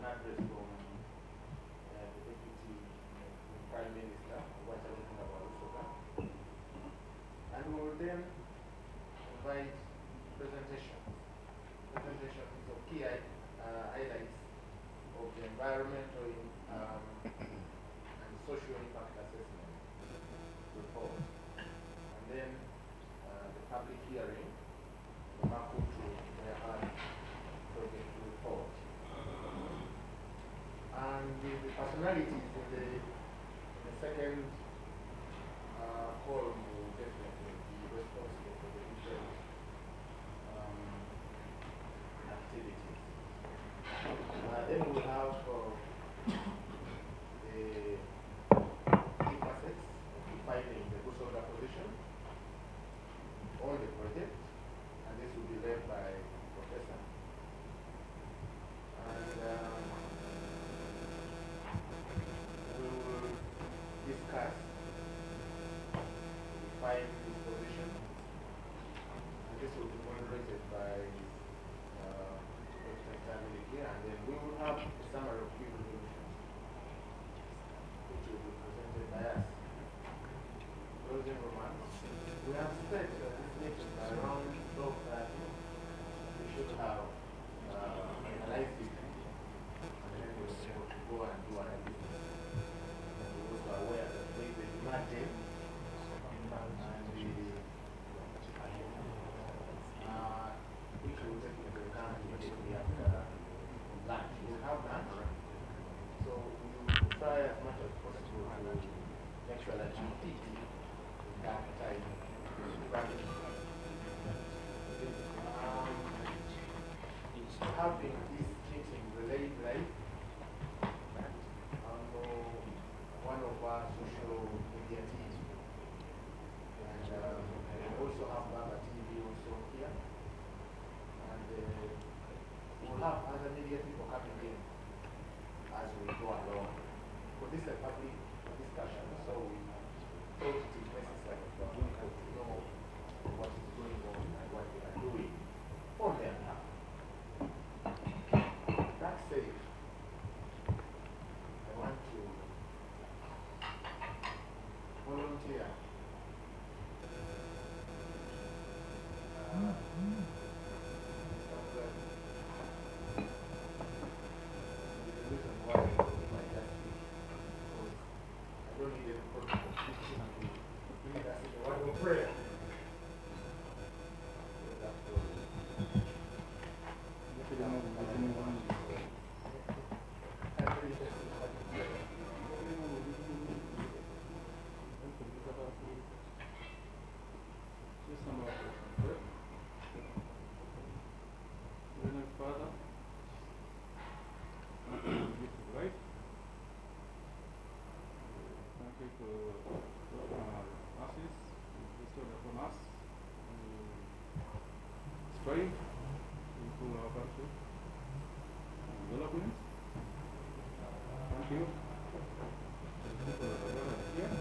an address from the Deputy Prime Minister, Busoga. And we will then invite presentations of key highlights of the environmental and social impact assessment report. And then the public hearing, the Makuutu project report. And the personalities in the second column will definitely be responsible for the different activities. Then we'll have the key facets of defining the Busoga position on the project, and this will be led by Professor. And we will discuss, define this position, and this will be moderated by and then we will have a summary of key resolutions, which will be presented by us. Closing remarks. We have said that this meeting by around 12:30, we should have analyzed it, and then we'll be able to go and do our business. And we're also aware that there is a demand day, and which will take into account immediately after lunch. We'll have lunch, so we will try as much as possible to make sure that you eat in that time. Having this meeting relayed live on one of our social media teams, and we also have Baba TV also here. And we'll have other media people coming in as we go along. But this is a public discussion, so we thought it is necessary for people to know what is going on and what they are doing on their behalf. That said, I want to volunteer strength into our country development. Thank you. The people that are here,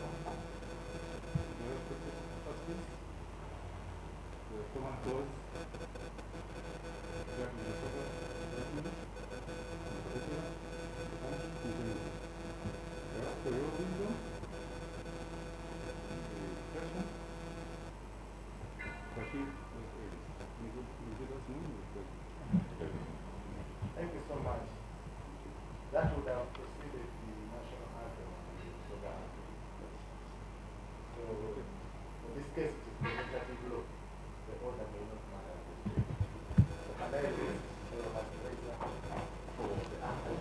the respected participants, the common cause, the Busoga, for your wisdom, the question, thank you so much. That would have preceded the national anthem. So, in this case, it is the negative law. The order may not matter. So, can I raise your hand for the anthem?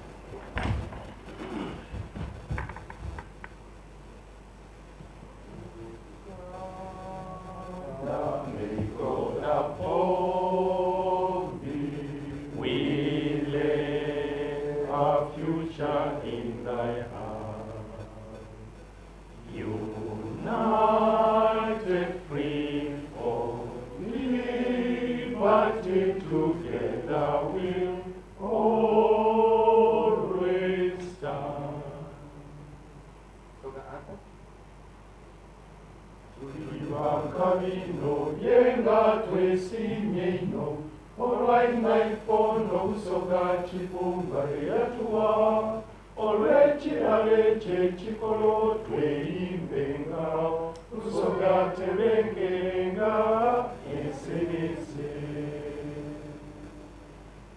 In thy heart, united, free for liberty, together we'll always stand. So the anthem? Tuliwa kamino yenga twesimyeino, olwaina ipono Busoga chipunga. Kibumba yatuwa olw'ekirale ky'ekikolo tweyimbenga Busoga tebenkenga enserese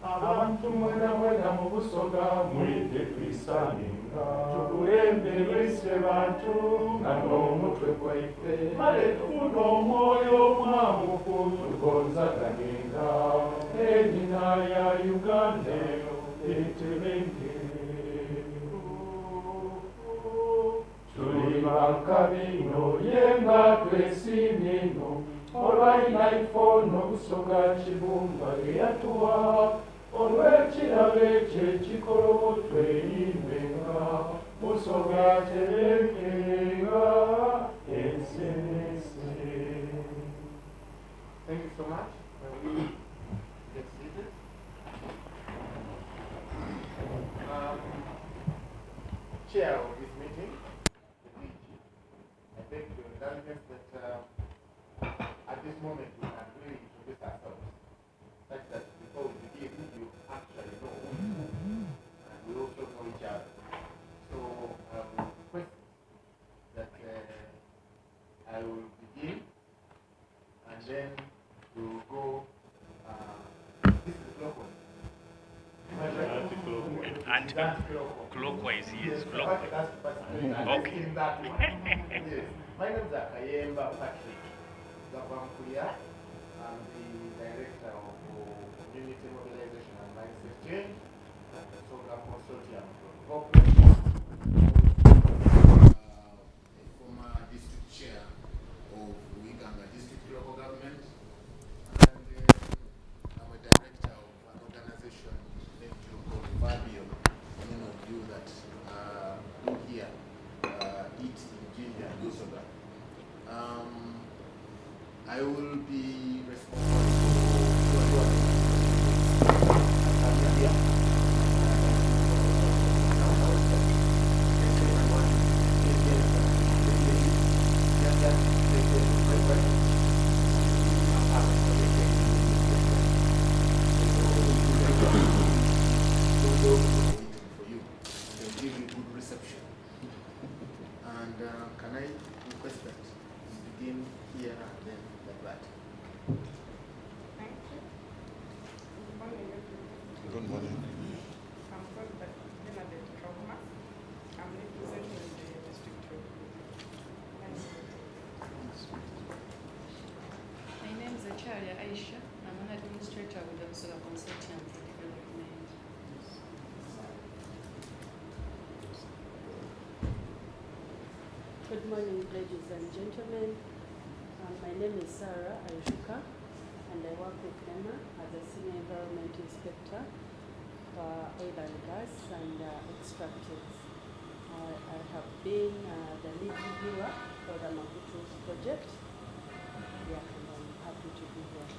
abantu mwena mu Busoga mwidde twisaninga tukulemberwese bantu nga n'omutwe gwaife male tufuna omwoyo omwangufu tugonzaganenga ennyina ya Uganda eno etebenge tuli bankabino yenga twesimye eno olwalina ifono Busoga Kibumba yatuwa olw'ekirabo eky'ekikolo tweyimbenga Busoga tebenkenga ensenese. Thank you so much. When we get seated. Chair of this meeting, I beg your indulgence that at this moment we can really introduce ourselves, such that before we begin, you actually know who is who, and we also know each other. So I will request that I will begin, and then we will go. This is the clockwise. Clockwise, yes, clockwise. Okay. That one. Yes. My name is Akayemba Patrick Gavampuya. I'm the director of Community Mobilization and Mindset Change at the Busoga Consortium. A former district chair of Uganda District Local Government, and I'm a director of an organization called Fabio. Many of you that do here eat in Ginger and Busoga. I will be responsible for you. They'll give you good reception. And can I request that you begin here and then like that? Thank you. Good morning, everyone. Good morning. I'm called Bernadette Trauma. I'm representing the district of My name is Acharia Aisha. I'm an administrator with the Busoga Consortium for Development. Good morning, ladies and gentlemen. My name is Sarah Aishuka, and I work with NEMA as a Senior Environment Inspector for oil and gas and extractives. I have been the lead reviewer for the Makuutu project. Yeah, and I'm happy to be here.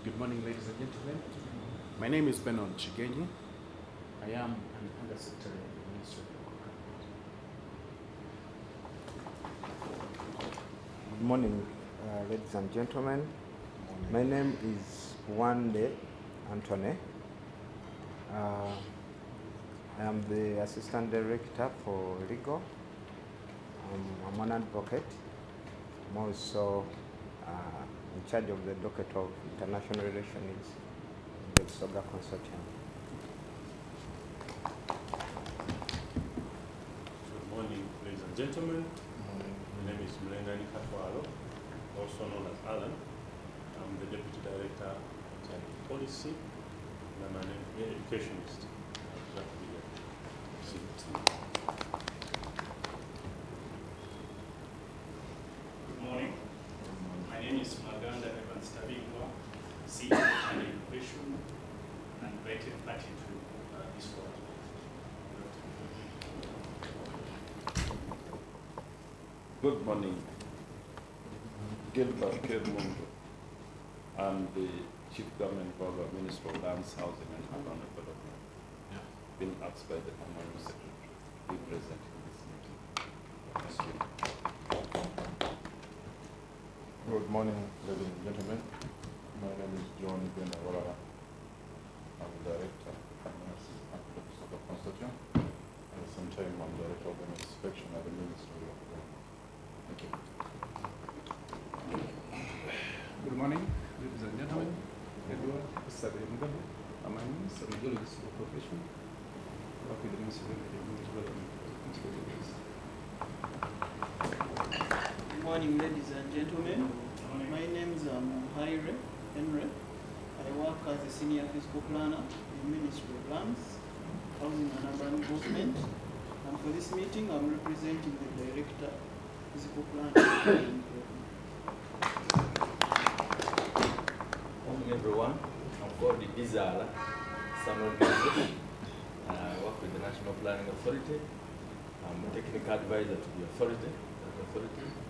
Good morning, ladies and gentlemen. My name is Benon Chigenyi. I am an Undersecretary of the Ministry of Local Government. Good morning, ladies and gentlemen. My name is Wande Antone. I am the Assistant Director for Legal. I'm an advocate. I'm also in charge of the docket of international relations in the Busoga Consortium. Good morning, ladies and gentlemen. My name is Mlengani Katwalo, also known as Alan. I'm the Deputy Director of Policy, and I'm an educationist. Good morning. My name is Maganda Evans Tabingwa, CEO of Education, and invited party to this forum. Good morning. Gilbert Kedmundo. I'm the Chief Government Officer, Minister of Lands, Housing and Urban Development. Been asked by the Permanent Secretary to be present in this meeting. Thank you. Good morning, ladies and gentlemen. My name is John Benawara. I'm Director of the Busoga Consortium. At the same time, I'm Director of the Inspection at the Ministry of Law. Thank you. Good morning, ladies and gentlemen. Edward Sabe Mugabe. I'm a geologist of profession. I work with the Ministry of Development. Good morning, ladies and gentlemen. My name is Haire Henry. I work as a senior physical planner in the Ministry of Lands, Housing and Urban Development. And for this meeting, I'm representing the Director, Physical Planning. Morning everyone, I'm called Izala Samuel Moses. I work with the National Planning Authority. I'm a technical advisor to the authority,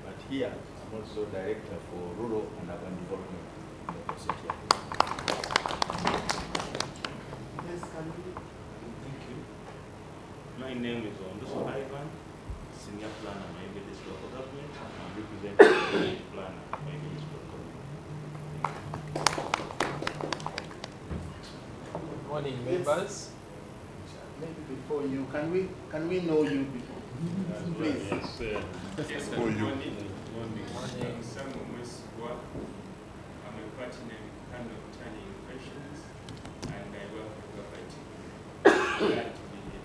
but here I'm also director for rural and urban development in the Consortium. Yes, can we? Thank you. My name is Busoga Ivan, senior planner by BCD local government. I'm representing the planner by BCD local government. Good morning, members. Maybe before you, can we know you before? Please. Yes, good morning. I'm Samuel Mweswa. I'm a partner in Panel Turning Questions, and I work with government. Glad to be here.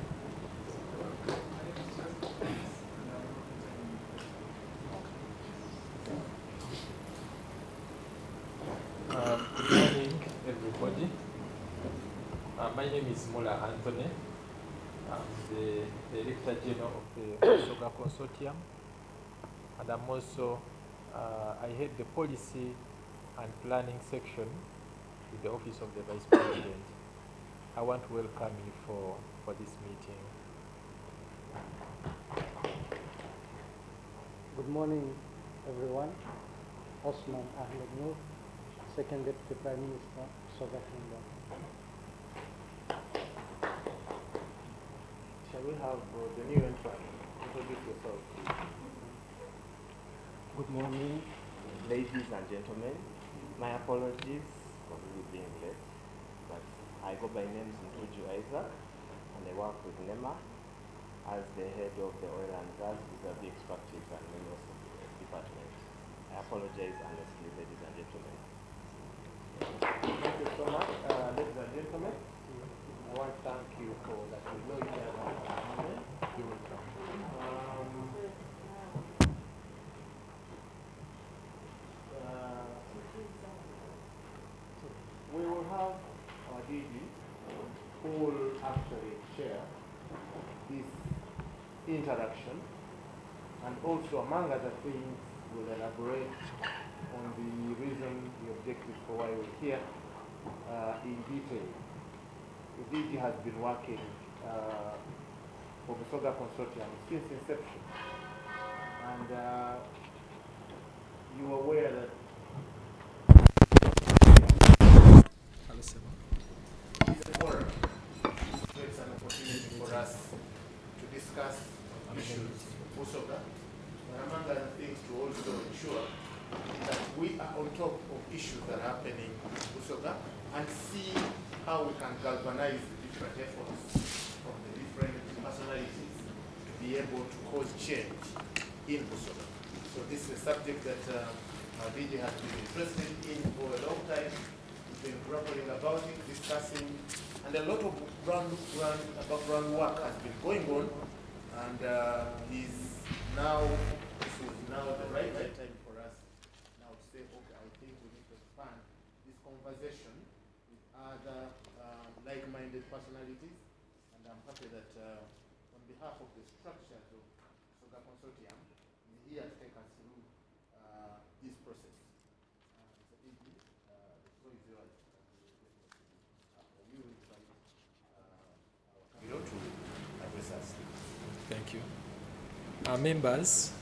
Good morning, everybody. My name is Mula Anthony. I'm the Director General of the Busoga Consortium, and I'm also I head the Policy and Planning section with the Office of the Vice President. I want to welcome you for this meeting. Good morning, everyone. Osman Ahmed Noor, Second Deputy Prime Minister, Busoga Kingdom. Shall we have the new entrant introduce yourself, please? Good morning, ladies and gentlemen. My apologies for really being late, but I go by name Sintuju Isaac, and I work with NEMA as the head of the oil and gas vis-a-vis extractive and minerals department. I apologize honestly, ladies and gentlemen. Thank you so much, ladies and gentlemen. I want to thank you for that. We know each other. You're welcome. We will have our DG who will actually share this interaction, and also among other things will elaborate on the reason, the objective for why we're here in detail. The DG has been working for the Busoga Consortium since inception, and you are aware that It's a forum. So it's an opportunity for us to discuss issues of Busoga, and among other things to also ensure that we are on top of issues that are happening in Busoga and see how we can galvanize the different efforts from the different personalities to be able to cause change in Busoga. So this is a subject that our DG has been interested in for a long time. We've been grappling about it, discussing, and a lot of groundwork has been going on, and this is now the right time for us now to say, okay, I think we need to expand this conversation with other like-minded personalities, and I'm happy that on behalf of the structures of Busoga Consortium, is here to take us through this process. So the floor is yours. You invite our to address us. Thank you. Members,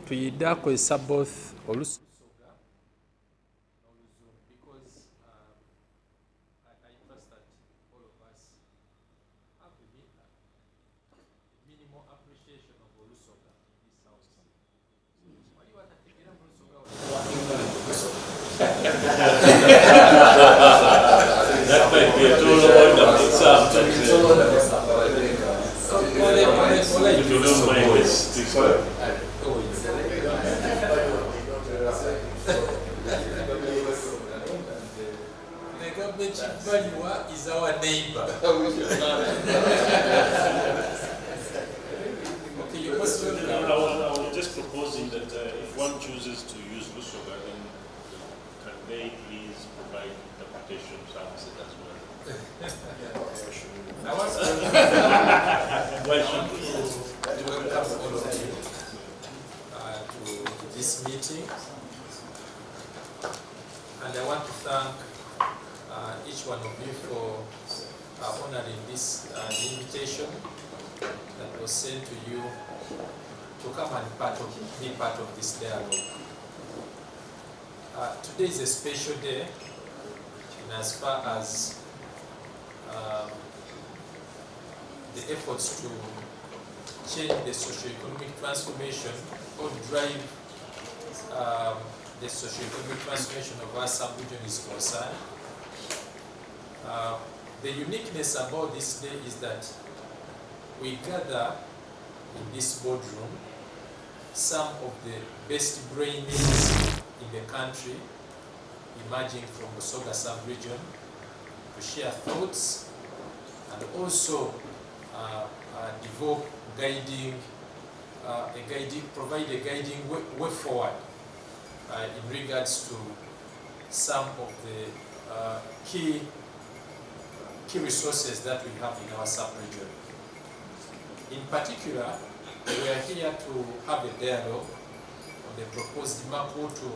tuyida kozesa both Olusoga n'Oluzungu because I trust that all of us have a minimal appreciation of Olusoga in this house. Wali watategeera mu Olusoga That might be a tall order for some. If you don't mind, let's stick to it. The government chief Baliwa is our neighbor. Okay, you must I was just proposing that if one chooses to use Busoga, then can they please provide interpretation services as well? Why should we? To welcome all of you to this meeting. And I want to thank each one of you for honoring this invitation that was sent to you to come and be part of this dialogue. Today is a special day in as far as the efforts to change the socio-economic transformation or drive the socio-economic transformation of our sub-region is concerned. The uniqueness about this day is that we gather in this boardroom some of the best brains in the country emerging from the Busoga sub-region to share thoughts and also develop provide a guiding way forward in regards to some of the key resources that we have in our sub-region. In particular, we are here to have a dialogue on the proposed Makuutu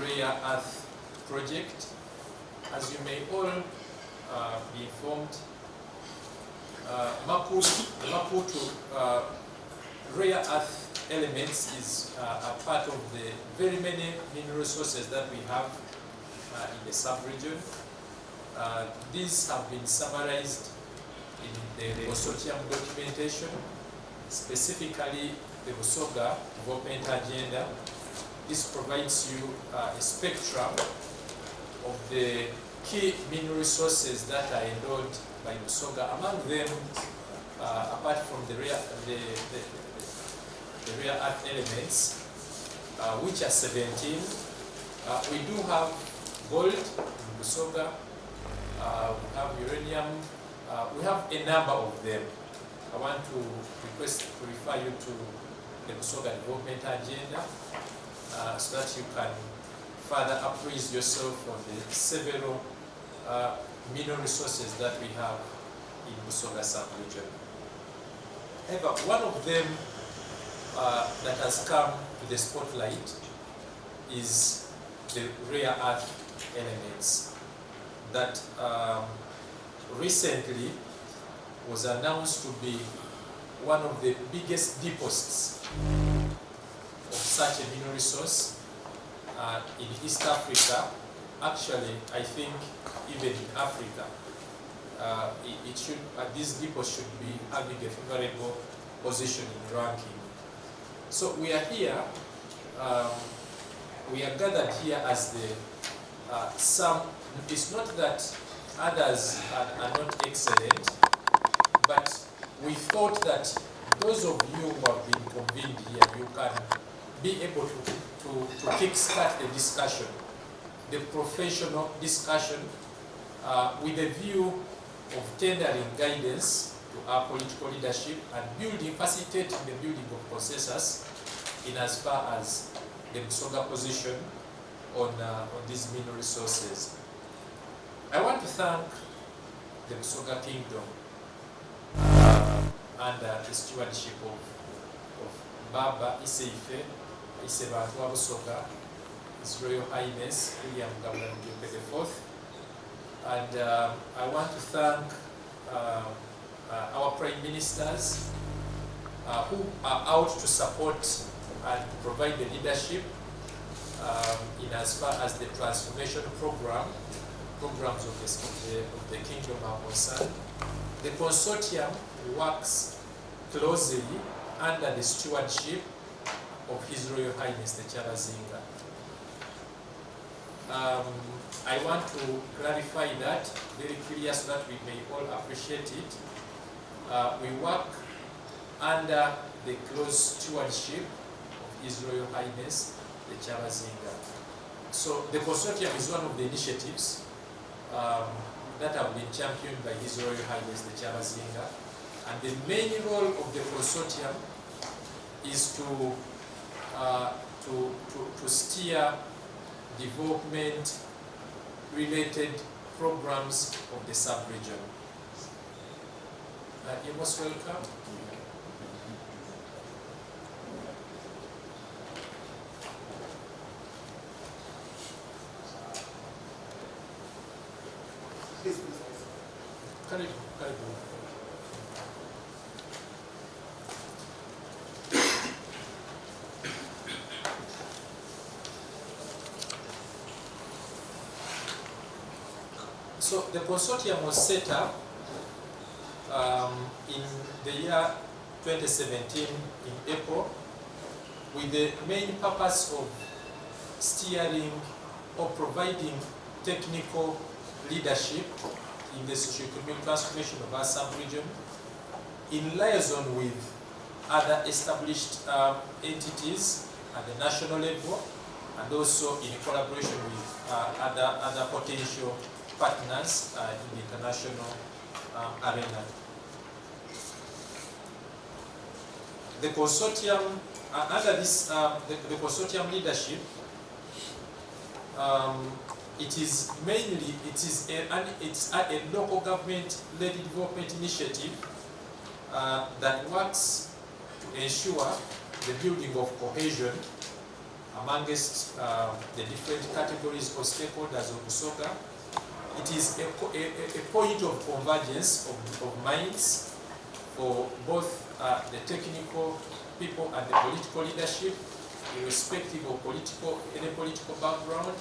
rare earth project. As you may all be informed, Makuutu rare earth elements is a part of the very many mineral resources that we have in the sub-region. These have been summarized in the Consortium documentation, specifically the Busoga Development Agenda. This provides you a spectrum of the key mineral resources that are endowed by Busoga. Among them, apart from the rare earth elements, which are 17, we do have gold in Busoga, we have uranium, we have a number of them. I want to refer you to the Busoga Development Agenda so that you can further appraise yourself on the several mineral resources that we have in Busoga sub-region. However, one of them that has come to the spotlight is the rare earth elements that recently was announced to be one of the biggest deposits of such a mineral resource in East Africa. Actually, I think even in Africa, this depot should be having a favorable position in ranking. So we are here, we are gathered here as the it's not that others are not excellent, but we thought that those of you who have been convened here, you can be able to kickstart the discussion, the professional discussion, with a view of tendering guidance to our political leadership and facilitating the building of consensus in as far as the Busoga position on these mineral resources. I want to thank the Busoga Kingdom under the stewardship of Baba Iseife, Isebantu wa Busoga, His Royal Highness William Governor IV. And I want to thank our Prime Ministers who are out to support and provide the leadership in as far as the transformation programs of the Kingdom are concerned. The Consortium works closely under the stewardship of His Royal Highness the Chalazinga. I want to clarify that very clear so that we may all appreciate it. We work under the close stewardship of His Royal Highness, the Chalazinga. So the consortium is one of the initiatives that have been championed by His Royal Highness, the Chalazinga. And the main role of the consortium is to steer development-related programs of the sub-region. You're most welcome. Karibu. So the consortium was set up in the year 2017 in April with the main purpose of steering or providing technical leadership in the socio-economic transformation of our sub-region in liaison with other established entities at the national level and also in collaboration with other potential partners in the international arena. The consortium, under this, the consortium leadership, it is a local government-led development initiative that works to ensure the building of cohesion amongst the different categories of stakeholders of Busoga. It is a point of convergence of minds for both the technical people and the political leadership, irrespective of any political background,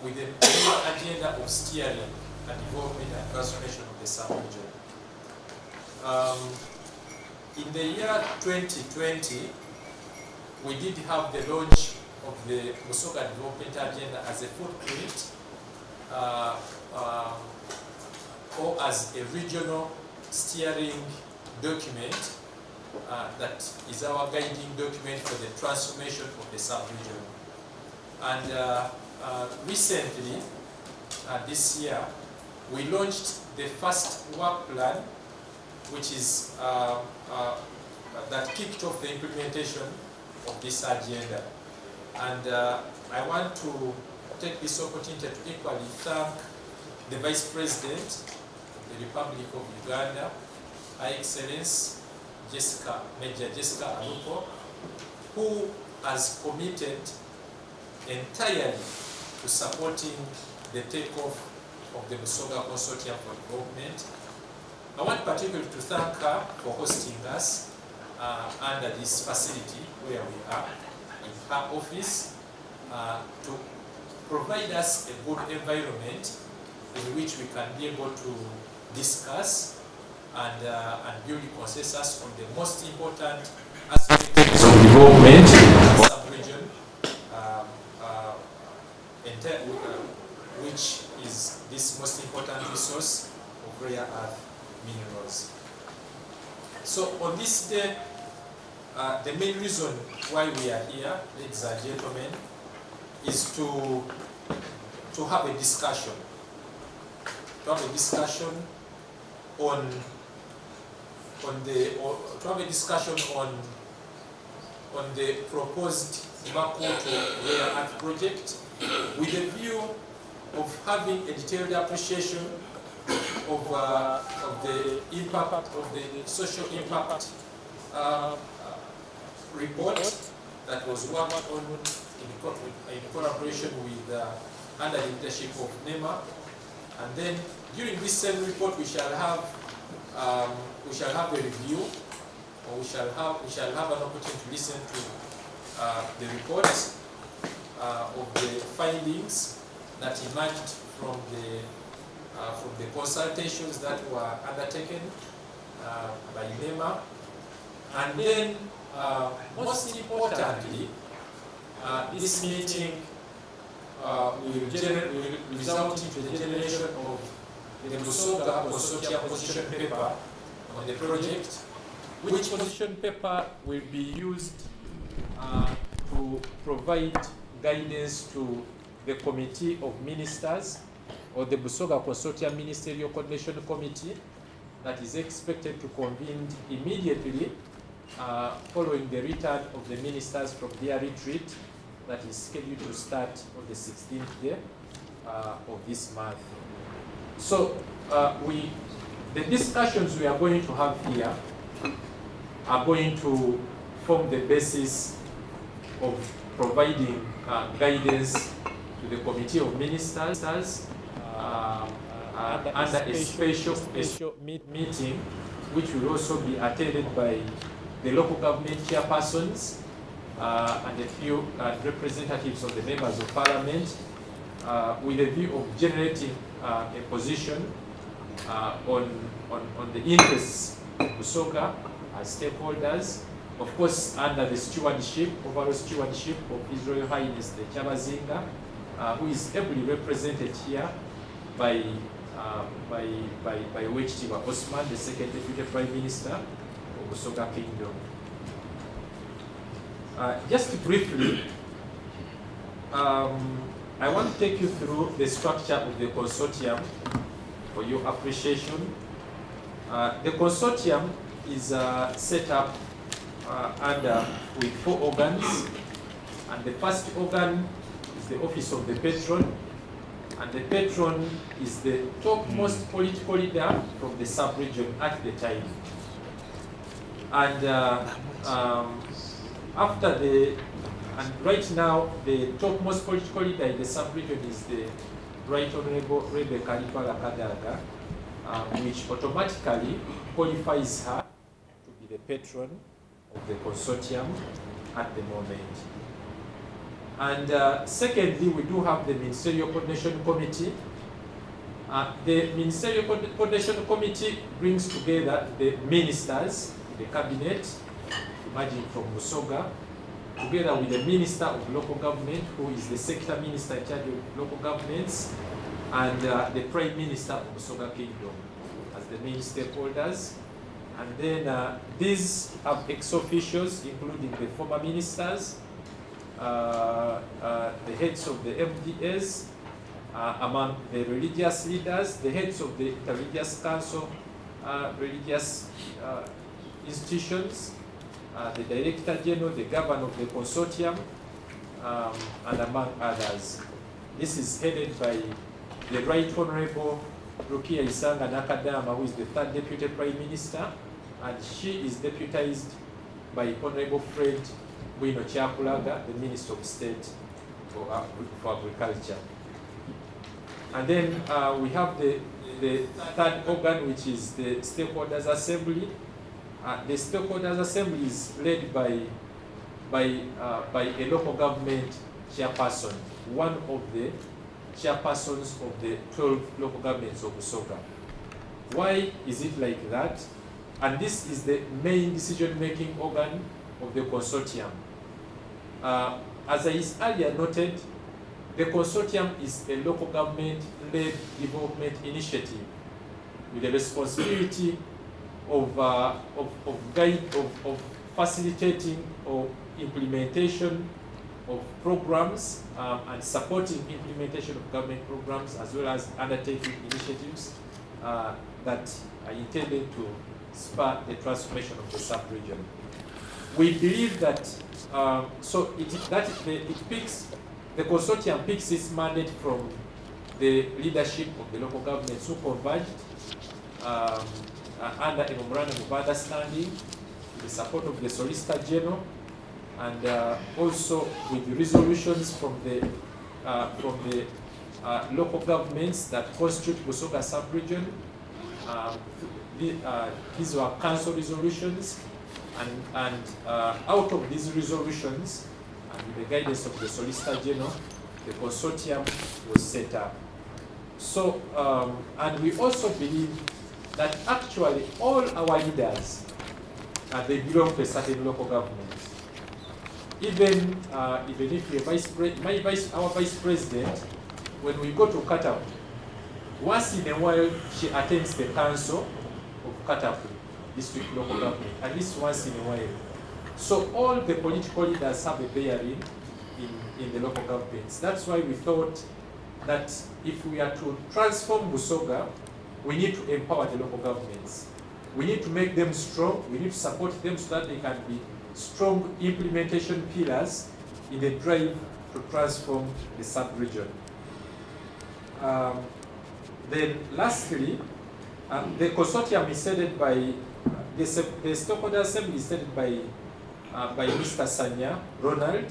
with the main agenda of steering and development and transformation of the sub-region. In the year 2020, we did have the launch of the Busoga Development Agenda as a footprint or as a regional steering document that is our guiding document for the transformation of the sub-region. And recently, this year, we launched the first work plan, which is that kicked off the implementation of this agenda. And I want to take this opportunity to equally thank the Vice President of the Republic of Uganda, Her Excellency Major Jessica Alupo, who has committed entirely to supporting the takeoff of the Busoga Consortium for Development. I want particularly to thank her for hosting us under this facility where we are, in her office, to provide us a good environment in which we can be able to discuss and build consensus on the most important aspects of development in the sub-region, which is this most important resource of rare earth minerals. So on this day, the main reason why we are here, ladies and gentlemen, is to have a discussion. To have a discussion on the proposed Makuutu rare earth project, with a view of having a detailed appreciation of the impact of the social impact report that was worked on in collaboration with under the leadership of NEMA. And then during this same report, we shall have a review, or we shall have an opportunity to listen to the report of the findings that emerged from the consultations that were undertaken by NEMA. And then, most importantly, this meeting will result into the generation of the Busoga Consortium position paper on the project, which position paper will be used to provide guidance to the Committee of Ministers or the Busoga Consortium Ministerial Coordination Committee that is expected to convene immediately following the return of the ministers from their retreat that is scheduled to start on the 16th day of this month. So the discussions we are going to have here are going to form the basis of providing guidance to the Committee of Ministers under a special meeting, which will also be attended by the local government chairpersons and a few representatives of the members of parliament, with a view of generating a position on the interests of Busoga as stakeholders, of course under the stewardship, overall stewardship of His Royal Highness the Chabazinga, who is ably represented here by Wechitiwa Osman, the second Deputy Prime Minister of Busoga Kingdom. Just briefly, I want to take you through the structure of the consortium for your appreciation. The consortium is set up with 4 organs, and the first organ is the Office of the Patron, and the Patron is the topmost political leader from the sub-region at the time. And right now, the topmost political leader in the sub-region is the Right Honorable Rebecca Libala Kadaga, which automatically qualifies her to be the patron of the consortium at the moment. And secondly, we do have the Ministerial Coordination Committee. The Ministerial Coordination Committee brings together the ministers, the cabinet, emerging from Busoga, together with the Minister of Local Government, who is the Sector Minister in charge of local governments, and the Prime Minister of Busoga Kingdom as the main stakeholders. And then these have ex-officials, including the former ministers, the heads of the MDAs, among the religious leaders, the heads of the Interreligious Council, religious institutions, the Director General, the Governor of the Consortium, and among others. This is headed by the Right Honorable Rukia Isanga Nakadama, who is the 3rd Deputy Prime Minister, and she is deputized by Honorable Fred Bwino Kyakulaga, the Minister of State for Agriculture. And then we have the 3rd organ, which is the Stakeholders Assembly. The Stakeholders Assembly is led by a local government chairperson, one of the chairpersons of the 12 local governments of Busoga. Why is it like that? And this is the main decision-making organ of the consortium. As I earlier noted, the consortium is a local government-led development initiative with the responsibility of facilitating or implementation of programs and supporting implementation of government programs, as well as undertaking initiatives that are intended to spur the transformation of the sub-region. We believe that the consortium picks its mandate from the leadership of the local governments who converged under a memorandum of understanding, with the support of the Solicitor General, and also with the resolutions from the local governments that constitute Busoga sub-region. These were council resolutions, and out of these resolutions, and with the guidance of the Solicitor General, the consortium was set up. So, and we also believe that actually all our leaders, they belong to a certain local government. even if our vice president, when we go to Katapu, once in a while she attends the council of Katapu district local government, at least once in a while. So all the political leaders have a bearing in the local governments. That's why we thought that if we are to transform Busoga, we need to empower the local governments. We need to make them strong. We need to support them so that they can be strong implementation pillars in the drive to transform the sub-region. Then lastly, the consortium is headed by, the Stockholder Assembly is headed by Mr. Sanya Ronald,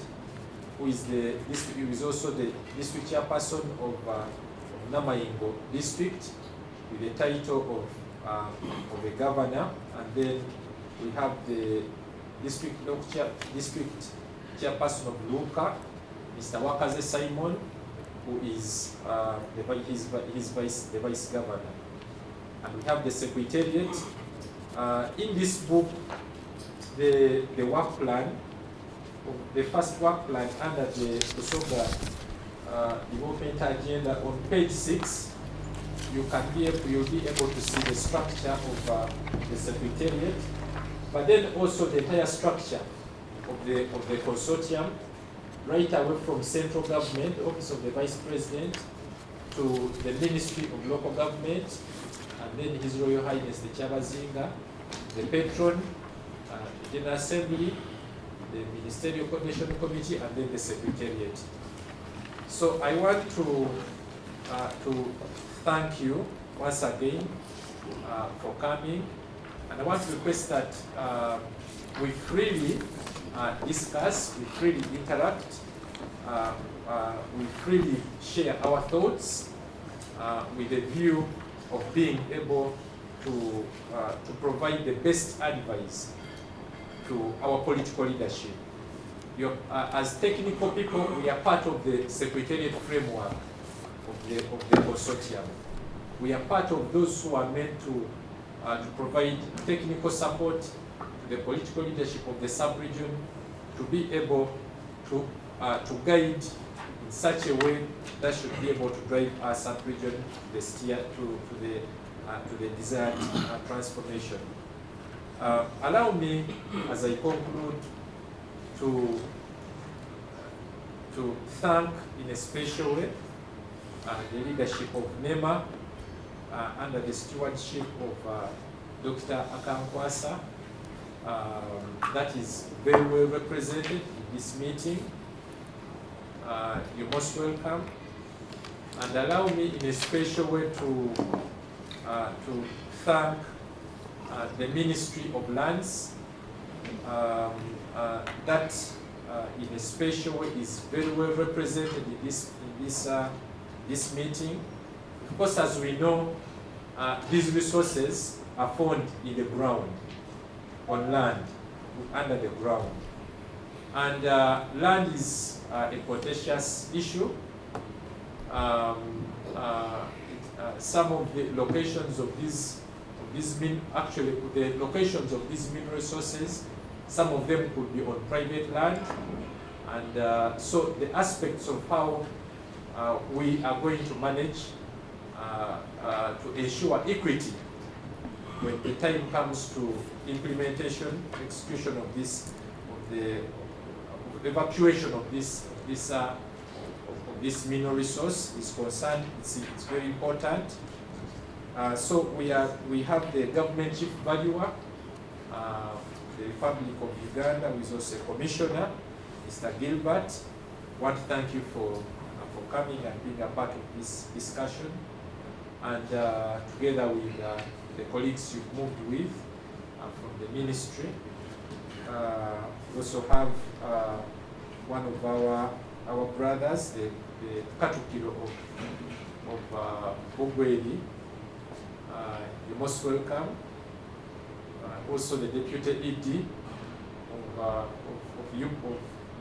who is also the district chairperson of Namaingo district, with the title of a governor. And then we have the district chairperson of Luka, Mr. Wakaze Simon, who is the vice governor. And we have the secretariat. In this book, the work plan, the first work plan under the Busoga development agenda on page 6, you'll be able to see the structure of the secretariat, but then also the entire structure of the consortium, right away from central government, office of the vice president, to the Ministry of Local Government, and then His Royal Highness the Chabazinga, the patron, the General Assembly, the Ministerial Coordination Committee, and then the Secretariat. So I want to thank you once again for coming, and I want to request that we freely discuss, we freely interact, we freely share our thoughts with a view of being able to provide the best advice to our political leadership. As technical people, we are part of the secretariat framework of the consortium. We are part of those who are meant to provide technical support to the political leadership of the sub-region, to be able to guide in such a way that should be able to drive our sub-region to the desired transformation. Allow me, as I conclude, to thank in a special way the leadership of NEMA under the stewardship of Dr. Akankwasa, that is very well represented in this meeting. You're most welcome. And allow me in a special way to thank the Ministry of Lands, that in a special way is very well represented in this meeting. Of course, as we know, these resources are found in the ground, on land, under the ground. And land is a contentious issue. Some of the locations of these locations of these mineral resources, some of them could be on private land. And so the aspects of how we are going to manage to ensure equity when the time comes to implementation, execution of this, of the evacuation of this mineral resource is concerned, it's very important. So we have the government chief valuer, the Republic of Uganda, who is also a commissioner, Mr. Gilbert. I want to thank you for coming and being a part of this discussion. And together with the colleagues you've moved with from the ministry, we also have one of our brothers, the Katukiro of Bogweli. You're most welcome. Also the Deputy ED of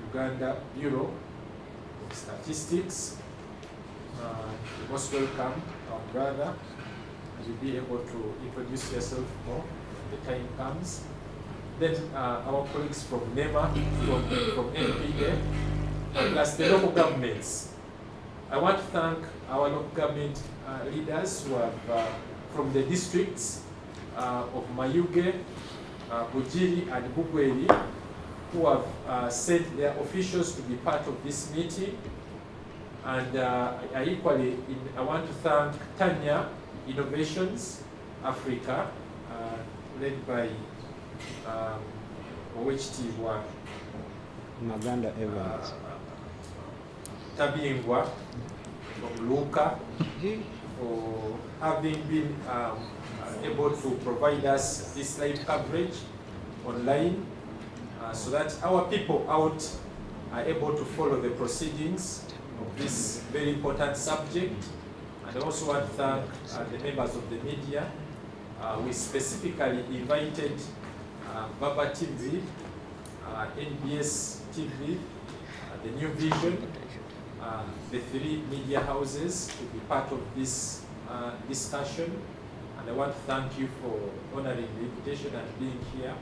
Uganda Bureau of Statistics. You're most welcome, our brother. You'll be able to introduce yourself more when the time comes. then our colleagues from NEMA, from NPA, plus the local governments. I want to thank our local government leaders who have, from the districts of Mayuge, Bujiri and Bugweri, who have sent their officials to be part of this meeting. And I want to thank Tanya Innovations Africa, led by OHT1 Maganda Evans. Tabingwa from Luka for having been able to provide us this live coverage online so that our people out are able to follow the proceedings of this very important subject. And I also want to thank the members of the media. We specifically invited Baba TV, NBS TV, the New Vision, the 3 media houses to be part of this discussion. And I want to thank you for honoring the invitation and being here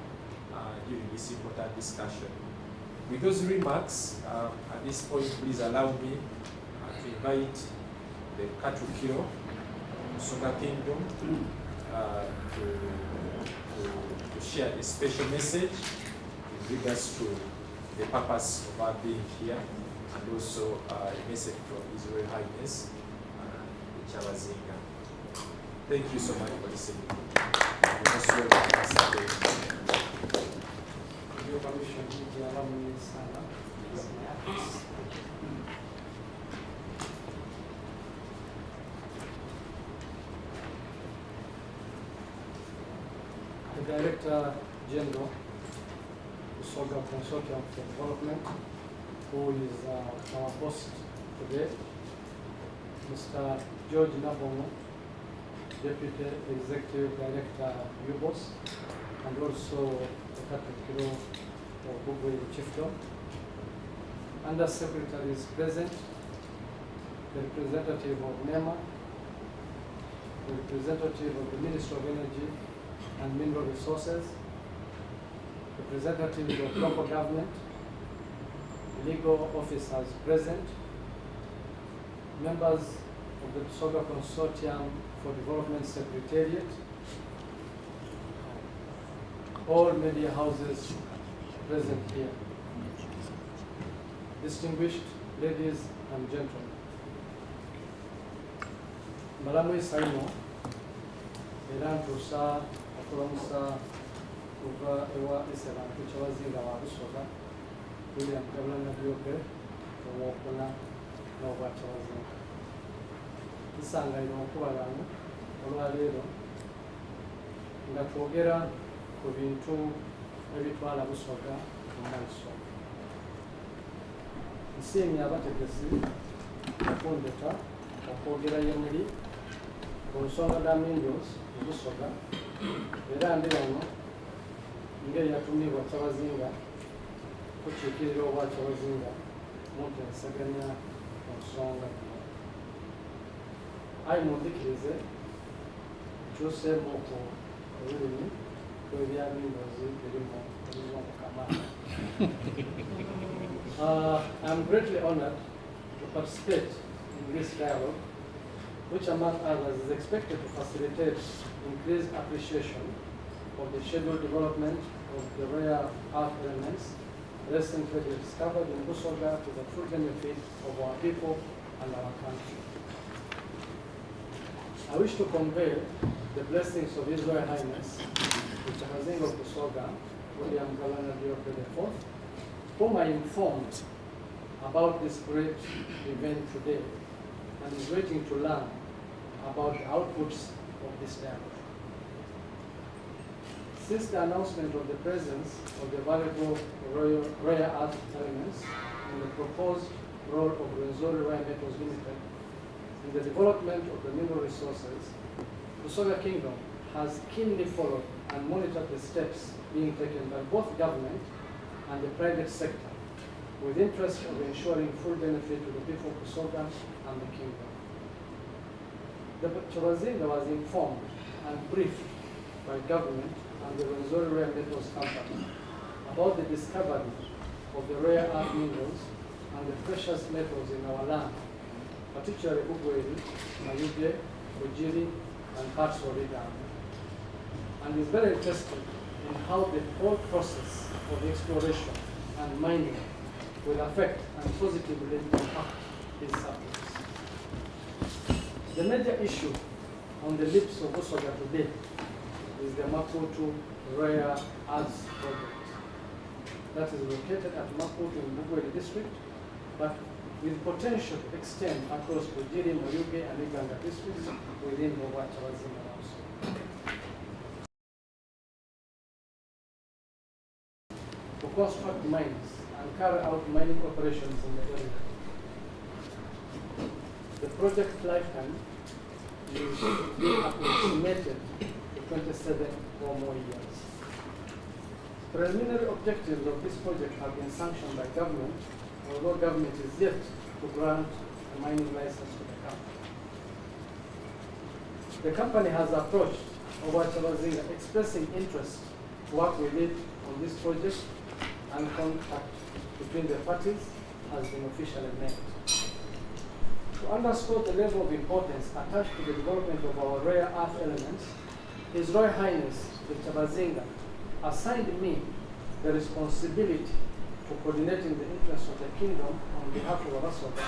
during this important discussion. With those remarks, at this point, please allow me to invite the Katukiro, Busoga Kingdom, to share a special message in regards to the purpose of our being here, and also a message from His Royal Highness, the Chawazinga. Thank you so much for listening. Your permission, allow me to stand up. The Director General, Busoga Consortium for Development, who is our host today, Mr. George Nabongo, Deputy Executive Director, UBOS, and also the Katukiro of Bugwe Chiefdom. Under Secretary is present, the representative of NEMA, the representative of the Ministry of Energy and Mineral Resources, representatives of local government, legal officers present, members of the Busoga Consortium for Development Secretariat, all media houses present here. Distinguished ladies and gentlemen, Malamu Saino, Elan Tusa, Akuramusa, Uva Ewa Isela, Kuchawazinga wa Busoga, William Gavana Dioke, Wokona, Nova Chawazinga. Isanga inokubalanga olwaleero nga twogera ku bintu ebitwala Busoga mu maaso. Nsiimye abategesi okundeka okwogera ye muli ku nsonga d'amingos mu Busoga, era ndi wano ng'eyatumibwa Chawazinga kukiikirira obwa Chawazinga muntensaganya ku nsonga zino. Ayi mundikirize kyuseemu ku olulimi lw'ebyabingozi birimu ebizungukamana. I'm greatly honored to participate in this dialogue, which among others is expected to facilitate increased appreciation of the scheduled development of the rare earth elements recently discovered in Busoga to the full benefit of our people and our country. I wish to convey the blessings of His Royal Highness, the Chawazinga of Busoga, William Gavana Dioke IV, whom I informed about this great event today and is waiting to learn about the outputs of this dialogue. Since the announcement of the presence of the valuable rare earth elements and the proposed role of Rwenzori Rare Metals Limited in the development of the mineral resources, Busoga Kingdom has keenly followed and monitored the steps being taken by both government and the private sector with interest of ensuring full benefit to the people of Busoga and the kingdom. The Chawazinga was informed and briefed by government and the Rwenzori Rare Metals Company about the discovery of the rare earth minerals and the precious metals in our land, particularly Ugweri, Mayuge, Ujiri, and parts of Uganda, and is very interested in how the whole process of exploration and mining will affect and positively impact these subjects. The major issue on the lips of Busoga today is the Makuutu Rare Earths Project that is located at Makuutu in Bugweri district, but with potential to extend across Ujiri, Mayuge, and Uganda districts within Bogwachalazinga also. To construct mines and carry out mining operations in the area. The project lifetime is being approximated to 27 or more years. Preliminary objectives of this project have been sanctioned by government, although government is yet to grant a mining license to the company. The company has approached Obachalazinga expressing interest to work with it on this project, and contact between the parties has been officially made. To underscore the level of importance attached to the development of our rare earth elements, His Royal Highness the Chalazinga assigned me the responsibility for coordinating the interests of the kingdom on behalf of Busoga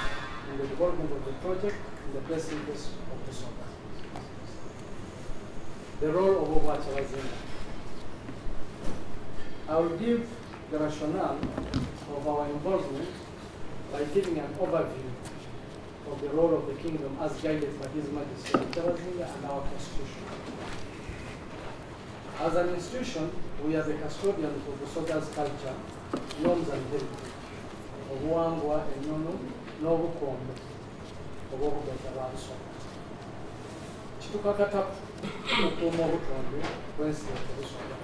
in the development of the project in the best interest of Busoga. The role of Obachalazinga. I will give the rationale of our involvement by giving an overview of the role of the kingdom as guided by His Majesty Chalazinga and our Constitution. As an institution, we are the custodians of Busoga's culture, norms and heritage, obuwangwa, ennono, n'obukombe obw'okugatta ba Busoga. Kitukakataku okukuuma obutonde bw'ensi yaffe Busoga.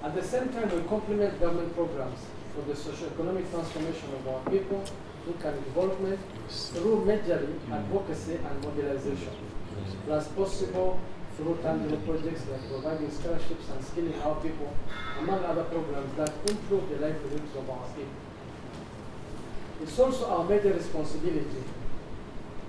At the same time, we complement government programs for the socio-economic transformation of our people, income development, through majorly advocacy and mobilization, plus possible through tangible projects like providing scholarships and skilling our people, among other programs that improve the livelihoods of our people. It's also our major responsibility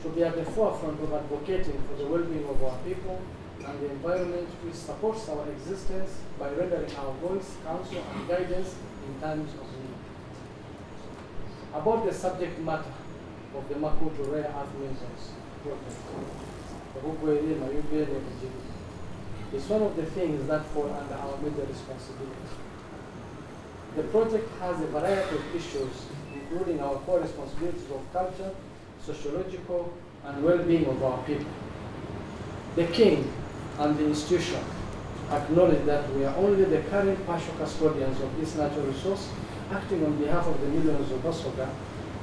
to be at the forefront of advocating for the well-being of our people and the environment which supports our existence by rendering our voice, counsel, and guidance in times of need. About the subject matter of the Makuutu Rare Earth Minerals project, the Ugweri, Mayuge, and Ujiri, is one of the things that fall under our major responsibility. The project has a variety of issues, including our core responsibilities of culture, sociological, and well-being of our people. The King and the institution acknowledge that we are only the current partial custodians of this natural resource, acting on behalf of the millions of Busoga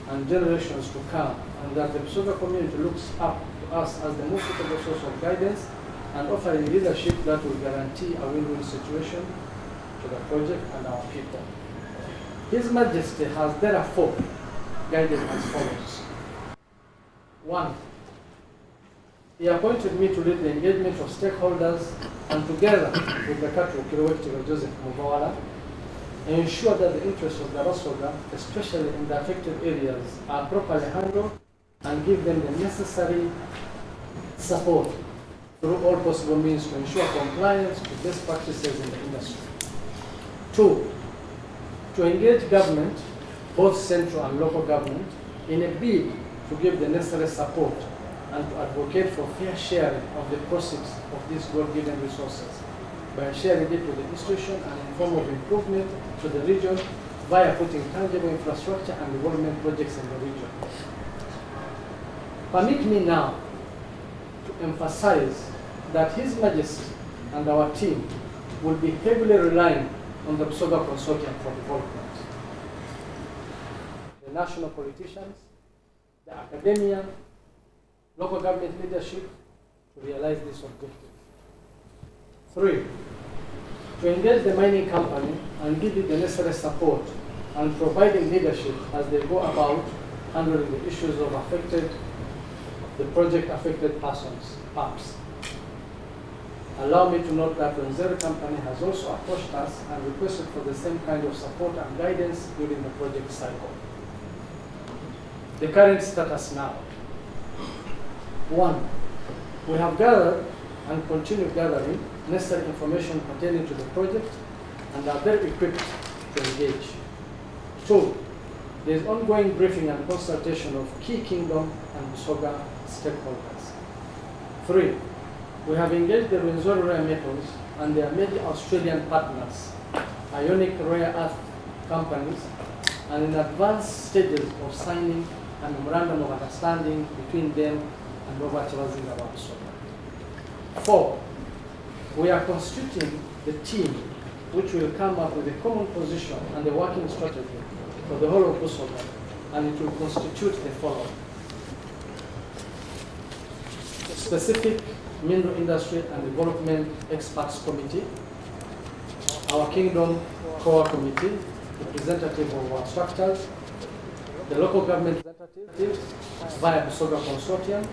and generations to come, and that the Busoga community looks up to us as the most suitable source of guidance and offering leadership that will guarantee a win-win situation to the project and our people. His Majesty has therefore guided as follows. 1. He appointed me to lead the engagement of stakeholders and together with the Katu Kiruwekitiro Joseph Muvawala, ensure that the interests of the Busoga, especially in the affected areas, are properly handled and give them the necessary support through all possible means to ensure compliance with best practices in the industry. 2. To engage government, both central and local government, in a bid to give the necessary support and to advocate for fair sharing of the proceeds of these God-given resources by sharing it with the institution and in form of improvement to the region via putting tangible infrastructure and development projects in the region. Permit me now to emphasize that His Majesty and our team will be heavily relying on the Busoga Consortium for development. The national politicians, the academia, local government leadership to realize this objective. 3. To engage the mining company and give it the necessary support and providing leadership as they go about handling the issues of the project affected persons, PAPs. Allow me to note that the Rwenzori company has also approached us and requested for the same kind of support and guidance during the project cycle. The current status now. 1. We have gathered and continue gathering necessary information pertaining to the project and are very equipped to engage. 2. There is ongoing briefing and consultation of key Kingdom and Busoga stakeholders. 3. We have engaged the Rwenzori Rare Metals and their major Australian partners, Ionic Rare Earth companies, and in advanced stages of signing a memorandum of understanding between them and Robert Chabazinga Busoga. 4. We are constituting the team which will come up with a common position and a working strategy for the whole of Busoga, and it will constitute the following: specific mineral industry and development experts committee, our Kingdom core committee, representative of our structures, the local government representatives via Busoga Consortium,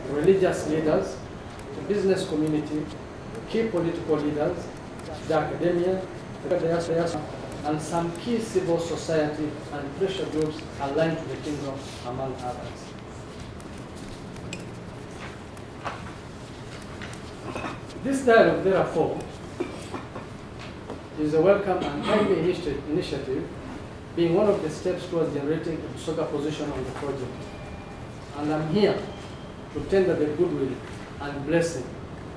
religious leaders, the business community, key political leaders, the academia, the diaspora, and some key civil society and pressure groups aligned to the Kingdom, among others. This dialogue, therefore, is a welcome and timely initiative, being one of the steps towards generating a Busoga position on the project. And I'm here to tender the goodwill and blessing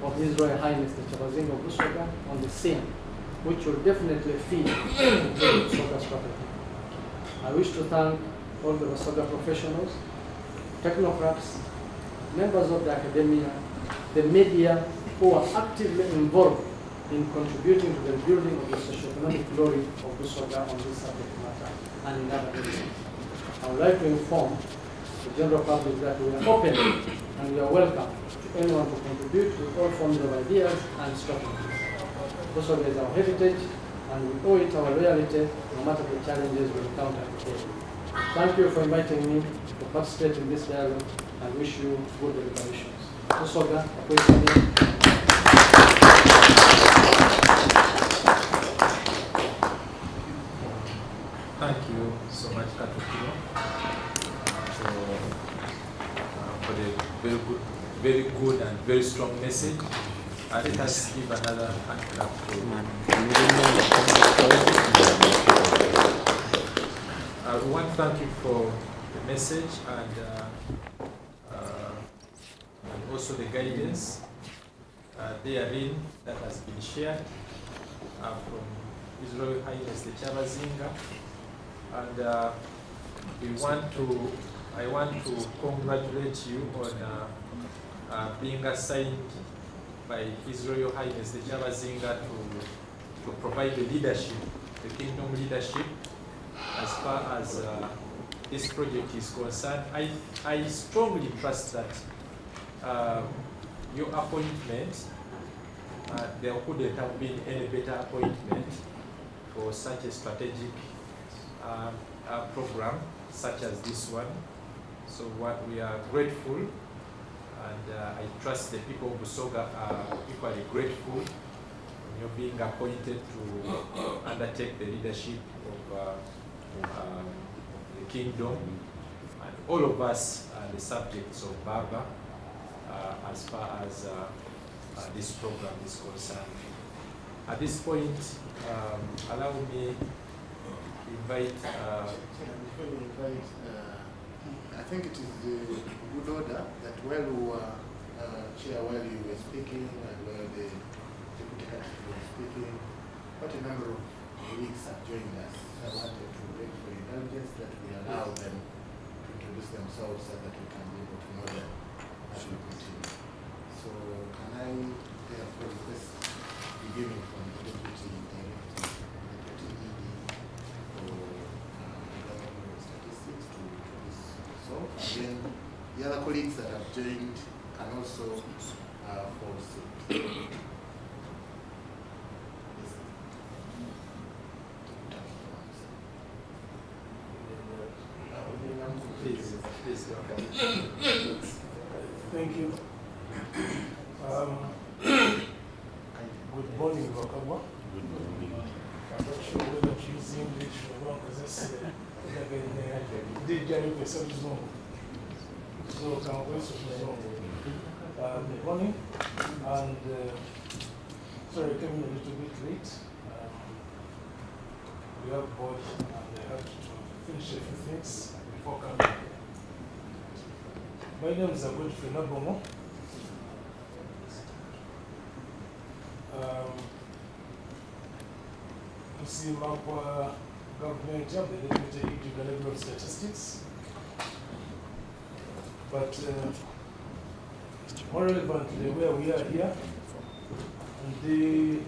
of His Royal Highness the Chabazinga Busoga on the scene, which will definitely feed into the Busoga strategy. I wish to thank all the Busoga professionals, technocrats, members of the academia, the media, who are actively involved in contributing to the building of the socio-economic glory of Busoga on this subject matter and in other areas. I would like to inform the general public that we are open and we are welcome to anyone to contribute with all forms of ideas and strategies. Busoga is our heritage and we owe it our loyalty no matter the challenges we encounter today. Thank you for inviting me to participate in this dialogue and wish you good deliberations. Busoga, please. Thank you so much, Katukiro, for the very good and very strong message. Let us give another hand clap to we want to thank you for the message and also the guidance therein that has been shared from His Royal Highness the Chabazinga. And I want to congratulate you on being assigned by His Royal Highness the Chabazinga to provide the leadership, the Kingdom leadership, as far as this project is concerned. I strongly trust that your appointment, there couldn't have been any better appointment for such a strategic program such as this one. So we are grateful, and I trust the people of Busoga are equally grateful in you being appointed to undertake the leadership of the Kingdom, and all of us are the subjects of Baba as far as this program is concerned. At this point, allow me invite. Before you invite, I think it is the good order that while we were Chair, while you were speaking and while the Deputy Candidate was speaking, quite a number of colleagues have joined us. I wanted to beg for indulgence that we allow them to introduce themselves so that we can be able to know them as we continue. So can I therefore request beginning from the Deputy Director, Deputy ED, statistics to introduce yourself, and then the other colleagues that have joined can also follow suit. Please, Thank you. Good morning, Wakabwa. Good morning. I'm not sure whether to use English or not, because that's did Jerry Pessoa Zone. So, can we Zone? Good morning, and sorry, I came in a little bit late. We have board, and I had to finish a few things before coming. My name is Godfrey Nabomo. You see, Makwa government, the Deputy Director of Statistics. But more relevantly, where we are here, and the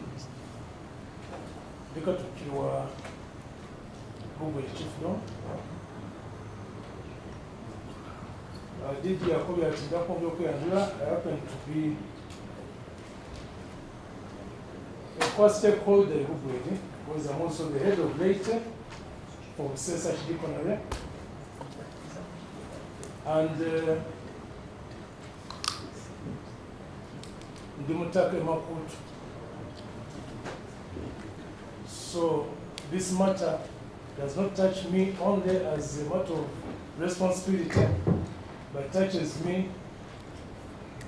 Katukiwa Google Chiefdom. Did I happen to be a core stakeholder in Google, because I'm also the head of data for Sesach Deconary. And Dimutake Makuutu. So this matter does not touch me only as a matter of responsibility, but touches me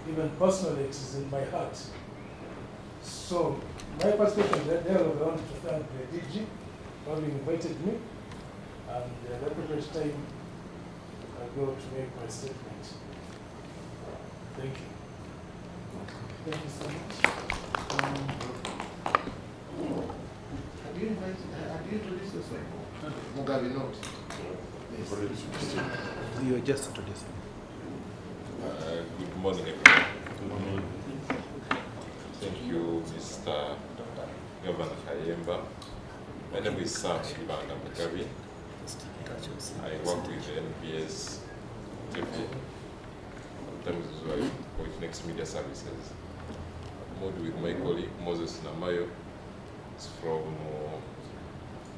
even personally. It is in my heart. So my perspective that there, I want to thank the DG for having invited me, and the appropriate time I go to make my statement. Thank you. Thank you so much. Have you introduced yourself? Mugabe not. You are just introduced. Good morning, everyone. Good morning. Thank you, Mr. Governor Kayemba. My name is Sam Ibanga Mugabe. I work with the NBS TV, sometimes as well with Next Media Services. I'm with my colleague Moses Namayo. It's from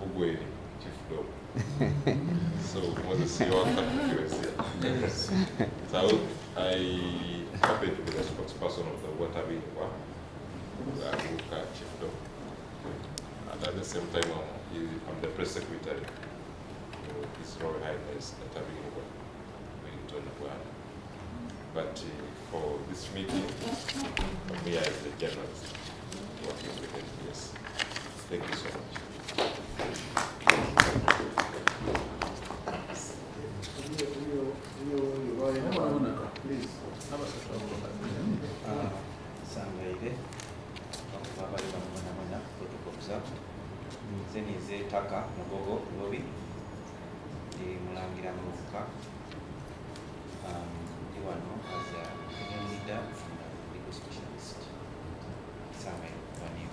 Ugwe, Chiefdom. So Moses, you are here. So I happen to be the spokesperson of the Water Chiefdom. And at the same time, I'm the press secretary to His Royal Highness Tabiwa. But for this meeting, me as the journalist working with NBS. Thank you so much. Please. Zenize Taka Mugogo Lobby, the Mulangira Muka, Iwano as a opinion leader and legal specialist. Same Wani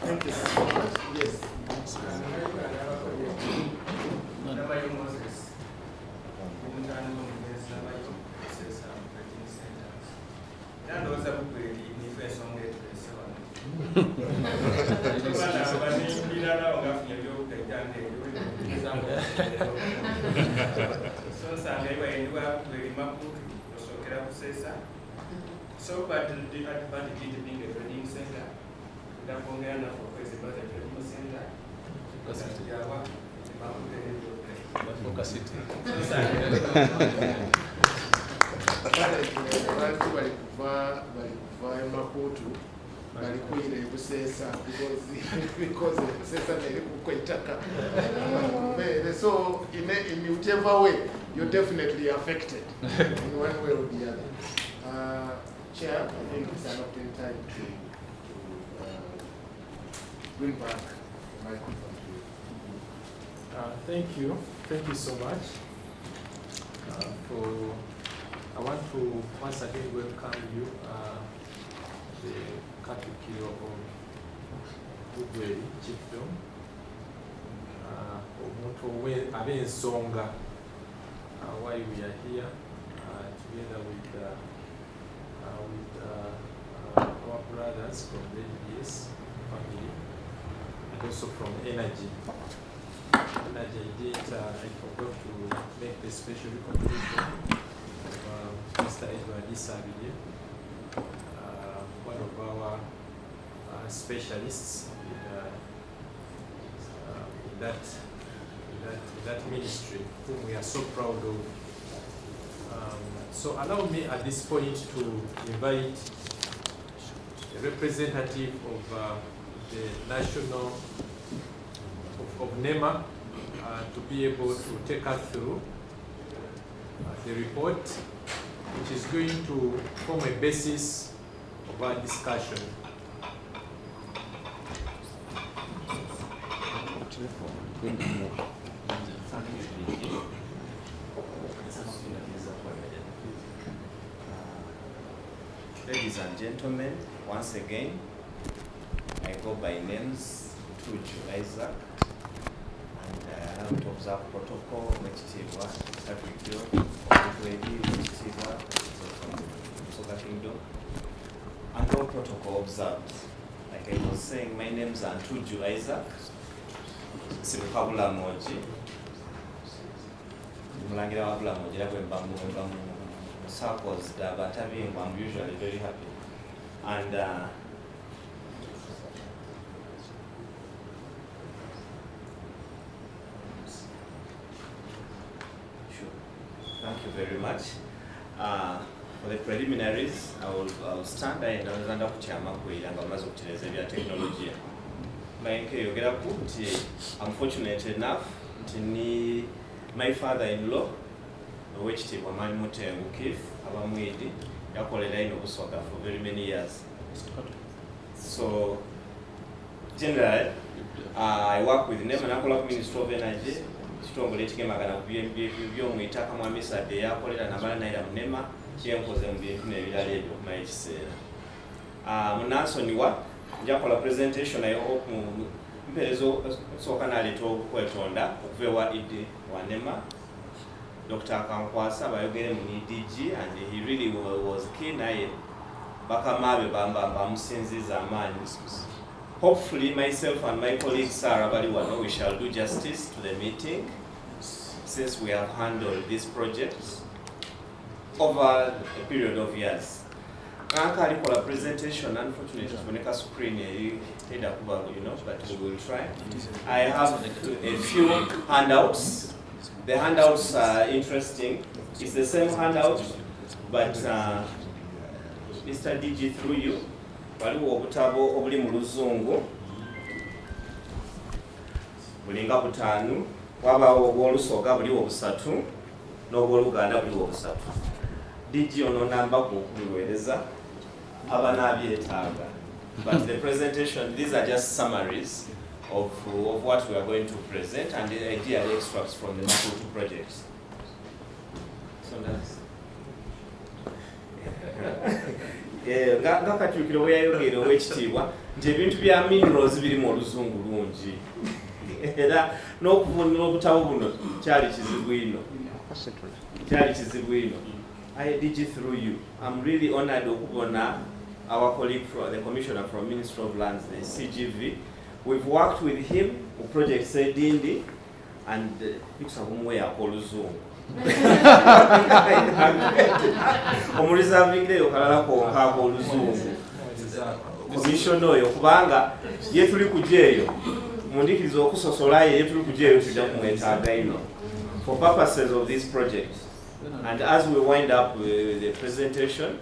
Thank you so much. Yes. So, but the advantage of being a training center, the Pongana for President Training Center, Focus it. Makuutu balikuire Busesa because Busesa nelikukwetaka. So in whichever way, you're definitely affected in one way or the other. Chair, I think it's an opportune time to bring back the microphone to you. Thank you so much. I want to once again welcome you, the Katukio of Ugwe Chiefdom, why we are here. together with our brothers from the BS family and also from Energy. Energy, I forgot to make the special recognition of Mr. Edward Isabile, one of our specialists in that ministry, whom we are so proud of. So allow me at this point to invite a representative of the national of NEMA to be able to take us through the report, which is going to form a basis of our discussion. Ladies and gentlemen, once again, I go by names Tuju Isaac, and I have to observe protocol, Wechitiwa, Africa, Wechitiwa, from Busoga Kingdom, and all protocol observed. Like I was saying, my name's Tuju Isaac, Sipabula Moji, Mulangira Wabula Moji, Bambu, circles that I'm usually very happy. And sure. Thank you very much. For the preliminaries, I will stand and stand up to Chama technology. I'm fortunate enough to need my father-in-law, which team Wamani Mutengu Kif, Abamwidi, Yakoleda in Busoga for very many years. So, generally, I work with NEMA, Nakola Ministry of Energy, strong relating Magana, Biom, Mitaka Mamisa, the Yakoleda, Namana, NEMA, Yampoz and Bian, my say. Munaso Niwa, Yakola presentation, I hope Mpezo, so can I little Kwetonda, Vewa Idi, Wanema. Dr. Kankwasa, Bayogere DG, and he really was keen. I Bakamabe Bamba Bamsinzi Zaman. Hopefully, myself and my colleague Sarah Baliwano, we shall do justice to the meeting, since we have handled this project over a period of years. A presentation, unfortunately, when I screen but we will try. I have a few handouts. The handouts are interesting. It's the same handout, but Mr. DG through you, waliwo obutabo obuli mu Luzungu, bulinga butaanu, wabaawo obw'Olusoga buliwo busatu, n'obw'Oluganda buliwo busatu. DG ono namba kubuweereza abanaabyetaaga. But the presentation, these are just summaries of what we are going to present and the idea extracts from the Makuutu projects. So that's ngakakyukiro weyayogera owekitiibwa nti ebintu bya minerals biri mu Oluzungu lungi era n'okuvunula obutabo buno kyali kizibu ino. I DG through you. I'm really honored okubona our colleague from the commissioner from Ministry of Lands, the CGV. We've worked with him on Project Sedindi and Yuksabumwe Oluzungu. Omurizaving day okalala ko nkako Oluzungu. Commissioner oyo kubanga ye tuli kujeyo. Mundikirizo okusosolaye ye tuli kujeyo tujja kumwetaaga ino. For purposes of this project. And as we wind up the presentation,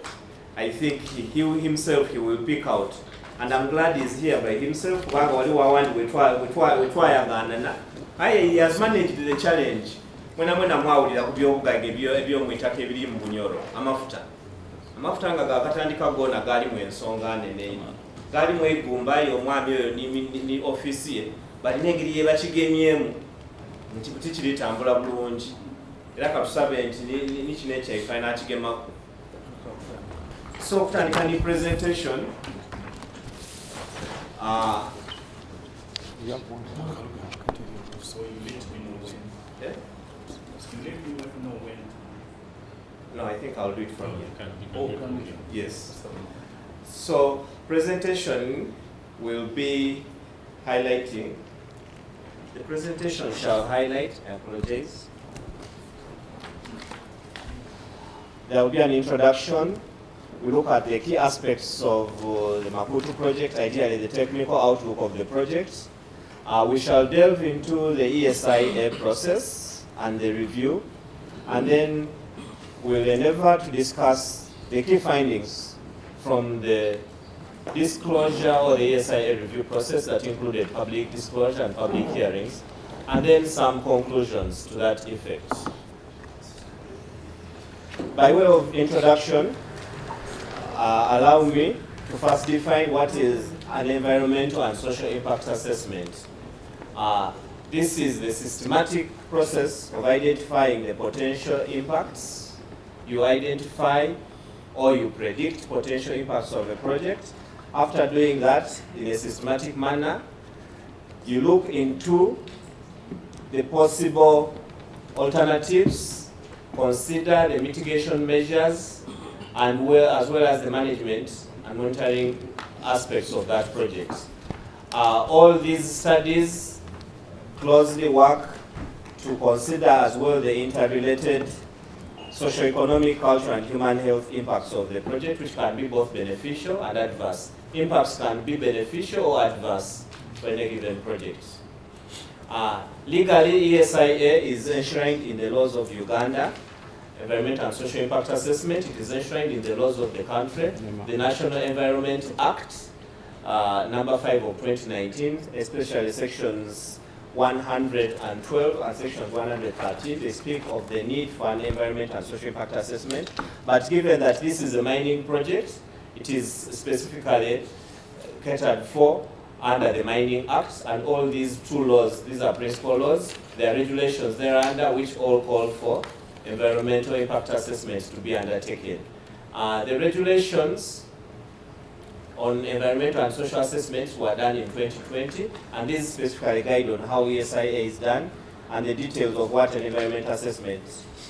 I think he himself will pick out. And I'm glad he's here by himself. He has managed the challenge. When I'm mwawulira ku by'obugagga eby'omwitaka ebiri mu Bunyoro, amafuta nga gaakatandika gonna gaali mu ensonga nene. Gaali mu egumba y'omwami oyo ni office ye, balina engeri gye bakigemyemu nti tikitambula bulungi. Era katusabe nti ni kino ekyaifa n'akigemaku. So kutandika ni presentation. So you let me know when. Yeah? You let me know when. No, I think I'll do it from here. Can Yes. So presentation will be highlighting. The presentation shall highlight, I apologize. There will be an introduction. We look at the key aspects of the Makuutu project, ideally the technical outlook of the project. We shall delve into the ESIA process and the review, and then we'll endeavor to discuss the key findings from the disclosure or the ESIA review process that included public disclosure and public hearings, and then some conclusions to that effect. By way of introduction, allow me to first define what is an environmental and social impact assessment. This is the systematic process of identifying the potential impacts. You identify or you predict potential impacts of a project. After doing that in a systematic manner, you look into the possible alternatives, consider the mitigation measures, and as well as the management and monitoring aspects of that project. All these studies closely work to consider as well the interrelated socio-economic, cultural, and human health impacts of the project, which can be both beneficial and adverse. Impacts can be beneficial or adverse for any given project. Legally, ESIA is enshrined in the laws of Uganda. Environmental and Social Impact Assessment, it is enshrined in the laws of the country. The National Environment Act, number 5 of 2019, especially sections 112 and sections 113, they speak of the need for an environmental and social impact assessment. But given that this is a mining project, it is specifically catered for under the Mining Act, and all these two laws, these are principal laws, there are regulations thereunder which all call for environmental impact assessments to be undertaken. The regulations on environmental and social assessments were done in 2020, and these specifically guide on how ESIA is done and the details of what an environmental assessment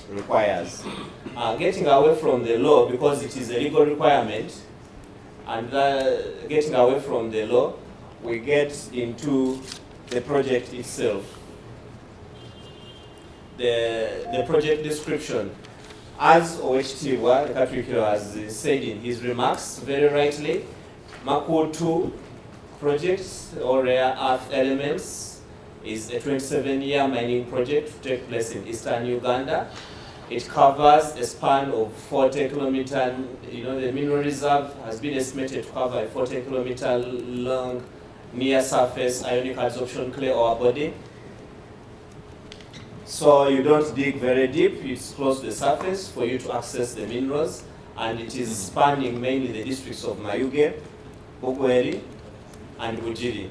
requires. Getting away from the law, because it is a legal requirement, and getting away from the law, we get into the project itself. The project description. As OHT, the Katrikilo has said in his remarks, very rightly, Makuutu project, or rare earth elements, is a 27-year mining project to take place in eastern Uganda. It covers a span of 40 kilometers. The mineral reserve has been estimated to cover a 40-kilometer long near surface ionic adsorption clay ore body. So you don't dig very deep, it's close to the surface for you to access the minerals, and it is spanning mainly the districts of Mayuge, Bugweri, and Bujiri.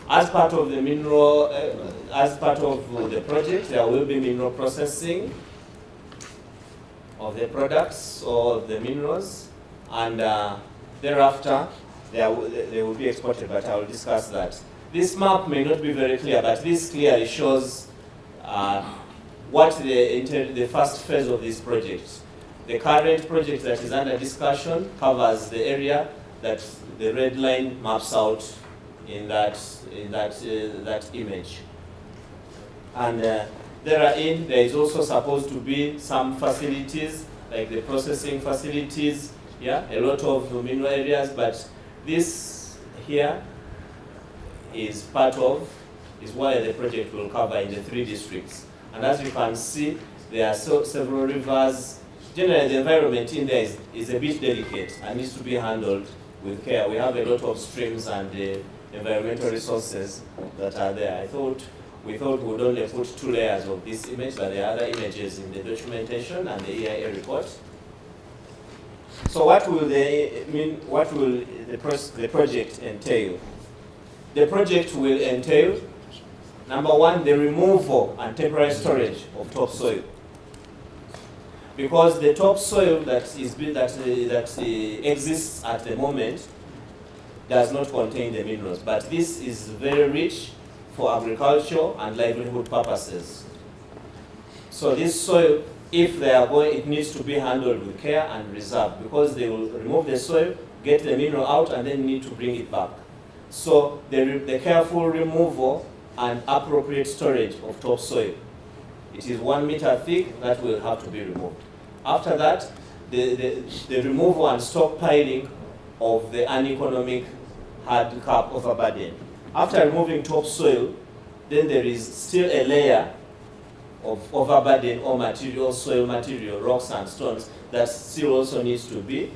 As part of the the project, there will be mineral processing of the products or the minerals, and thereafter they will be exported, but I will discuss that. This map may not be very clear, but this clearly shows what the first phase of this project. The current project that is under discussion covers the area that the red line maps out in that image. And therein, there is also supposed to be some facilities, like the processing facilities, a lot of mineral areas, but this here is why the project will cover in the 3 districts. And as you can see, there are several rivers. Generally, the environment in there is a bit delicate and needs to be handled with care. We have a lot of streams and environmental resources that are there. We thought we would only put 2 layers of this image, but there are other images in the documentation and the EIA report. So what will the project entail? The project will entail, number 1, the removal and temporary storage of topsoil. Because the topsoil that exists at the moment does not contain the minerals, but this is very rich for agriculture and livelihood purposes. So this soil if they are going, it needs to be handled with care and reserve, because they will remove the soil, get the mineral out, and then need to bring it back. So the careful removal and appropriate storage of topsoil. It is 1 meter thick, that will have to be removed. After that, the removal and stockpiling of the uneconomic hard cap overburden. After removing topsoil, then there is still a layer of overburden or material, soil material, rocks and stones that still also needs to be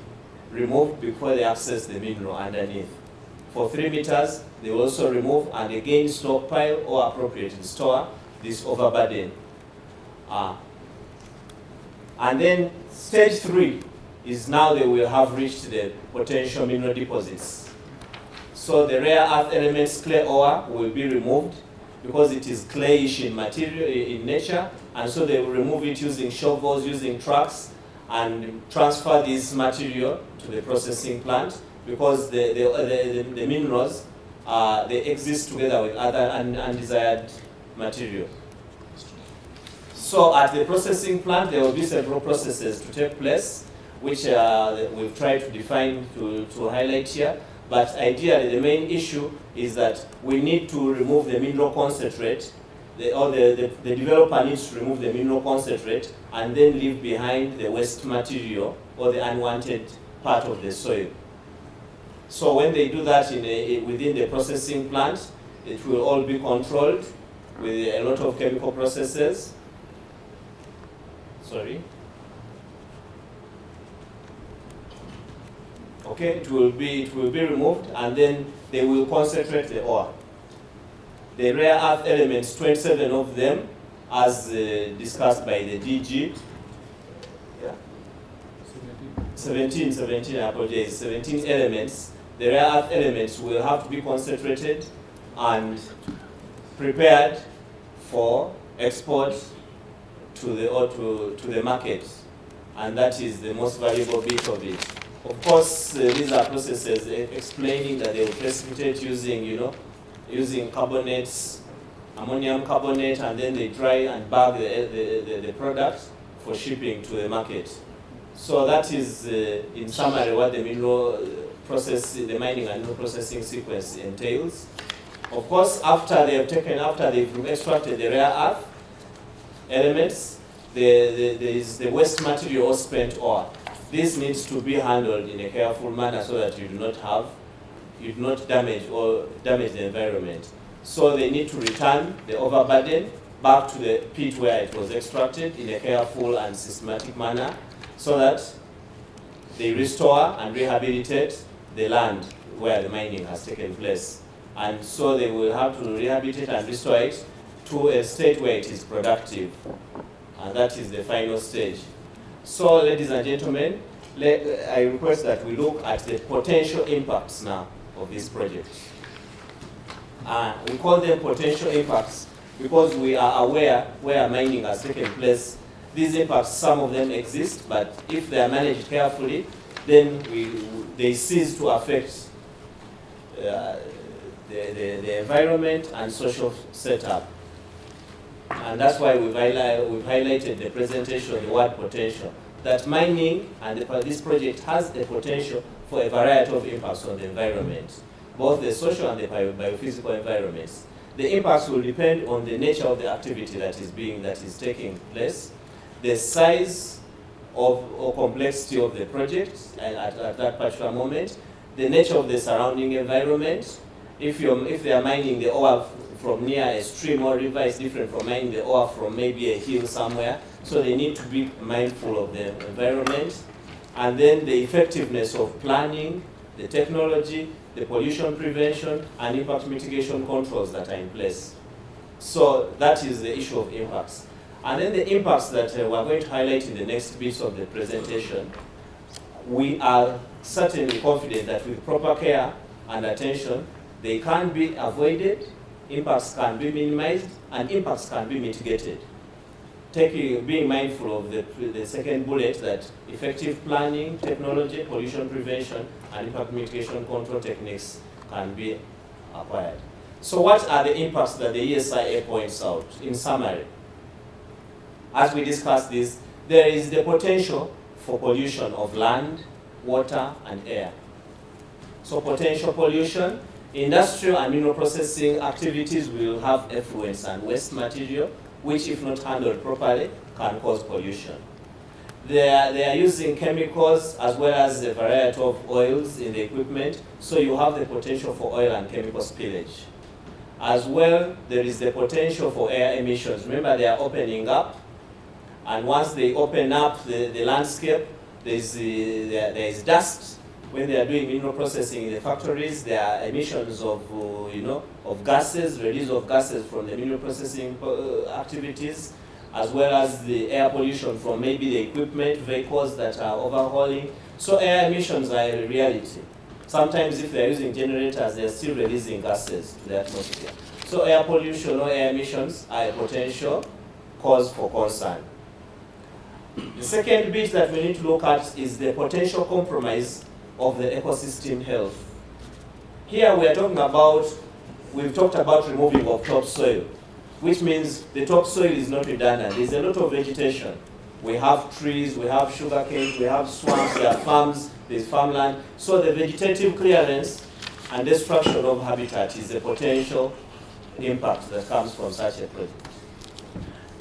removed before they access the mineral underneath. For 3 meters, they will also remove and again stockpile or appropriately store this overburden. And then stage 3 is now they will have reached the potential mineral deposits. So the rare earth elements, clay ore, will be removed because it is clayish in material, in nature, and so they will remove it using shovels, using trucks, and transfer this material to the processing plant, because the minerals, they exist together with other undesired material. So at the processing plant, there will be several processes to take place, which we've tried to define to highlight here. But ideally, the main issue is that we need to remove the mineral concentrate, the developer needs to remove the mineral concentrate and then leave behind the waste material or the unwanted part of the soil. So when they do that within the processing plant, it will all be controlled with a lot of chemical processes. Sorry. Okay, it will be removed, and then they will concentrate the ore. The rare earth elements, 27 of them, as discussed by the DG. Yeah. 17, I apologize. 17 elements. The rare earth elements will have to be concentrated and prepared for export to the market, and that is the most valuable bit of it. Of course, these are processes explaining that they will precipitate using carbonates, ammonium carbonate, and then they dry and bag the product for shipping to the market. So that is, in summary, what the mineral process, the mining and mineral processing sequence entails. Of course, after they've extracted the rare earth elements, there is the waste material or spent ore. This needs to be handled in a careful manner so that you do not damage the environment. So they need to return the overburden back to the pit where it was extracted in a careful and systematic manner, so that they restore and rehabilitate the land where the mining has taken place. And so they will have to rehabilitate and restore it to a state where it is productive. And that is the final stage. So, ladies and gentlemen, I request that we look at the potential impacts now of this project. We call them potential impacts because we are aware where mining has taken place. These impacts, some of them exist, but if they are managed carefully, then they cease to affect the environment and social setup. And that's why we've highlighted the presentation of the word potential. That mining and this project has the potential for a variety of impacts on the environment, both the social and the biophysical environments. The impacts will depend on the nature of the activity that is taking place, the size or complexity of the project at that particular moment, the nature of the surrounding environment. If they are mining the ore from near a stream or river, is different from mining the ore from maybe a hill somewhere. So they need to be mindful of the environment. And then the effectiveness of planning, the technology, the pollution prevention, and impact mitigation controls that are in place. So that is the issue of impacts. And then the impacts that we're going to highlight in the next bits of the presentation, we are certainly confident that with proper care and attention, they can be avoided, impacts can be minimized, and impacts can be mitigated. Being mindful of the second bullet, that effective planning, technology, pollution prevention, and impact mitigation control techniques can be acquired. So what are the impacts that the ESIA points out? In summary, as we discuss this, there is the potential for pollution of land, water, and air. So potential pollution, industrial and mineral processing activities will have effluents and waste material, which if not handled properly, can cause pollution. They are using chemicals as well as a variety of oils in the equipment, so you have the potential for oil and chemical spillage. As well, there is the potential for air emissions. Remember, they are opening up, and once they open up the landscape, there is dust. When they are doing mineral processing in the factories, there are emissions of, of gases, release of gases from the mineral processing activities, as well as the air pollution from maybe the equipment, vehicles that are overhauling. So air emissions are a reality. Sometimes if they're using generators, they're still releasing gases to the atmosphere. So air pollution or air emissions are a potential cause for concern. The second bit that we need to look at is the potential compromise of the ecosystem health. Here we are talking about, we've talked about removing of topsoil, which means the topsoil is not redundant. There's a lot of vegetation. We have trees, we have sugarcane, we have swamps, there are farms, there's farmland. So the vegetative clearance and destruction of habitat is a potential impact that comes from such a project.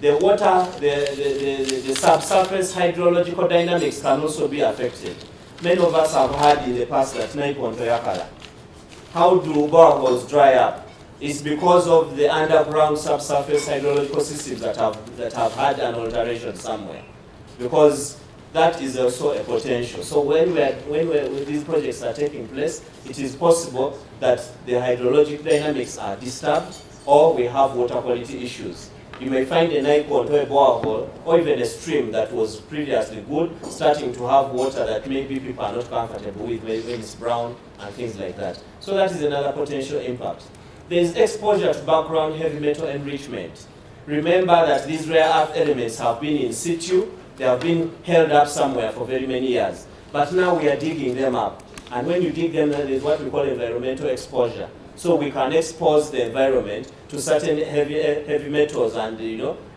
The water, the subsurface hydrological dynamics can also be affected. Many of us have heard in the past that Naikonto Yakala. How do boreholes dry up? It's because of the underground subsurface hydrological systems that have had an alteration somewhere. Because that is also a potential. So when these projects are taking place, it is possible that the hydrologic dynamics are disturbed, or we have water quality issues. You may find a Naikonto, a borehole, or even a stream that was previously good, starting to have water that maybe people are not comfortable with when it's brown and things like that. So that is another potential impact. There is exposure to background heavy metal enrichment. Remember that these rare earth elements have been in situ, they have been held up somewhere for very many years. But now we are digging them up. And when you dig them, there is what we call environmental exposure. So we can expose the environment to certain heavy metals and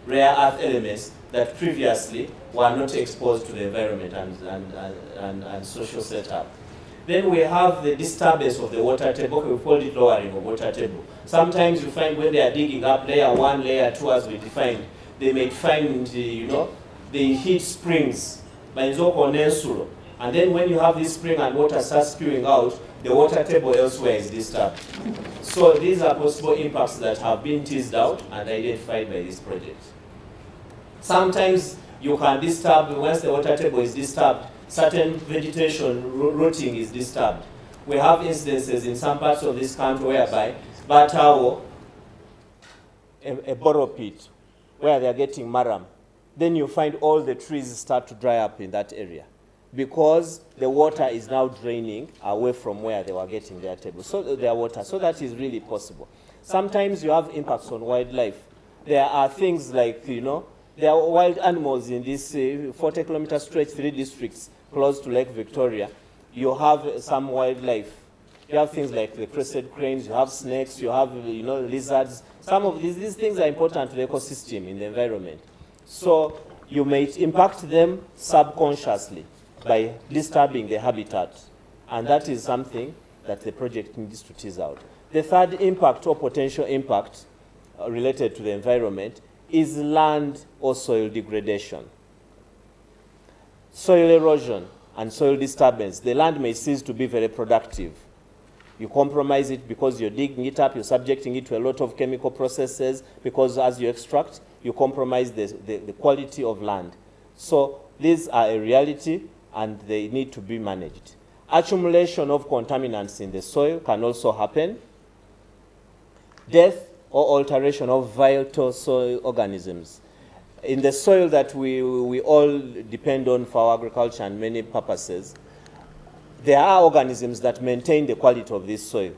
rare earth elements that previously were not exposed to the environment and social setup. Then we have the disturbance of the water table. We call it lowering of water table. Sometimes you find when they are digging up layer 1, layer 2 as we defined, they may find, they hit springs, and then when you have this spring and water starts spewing out, the water table elsewhere is disturbed. So these are possible impacts that have been teased out and identified by this project. Sometimes you can disturb, once the water table is disturbed, certain vegetation rooting is disturbed. We have instances in some parts of this country whereby Batawo, a borrow pit, where they are getting maram, then you find all the trees start to dry up in that area, because the water is now draining away from where they were getting their table, so their water. So that is really possible. Sometimes you have impacts on wildlife. There are things like, there are wild animals in this 40-kilometer stretch, 3 districts close to Lake Victoria. You have some wildlife. You have things like the crested cranes, you have snakes, you have lizards. Some of these things are important to the ecosystem in the environment. So you may impact them subconsciously by disturbing the habitat. And that is something that the project needs to tease out. The third impact or potential impact related to the environment is land or soil degradation. Soil erosion and soil disturbance. The land may cease to be very productive. You compromise it because you're digging it up, you're subjecting it to a lot of chemical processes, because as you extract, you compromise the quality of land. So these are a reality and they need to be managed. Accumulation of contaminants in the soil can also happen. Death or alteration of vital soil organisms. In the soil that we all depend on for agriculture and many purposes, there are organisms that maintain the quality of this soil.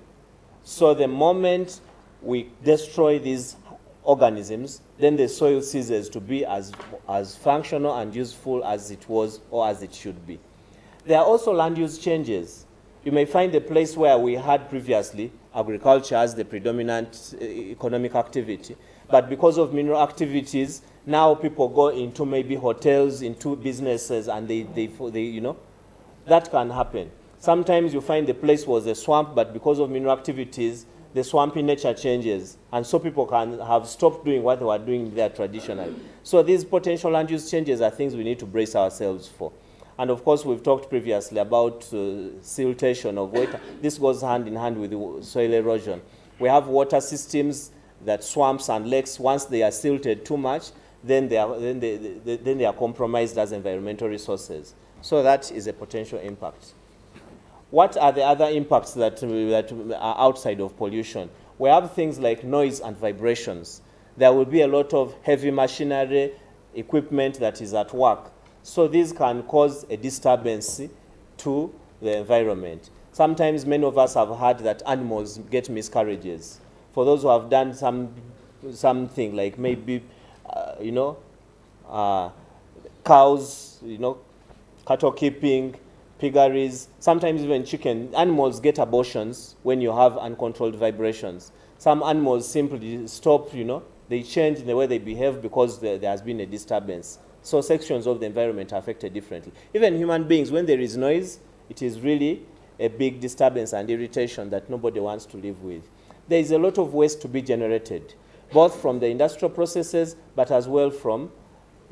So the moment we destroy these organisms, then the soil ceases to be as functional and useful as it was or as it should be. There are also land use changes. You may find a place where we had previously agriculture as the predominant economic activity, but because of mineral activities, now people go into maybe hotels, into businesses, and they you know, that can happen. Sometimes you find the place was a swamp, but because of mineral activities, the swampy nature changes, and so people can have stopped doing what they were doing there traditionally. So these potential land use changes are things we need to brace ourselves for. And of course, we've talked previously about siltation of water. This goes hand in hand with soil erosion. We have water systems that swamps and lakes, once they are silted too much, then they are compromised as environmental resources. So that is a potential impact. What are the other impacts that are outside of pollution? We have things like noise and vibrations. There will be a lot of heavy machinery, equipment that is at work. So these can cause a disturbance to the environment. Sometimes many of us have heard that animals get miscarriages. For those who have done something like maybe, you know, cows, you know, cattle keeping, piggeries, sometimes even chicken. Animals get abortions when you have uncontrolled vibrations. Some animals simply stop, you know, they change the way they behave because there has been a disturbance. So sections of the environment are affected differently. Even human beings, when there is noise, it is really a big disturbance and irritation that nobody wants to live with. There is a lot of waste to be generated, both from the industrial processes, but as well from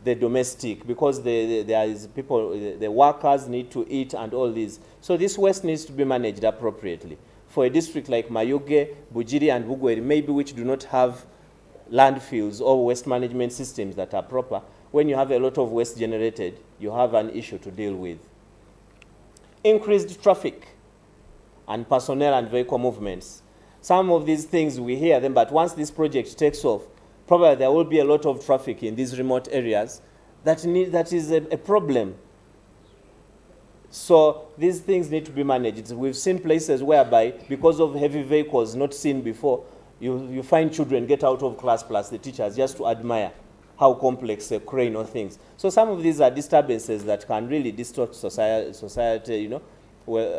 the domestic, because there is people, the workers need to eat and all this. So this waste needs to be managed appropriately. For a district like Mayuge, Bujiri, and Bugweri, maybe which do not have landfills or waste management systems that are proper, when you have a lot of waste generated, you have an issue to deal with. Increased traffic and personnel and vehicle movements. Some of these things, we hear them, but once this project takes off, probably there will be a lot of traffic in these remote areas that is a problem. So these things need to be managed. We've seen places whereby, because of heavy vehicles not seen before, you find children get out of class plus the teachers just to admire how complex a crane or things. So some of these are disturbances that can really distort society, you know,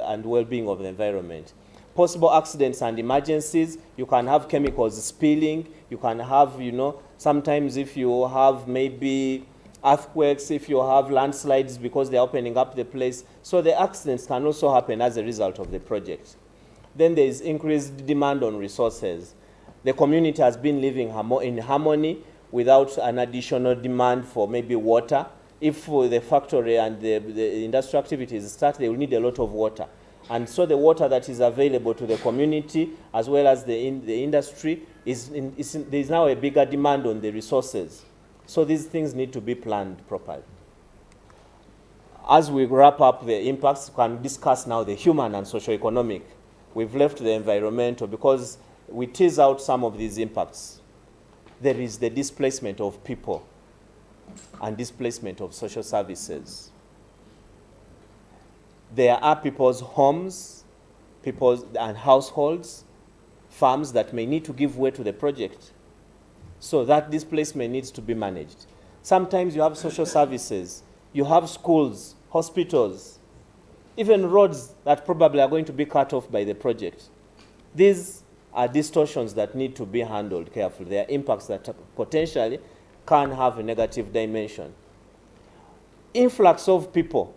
and well-being of the environment. Possible accidents and emergencies. You can have chemicals spilling. You can have, you know, sometimes if you have maybe earthquakes, if you have landslides because they're opening up the place. So the accidents can also happen as a result of the project. Then there is increased demand on resources. The community has been living in harmony without an additional demand for maybe water. If the factory and the industrial activities start, they will need a lot of water. And so the water that is available to the community as well as the industry, there is now a bigger demand on the resources. So these things need to be planned properly. As we wrap up the impacts, we can discuss now the human and socio-economic. We've left the environmental because we tease out some of these impacts. There is the displacement of people and displacement of social services. There are people's homes, people's and households, farms that may need to give way to the project. So that displacement needs to be managed. Sometimes you have social services, you have schools, hospitals, even roads that probably are going to be cut off by the project. These are distortions that need to be handled carefully. There are impacts that potentially can have a negative dimension. Influx of people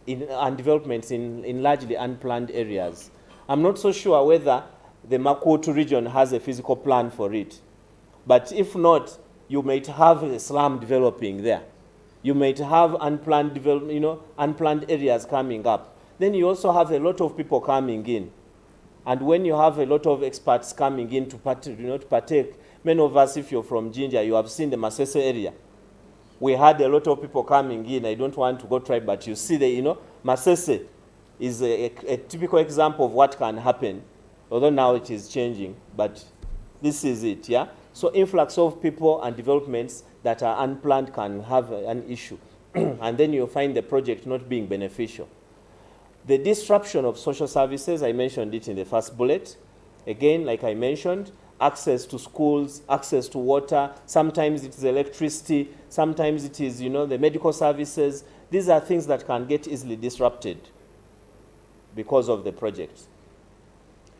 and developments in largely unplanned areas. I'm not so sure whether the Makuutu region has a physical plan for it. But if not, you might have a slum developing there. You might have unplanned unplanned areas coming up. Then you also have a lot of people coming in. And when you have a lot of experts coming in to partake, many of us, if you're from Jinja, you have seen the Masese area. We had a lot of people coming in. I don't want to go try, but you see Masese is a typical example of what can happen, although now it is changing, but this is it, yeah? So influx of people and developments that are unplanned can have an issue. And then you'll find the project not being beneficial. The disruption of social services, I mentioned it in the first bullet. Again, like I mentioned, access to schools, access to water, sometimes it is electricity, sometimes it is, the medical services. These are things that can get easily disrupted because of the project.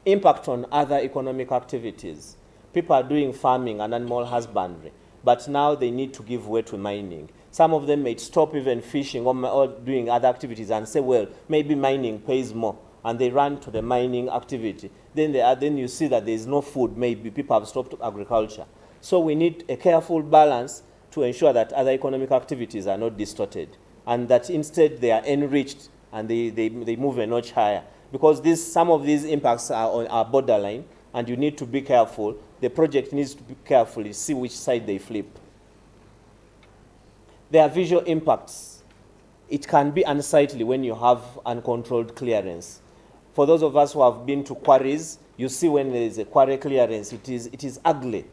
Impact on other economic activities. People are doing farming and animal husbandry, but now they need to give way to mining. Some of them may stop even fishing or doing other activities and say, well, maybe mining pays more, and they run to the mining activity. Then you see that there is no food, maybe people have stopped agriculture. So we need a careful balance to ensure that other economic activities are not distorted, and that instead they are enriched and they move a notch higher. Because some of these impacts are borderline, and you need to be careful. The project needs to be carefully see which side they flip. There are visual impacts. It can be unsightly when you have uncontrolled clearance. For those of us who have been to quarries, you see when there is a quarry clearance, it is ugly.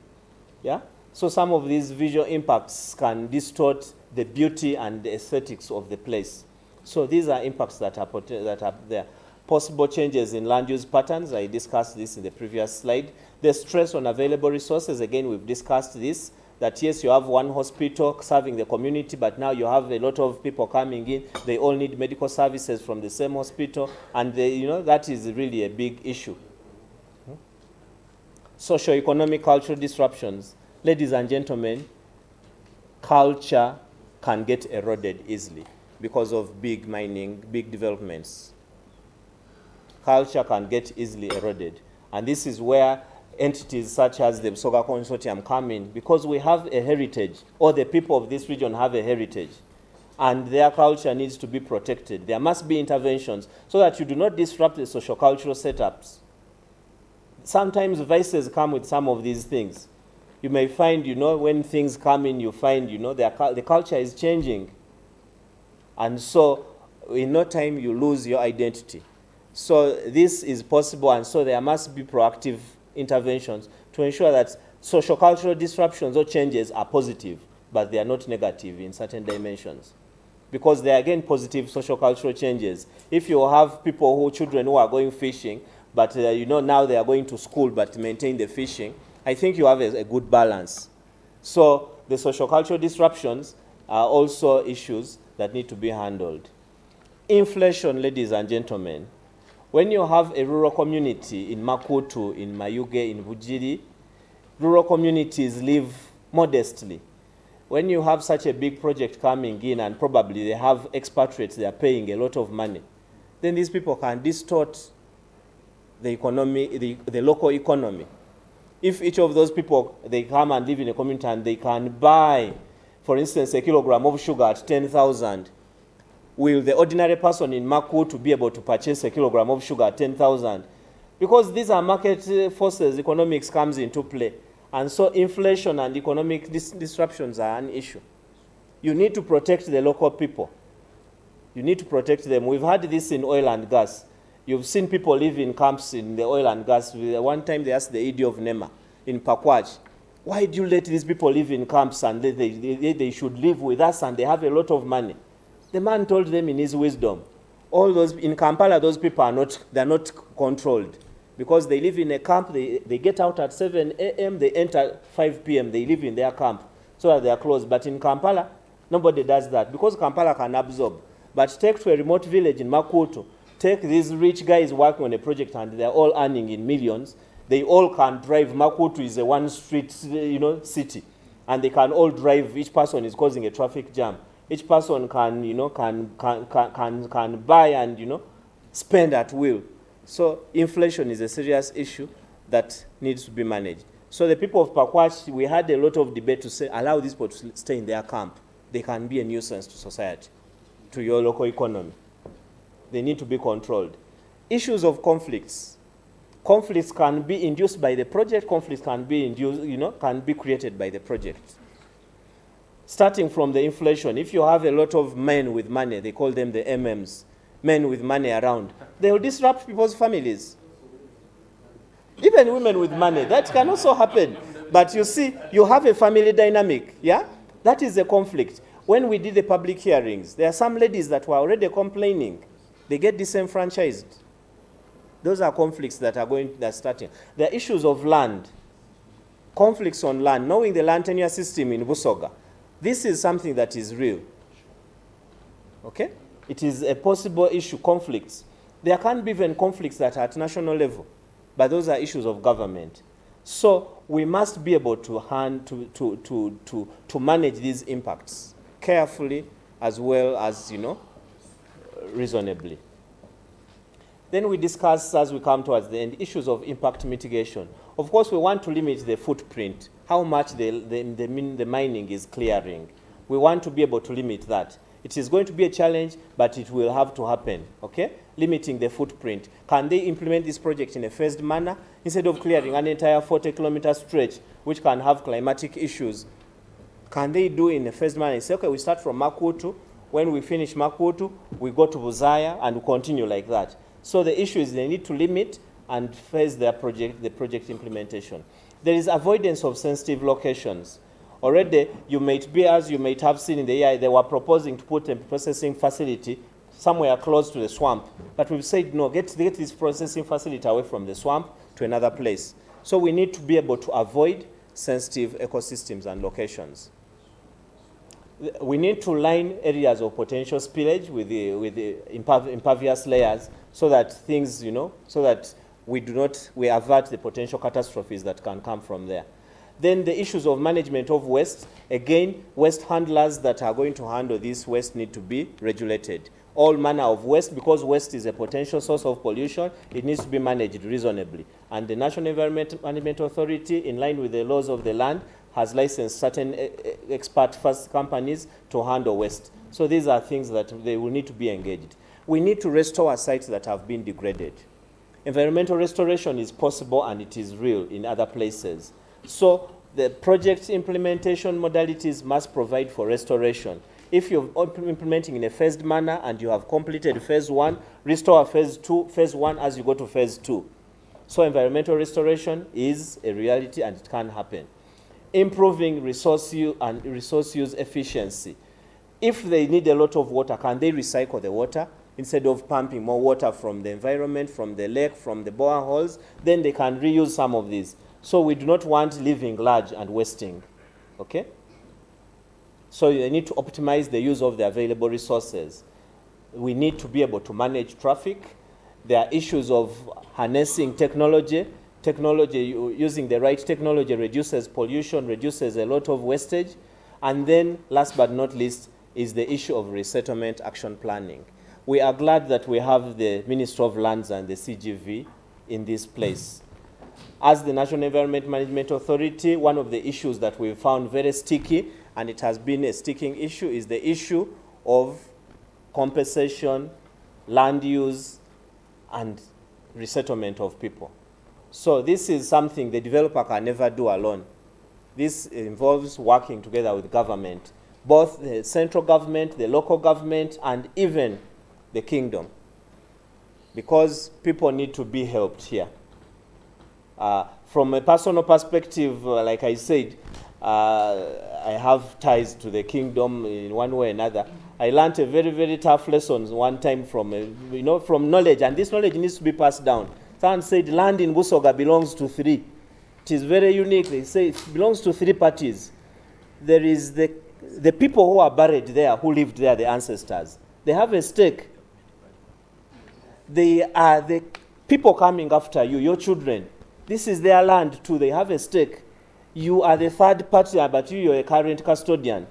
Yeah? So some of these visual impacts can distort the beauty and the aesthetics of the place. So these are impacts that are there. Possible changes in land use patterns, I discussed this in the previous slide. The stress on available resources, again, we've discussed this, that yes, you have one hospital serving the community, but now you have a lot of people coming in. They all need medical services from the same hospital, and that is really a big issue. Socio-economic cultural disruptions. Ladies and gentlemen, culture can get eroded easily because of big mining, big developments. Culture can get easily eroded. And this is where entities such as the Busoga Consortium come in, because we have a heritage, or the people of this region have a heritage, and their culture needs to be protected. There must be interventions so that you do not disrupt the socio-cultural setups. Sometimes vices come with some of these things. You may find, when things come in, you find, the culture is changing. And so, in no time, you lose your identity. So this is possible, and so there must be proactive interventions to ensure that socio-cultural disruptions or changes are positive, but they are not negative in certain dimensions. Because they are, again, positive socio-cultural changes. If you have children who are going fishing, but now they are going to school but maintain the fishing, I think you have a good balance. So the socio-cultural disruptions are also issues that need to be handled. Inflation, ladies and gentlemen. When you have a rural community in Makuutu, in Mayuge, in Bujiri, rural communities live modestly. When you have such a big project coming in and probably they have expatriates, they are paying a lot of money, then these people can distort the economy, the local economy. If each of those people, they come and live in a community and they can buy, for instance, a kilogram of sugar at 10,000, will the ordinary person in Makuutu be able to purchase a kilogram of sugar at 10,000? Because these are market forces, economics comes into play. And so inflation and economic disruptions are an issue. You need to protect the local people. You need to protect them. We've had this in oil and gas. You've seen people live in camps in the oil and gas. One time they asked the ED of NEMA in Pakwach, why do you let these people live in camps and they should live with us and they have a lot of money? The man told them in his wisdom, all those in Kampala, those people they're not controlled, because they live in a camp. They get out at 7 a.m. They enter 5 p.m. They live in their camp so that they are closed. But in Kampala, nobody does that because Kampala can absorb. But take to a remote village in Makuutu, take these rich guys working on a project and they're all earning in millions. They all can drive. Makuutu is a one-street, city, and they can all drive. Each person is causing a traffic jam. Each person can buy and spend at will. So inflation is a serious issue that needs to be managed. So the people of Pakwach, we had a lot of debate to say, allow these people to stay in their camp. They can be a nuisance to society, to your local economy. They need to be controlled. Issues of conflicts. Conflicts can be induced by the project. Conflicts can be induced, can be created by the project. Starting from the inflation, if you have a lot of men with money, they call them the MMs, men with money around, they will disrupt people's families. Even women with money, that can also happen. But you see, you have a family dynamic, yeah? That is a conflict. When we did the public hearings, there are some ladies that were already complaining. They get disenfranchised. Those are conflicts that are starting. There are issues of land, conflicts on land, knowing the land tenure system in Busoga. This is something that is real. Okay? It is a possible issue, conflicts. There can be even conflicts that are at national level, but those are issues of government. So we must be able to manage these impacts carefully as well as, reasonably. Then we discuss, as we come towards the end, issues of impact mitigation. Of course, we want to limit the footprint, how much the mining is clearing. We want to be able to limit that. It is going to be a challenge, but it will have to happen, okay? Limiting the footprint. Can they implement this project in a phased manner instead of clearing an entire 40-kilometer stretch, which can have climatic issues? Can they do in a phased manner and say, okay, we start from Makuutu. When we finish Makuutu, we go to Buzaya and we continue like that. So the issue is they need to limit and phase the project implementation. There is avoidance of sensitive locations. Already, you might have seen in the AI, they were proposing to put a processing facility somewhere close to the swamp. But we've said, no, get this processing facility away from the swamp to another place. So we need to be able to avoid sensitive ecosystems and locations. We need to line areas of potential spillage with the impervious layers so that things, so that we avert the potential catastrophes that can come from there. Then the issues of management of waste. Again, waste handlers that are going to handle this waste need to be regulated. All manner of waste, because waste is a potential source of pollution, it needs to be managed reasonably. And the National Environment Management Authority, in line with the laws of the land, has licensed certain expert-first companies to handle waste. So these are things that they will need to be engaged. We need to restore sites that have been degraded. Environmental restoration is possible and it is real in other places. So the project implementation modalities must provide for restoration. If you're implementing in a phased manner and you have completed phase 1, restore phase 1 as you go to phase 2. So environmental restoration is a reality and it can happen. Improving resource use and resource use efficiency. If they need a lot of water, can they recycle the water? Instead of pumping more water from the environment, from the lake, from the boreholes, then they can reuse some of these. So we do not want living large and wasting, okay? So you need to optimize the use of the available resources. We need to be able to manage traffic. There are issues of harnessing technology. Using the right technology reduces pollution, reduces a lot of wastage. And then, last but not least, is the issue of resettlement action planning. We are glad that we have the Ministry of Lands and the CGV in this place. As the National Environment Management Authority, one of the issues that we found very sticky, and it has been a sticking issue, is the issue of compensation, land use, and resettlement of people. So this is something the developer can never do alone. This involves working together with government, both the central government, the local government, and even the kingdom, because people need to be helped here. From a personal perspective, like I said, I have ties to the kingdom in one way or another. I learned a very, very tough lesson one time from, from knowledge, and this knowledge needs to be passed down. Someone said land in Busoga belongs to 3. It is very unique. They say it belongs to 3 parties. There is the people who are buried there, who lived there, the ancestors. They have a stake. They are the people coming after you, your children. This is their land too. They have a stake. You are the third party, but you're a current custodian.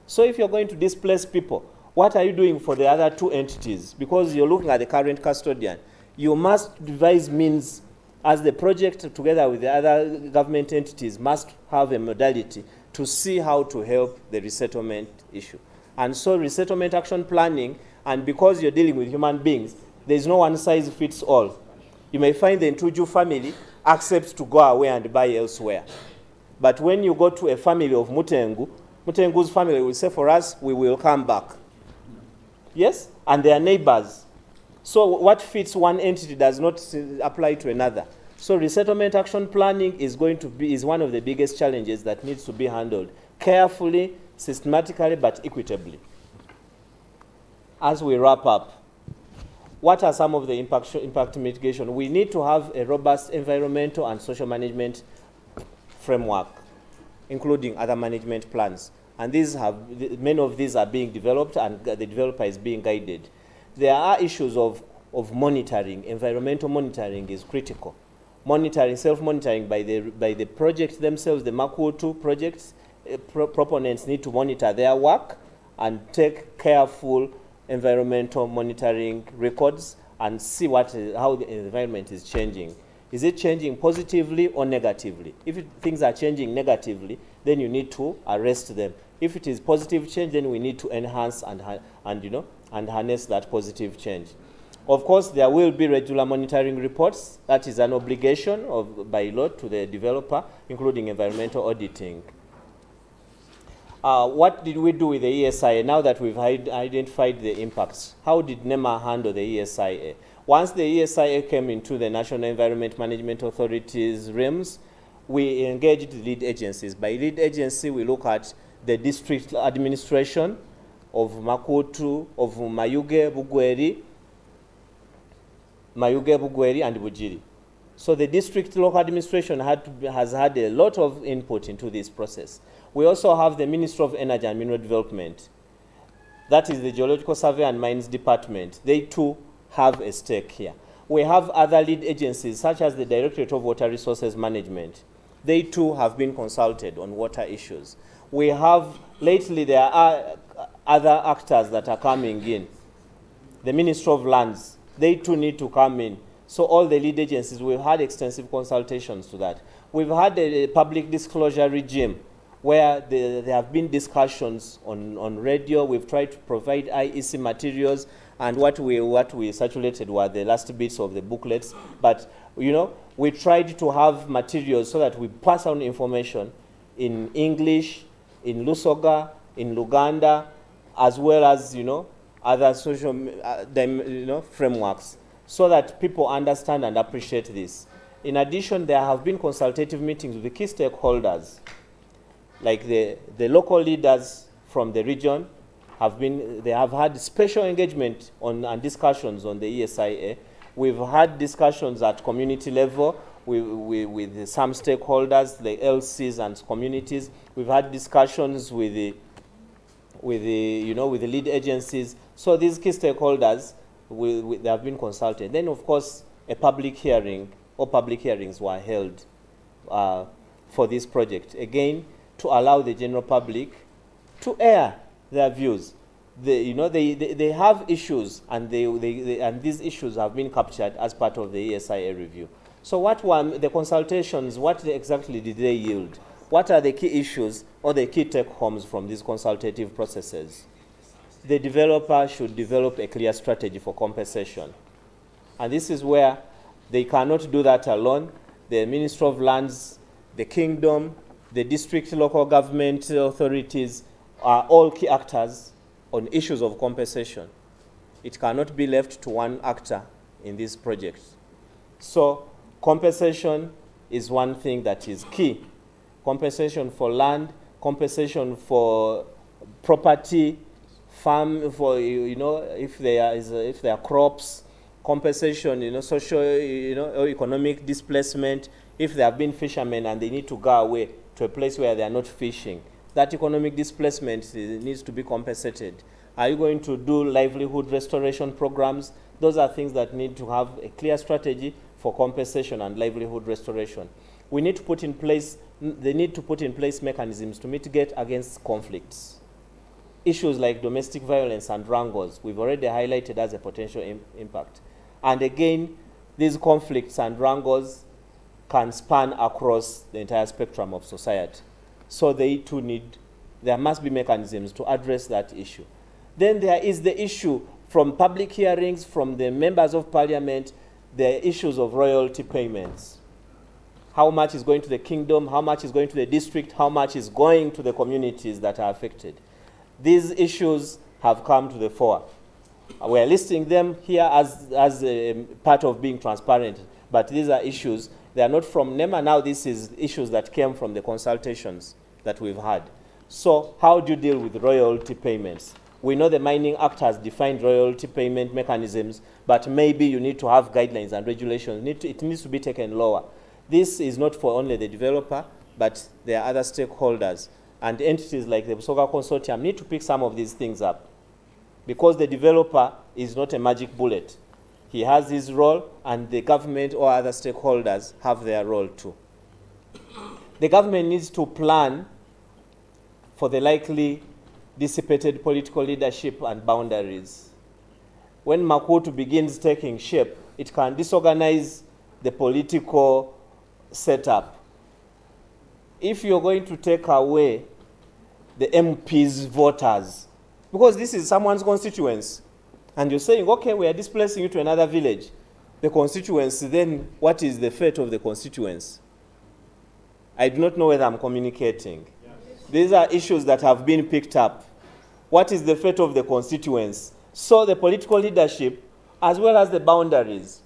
So if you're going to displace people, what are you doing for the other 2 entities? Because you're looking at the current custodian. You must devise means, as the project together with the other government entities must have a modality to see how to help the resettlement issue. And so resettlement action planning, and because you're dealing with human beings, there's no one size fits all. You may find the Ntuju family accepts to go away and buy elsewhere. But when you go to a family of Mutengu, Mutengu's family will say, for us, we will come back. Yes? And they are neighbors. So what fits one entity does not apply to another. So resettlement action planning is one of the biggest challenges that needs to be handled carefully, systematically, but equitably. As we wrap up, what are some of the impact mitigation? We need to have a robust environmental and social management framework, including other management plans. And many of these are being developed, and the developer is being guided. There are issues of monitoring. Environmental monitoring is critical. monitoring, self-monitoring by the project themselves, the Makuutu projects. Proponents need to monitor their work and take careful environmental monitoring records and see how the environment is changing. Is it changing positively or negatively? If things are changing negatively, then you need to arrest them. If it is positive change, then we need to enhance and harness that positive change. Of course, there will be regular monitoring reports. That is an obligation by law to the developer, including environmental auditing. What did we do with the ESIA now that we've identified the impacts? How did NEMA handle the ESIA? Once the ESIA came into the National Environment Management Authority's realms, we engaged the lead agencies. By lead agency, we look at the district administration of Makuutu, of Mayuge, Bugweri, and Bujiri. So the district local administration has had a lot of input into this process. We also have the Ministry of Energy and Mineral Development. That is the Geological Survey and Mines Department. They too have a stake here. We have other lead agencies such as the Directorate of Water Resources Management. They too have been consulted on water issues. We have, lately there are other actors that are coming in. The Ministry of Lands, they too need to come in. So all the lead agencies, we've had extensive consultations to that. We've had a public disclosure regime where there have been discussions on radio. We've tried to provide IEC materials, and what we circulated were the last bits of the booklets. But we tried to have materials so that we pass on information in English, in Busoga, in Luganda, as well as other social frameworks, so that people understand and appreciate this. In addition, there have been consultative meetings with the key stakeholders, like the local leaders from the region. They have had special engagement and discussions on the ESIA. We've had discussions at community level with some stakeholders, the LCs and communities. We've had discussions with the lead agencies. So these key stakeholders, they have been consulted. Then, of course, a public hearing or public hearings were held for this project. Again, to allow the general public to air their views. They have issues, and these issues have been captured as part of the ESIA review. So what were the consultations? What exactly did they yield? What are the key issues or the key take-homes from these consultative processes? The developer should develop a clear strategy for compensation. And this is where they cannot do that alone. The Ministry of Lands, the Kingdom, the district local government authorities are all key actors on issues of compensation. It cannot be left to one actor in this project. So compensation is one thing that is key. Compensation for land, compensation for property, farm, for if there are crops, compensation, social, or economic displacement. If there have been fishermen and they need to go away to a place where they are not fishing, that economic displacement needs to be compensated. Are you going to do livelihood restoration programs? Those are things that need to have a clear strategy for compensation and livelihood restoration. We need to put in place, they need to put in place mechanisms to mitigate against conflicts. Issues like domestic violence and wrangles, we've already highlighted as a potential impact. And again, these conflicts and wrangles can span across the entire spectrum of society. So there must be mechanisms to address that issue. Then there is the issue from public hearings, from the members of parliament, the issues of royalty payments. How much is going to the kingdom, how much is going to the district, how much is going to the communities that are affected. These issues have come to the fore. We're listing them here as a part of being transparent, but these are issues. They are not from NEMA. Now this is issues that came from the consultations that we've had. So how do you deal with royalty payments? We know the Mining Act has defined royalty payment mechanisms, but maybe you need to have guidelines and regulations. It needs to be taken lower. This is not for only the developer, but there are other stakeholders. And entities like the Busoga Consortium need to pick some of these things up, because the developer is not a magic bullet. He has his role, and the government or other stakeholders have their role too. The government needs to plan for the likely dissipated political leadership and boundaries. When Makuutu begins taking shape, it can disorganize the political setup. If you're going to take away the MP's voters, because this is someone's constituency, and you're saying, okay, we are displacing you to another village, the constituency, then what is the fate of the constituency? I do not know whether I'm communicating. These are issues that have been picked up. What is the fate of the constituents? So the political leadership, as well as the boundaries.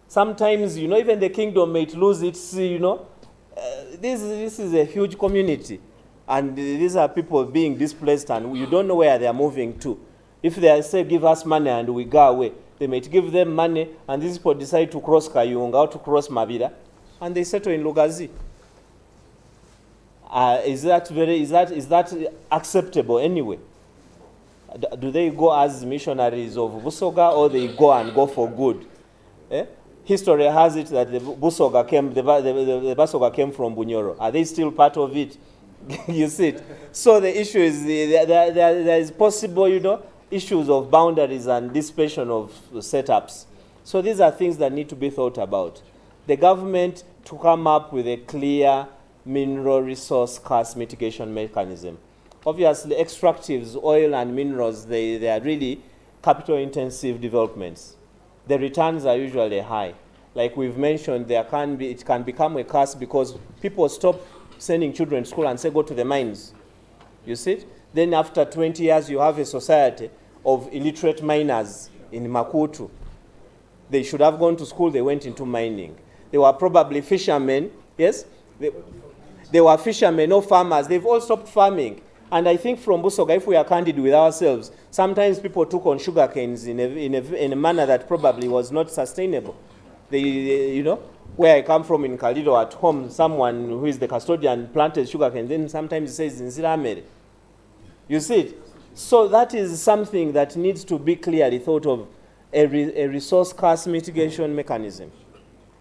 Sometimes, even the kingdom may lose its, this is a huge community. And these are people being displaced, and you don't know where they are moving to. If they say, give us money and we go away, they might give them money, and these people decide to cross Kayunga or to cross Mabira, and they settle in Lugazi. Is that acceptable anyway? Do they go as missionaries of Busoga, or they go for good? History has it that the Busoga came, the Busoga came from Bunyoro. Are they still part of it? You see it. So the issue is there is possible, issues of boundaries and dissipation of setups. So these are things that need to be thought about. The government to come up with a clear mineral resource cost mitigation mechanism. Obviously, extractives, oil and minerals, they are really capital-intensive developments. The returns are usually high. Like we've mentioned, it can become a curse because people stop sending children to school and say, go to the mines. You see it? Then after 20 years, you have a society of illiterate miners in Makuutu. They should have gone to school, they went into mining. They were probably fishermen, yes? They were fishermen, no farmers. They've all stopped farming. And I think from Busoga, if we are candid with ourselves, sometimes people took on sugar canes in a manner that probably was not sustainable. Where I come from in Kalido at home, someone who is the custodian planted sugar cane, then sometimes he says, Nziramere. You see it? So that is something that needs to be clearly thought of, a resource cost mitigation mechanism.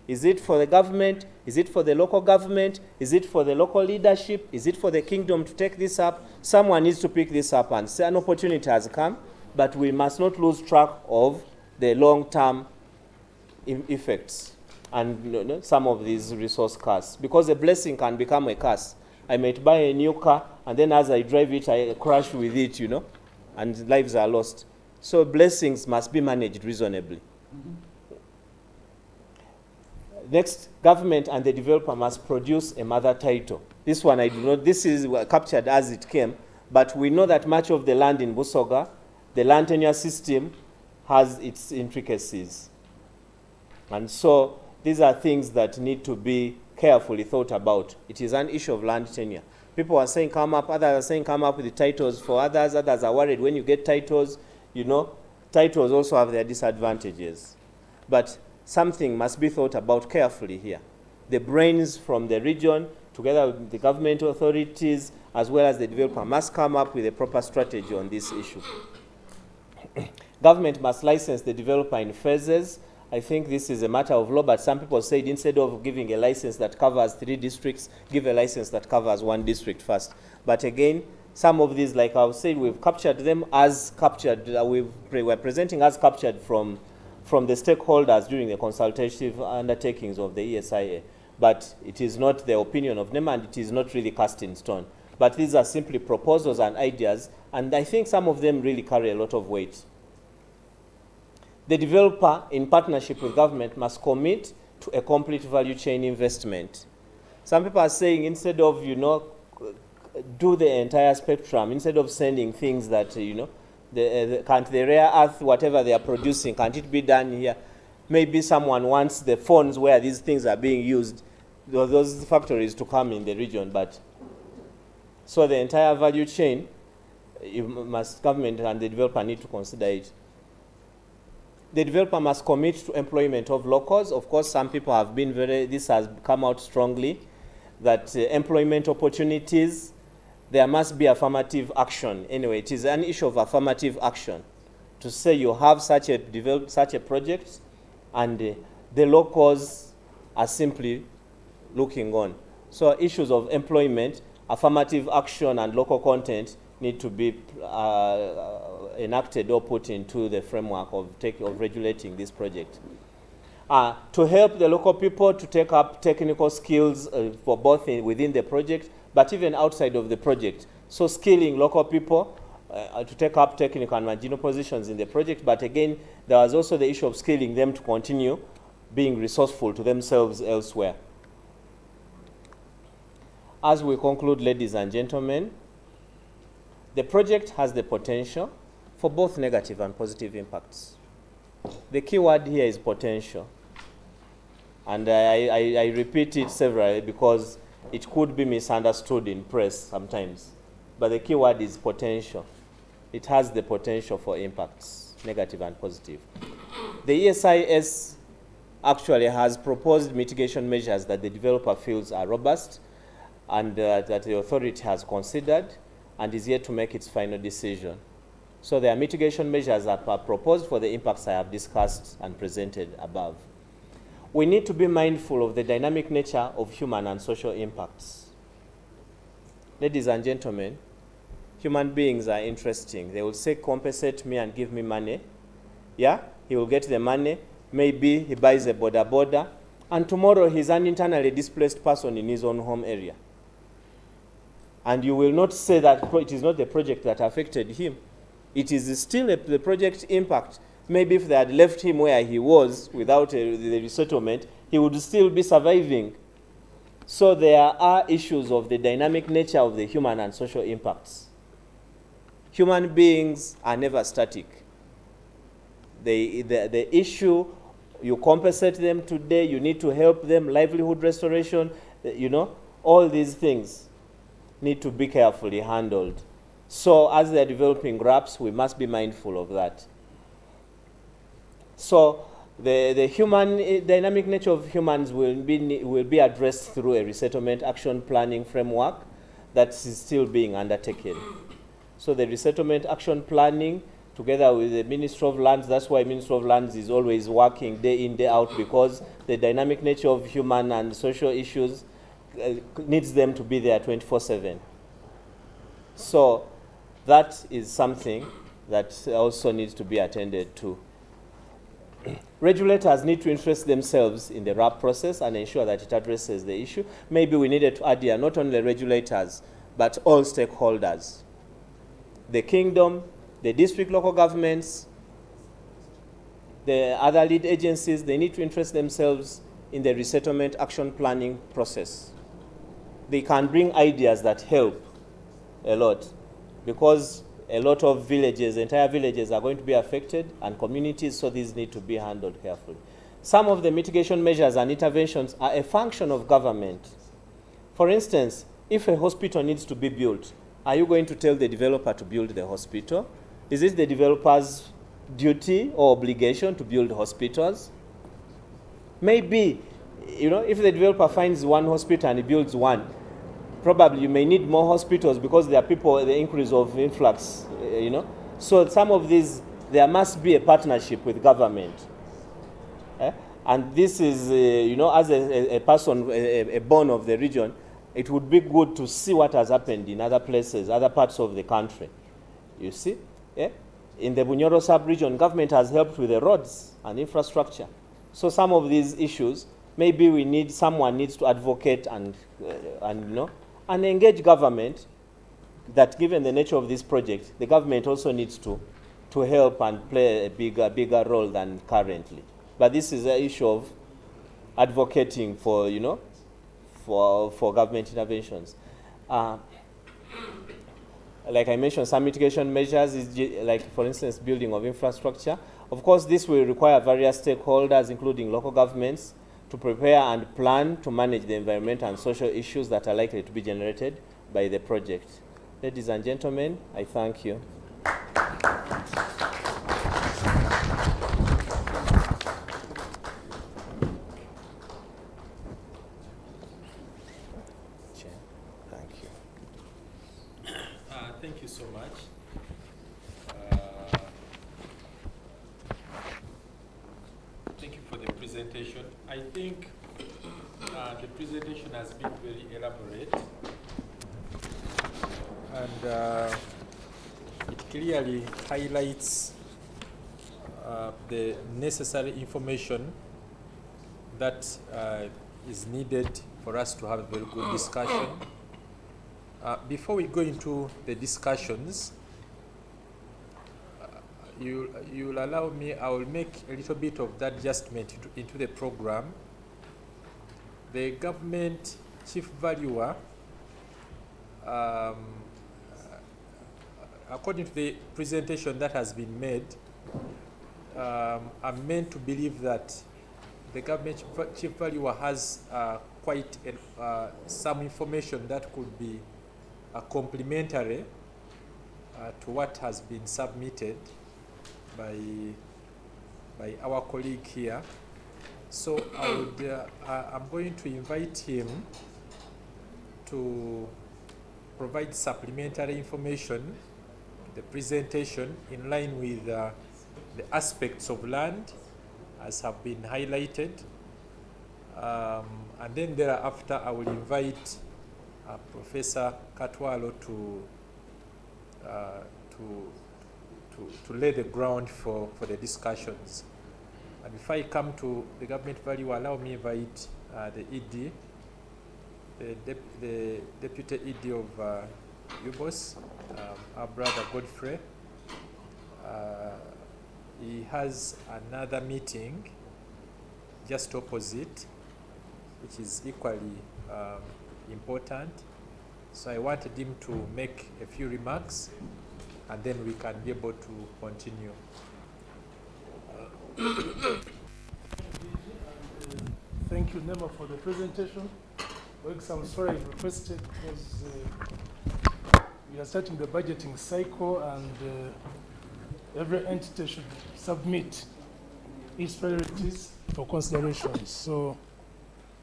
Is it for the government? Is it for the local government? Is it for the local leadership? Is it for the kingdom to take this up? Someone needs to pick this up and say an opportunity has come, but we must not lose track of the long-term effects and some of these resource costs. Because a blessing can become a curse. I might buy a new car, and then as I drive it, I crash with it, and lives are lost. So blessings must be managed reasonably. Next, government and the developer must produce a mother title. This one I do not, this is captured as it came, but we know that much of the land in Busoga, the land tenure system has its intricacies. And so these are things that need to be carefully thought about. It is an issue of land tenure. People are saying come up, others are saying come up with the titles for others. Others are worried when you get titles, titles also have their disadvantages. But something must be thought about carefully here. The brains from the region, together with the government authorities, as well as the developer, must come up with a proper strategy on this issue. Government must license the developer in phases. I think this is a matter of law, but some people said instead of giving a license that covers 3 districts, give a license that covers 1 district first. But again, some of these, like I was saying, we've captured them as captured, we're presenting as captured from the stakeholders during the consultative undertakings of the ESIA. But it is not the opinion of NEMA, and it is not really cast in stone. But these are simply proposals and ideas, and I think some of them really carry a lot of weight. The developer, in partnership with government, must commit to a complete value chain investment. Some people are saying instead of, do the entire spectrum, instead of sending things that, can't the rare earth, whatever they are producing, can't it be done here? Maybe someone wants the phones where these things are being used, those factories to come in the region. But so the entire value chain, government and the developer need to consider it. The developer must commit to employment of locals. Of course, some people have been this has come out strongly, that employment opportunities, there must be affirmative action. Anyway, it is an issue of affirmative action. To say you have such a project, and the locals are simply looking on. So issues of employment, affirmative action, and local content need to be enacted or put into the framework of regulating this project. To help the local people to take up technical skills for both within the project, but even outside of the project. So skilling local people to take up technical and marginal positions in the project, but again, there was also the issue of skilling them to continue being resourceful to themselves elsewhere. As we conclude, ladies and gentlemen, the project has the potential for both negative and positive impacts. The key word here is potential. And I repeat it severally because it could be misunderstood in press sometimes. But the key word is potential. It has the potential for impacts, negative and positive. The ESIS actually has proposed mitigation measures that the developer feels are robust and that the authority has considered and is yet to make its final decision. So there are mitigation measures that are proposed for the impacts I have discussed and presented above. We need to be mindful of the dynamic nature of human and social impacts. Ladies and gentlemen, human beings are interesting. They will say, compensate me and give me money. Yeah, he will get the money. Maybe he buys a border, and tomorrow he's an internally displaced person in his own home area. And you will not say that it is not the project that affected him. It is still the project impact. Maybe if they had left him where he was without the resettlement, he would still be surviving. So there are issues of the dynamic nature of the human and social impacts. Human beings are never static. The issue, you compensate them today, you need to help them, livelihood restoration, all these things need to be carefully handled. So as they're developing RAPs, we must be mindful of that. So the human dynamic nature of humans will be addressed through a resettlement action planning framework that is still being undertaken. So the resettlement action planning, together with the Ministry of Lands, that's why Ministry of Lands is always working day in, day out, because the dynamic nature of human and social issues needs them to be there 24/7. So that is something that also needs to be attended to. Regulators need to interest themselves in the RAP process and ensure that it addresses the issue. Maybe we needed to add here not only regulators, but all stakeholders. The kingdom, the district local governments, the other lead agencies, they need to interest themselves in the resettlement action planning process. They can bring ideas that help a lot, because a lot of villages, entire villages are going to be affected, and communities, so these need to be handled carefully. Some of the mitigation measures and interventions are a function of government. For instance, if a hospital needs to be built, are you going to tell the developer to build the hospital? Is it the developer's duty or obligation to build hospitals? Maybe, if the developer finds one hospital and he builds one, probably you may need more hospitals because there are people, the increase of influx, So some of these, there must be a partnership with government. And this is, as a person, a born of the region, it would be good to see what has happened in other places, other parts of the country. You see? In the Bunyoro sub-region, government has helped with the roads and infrastructure. So some of these issues, maybe someone needs to advocate and engage government, that given the nature of this project, the government also needs to help and play a bigger role than currently. But this is an issue of advocating for, for government interventions. Like I mentioned, some mitigation measures is like, for instance, building of infrastructure. Of course, this will require various stakeholders, including local governments, to prepare and plan to manage the environmental and social issues that are likely to be generated by the project. Ladies and gentlemen, I thank you. Thank you so much. Thank you for the presentation. I think the presentation has been very elaborate, and it clearly highlights the necessary information that is needed for us to have a very good discussion. Before we go into the discussions, you will allow me, I will make a little bit of that adjustment into the program. The government chief valuer, according to the presentation that has been made, I'm meant to believe that the government chief valuer has quite some information that could be complementary to what has been submitted by our colleague here. So I'm going to invite him to provide supplementary information to the presentation in line with the aspects of land as have been highlighted. And then thereafter I will invite Professor Katwalo to lay the ground for the discussions. And if I come to the government value, allow me to invite the ED, the Deputy ED of UBOS, our brother Godfrey. He has another meeting just opposite, which is equally important. So I wanted him to make a few remarks, and then we can be able to continue. Thank you, Nema, for the presentation. I'm sorry I requested because we are starting the budgeting cycle, and every entity should submit its priorities for consideration. So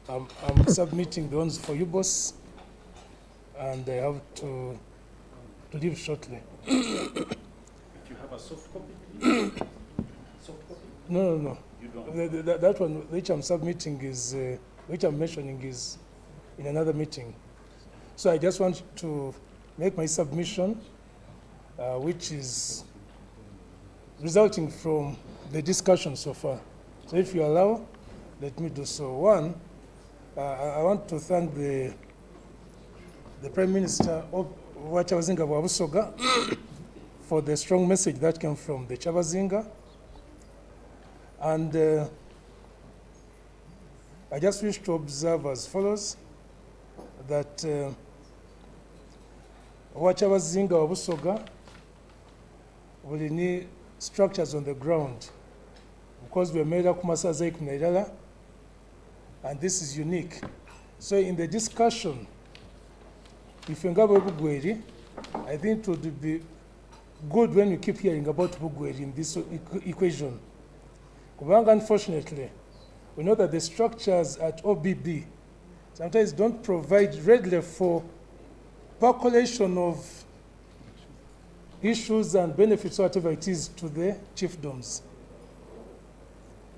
I'm submitting the ones for you, boss, and I have to leave shortly. Do you have a soft copy, please? Soft copy? No. You don't? That one which I'm submitting is, which I'm mentioning is in another meeting. So I just want to make my submission, which is resulting from the discussion so far. So if you allow, let me do so. One, I want to thank the Prime Minister of Chavazinga Busoga for the strong message that came from the Chavazinga. And I just wish to observe as follows, that Chavazinga Busoga will need structures on the ground, because we are made up Masazaik Nairala, and this is unique. So in the discussion, if you have Bugweri, I think it would be good when you keep hearing about Bugweri in this equation. Unfortunately, we know that the structures at OBB sometimes don't provide readily for calculation of issues and benefits, whatever it is, to the chiefdoms,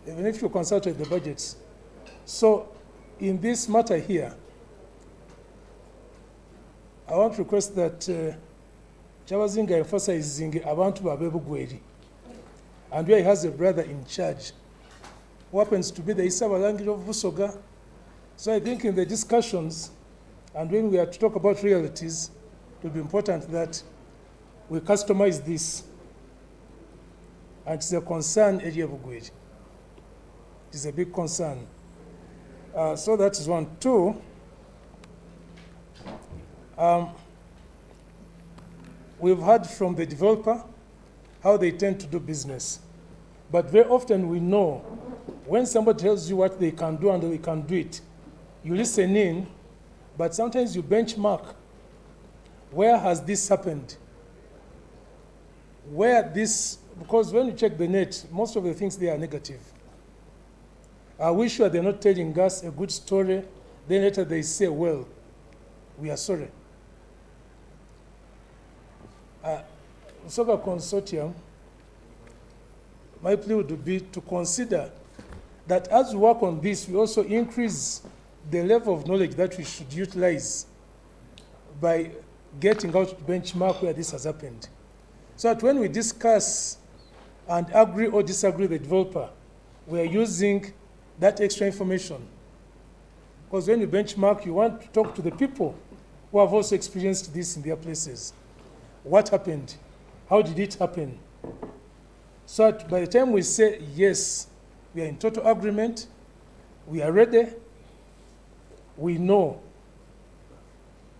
even if you consult with the budgets. So in this matter here, I want to request that Chavazinga emphasizing Abantu Babebugweri, and where he has a brother in charge, who happens to be the Isaba language of Busoga. So I think in the discussions, and when we are to talk about realities, it will be important that we customize this. And it's a concern area of Bugweri. It is a big concern. So that is one. Two, we've heard from the developer how they tend to do business. But very often we know when somebody tells you what they can do and they can do it, you listen in, but sometimes you benchmark. Where has this happened? Where this, because when you check the net, most of the things there are negative. Are we sure they're not telling us a good story? Then later they say, well, we are sorry. Busoga Consortium, my plea would be to consider that as we work on this, we also increase the level of knowledge that we should utilize by getting out to benchmark where this has happened. So that when we discuss and agree or disagree with the developer, we are using that extra information. Because when you benchmark, you want to talk to the people who have also experienced this in their places. What happened? How did it happen? So that by the time we say, yes, we are in total agreement, we are ready, we know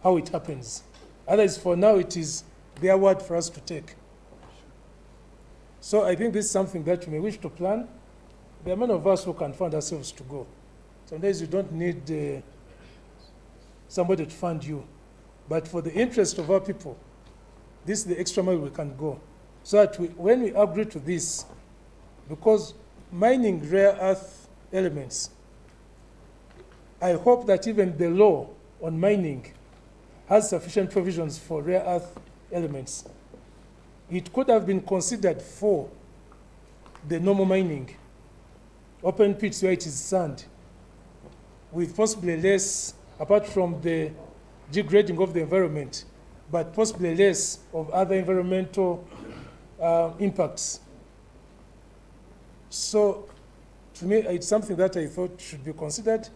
how it happens. Otherwise, for now, it is their word for us to take. So I think this is something that you may wish to plan. There are many of us who can fund ourselves to go. Sometimes you don't need somebody to fund you. But for the interest of our people, this is the extra mile we can go. So that when we agree to this, because mining rare earth elements, I hope that even the law on mining has sufficient provisions for rare earth elements. It could have been considered for the normal mining, open pits where it is sand, with possibly less, apart from the degrading of the environment, but possibly less of other environmental impacts. So, to me, it's something that I thought should be considered.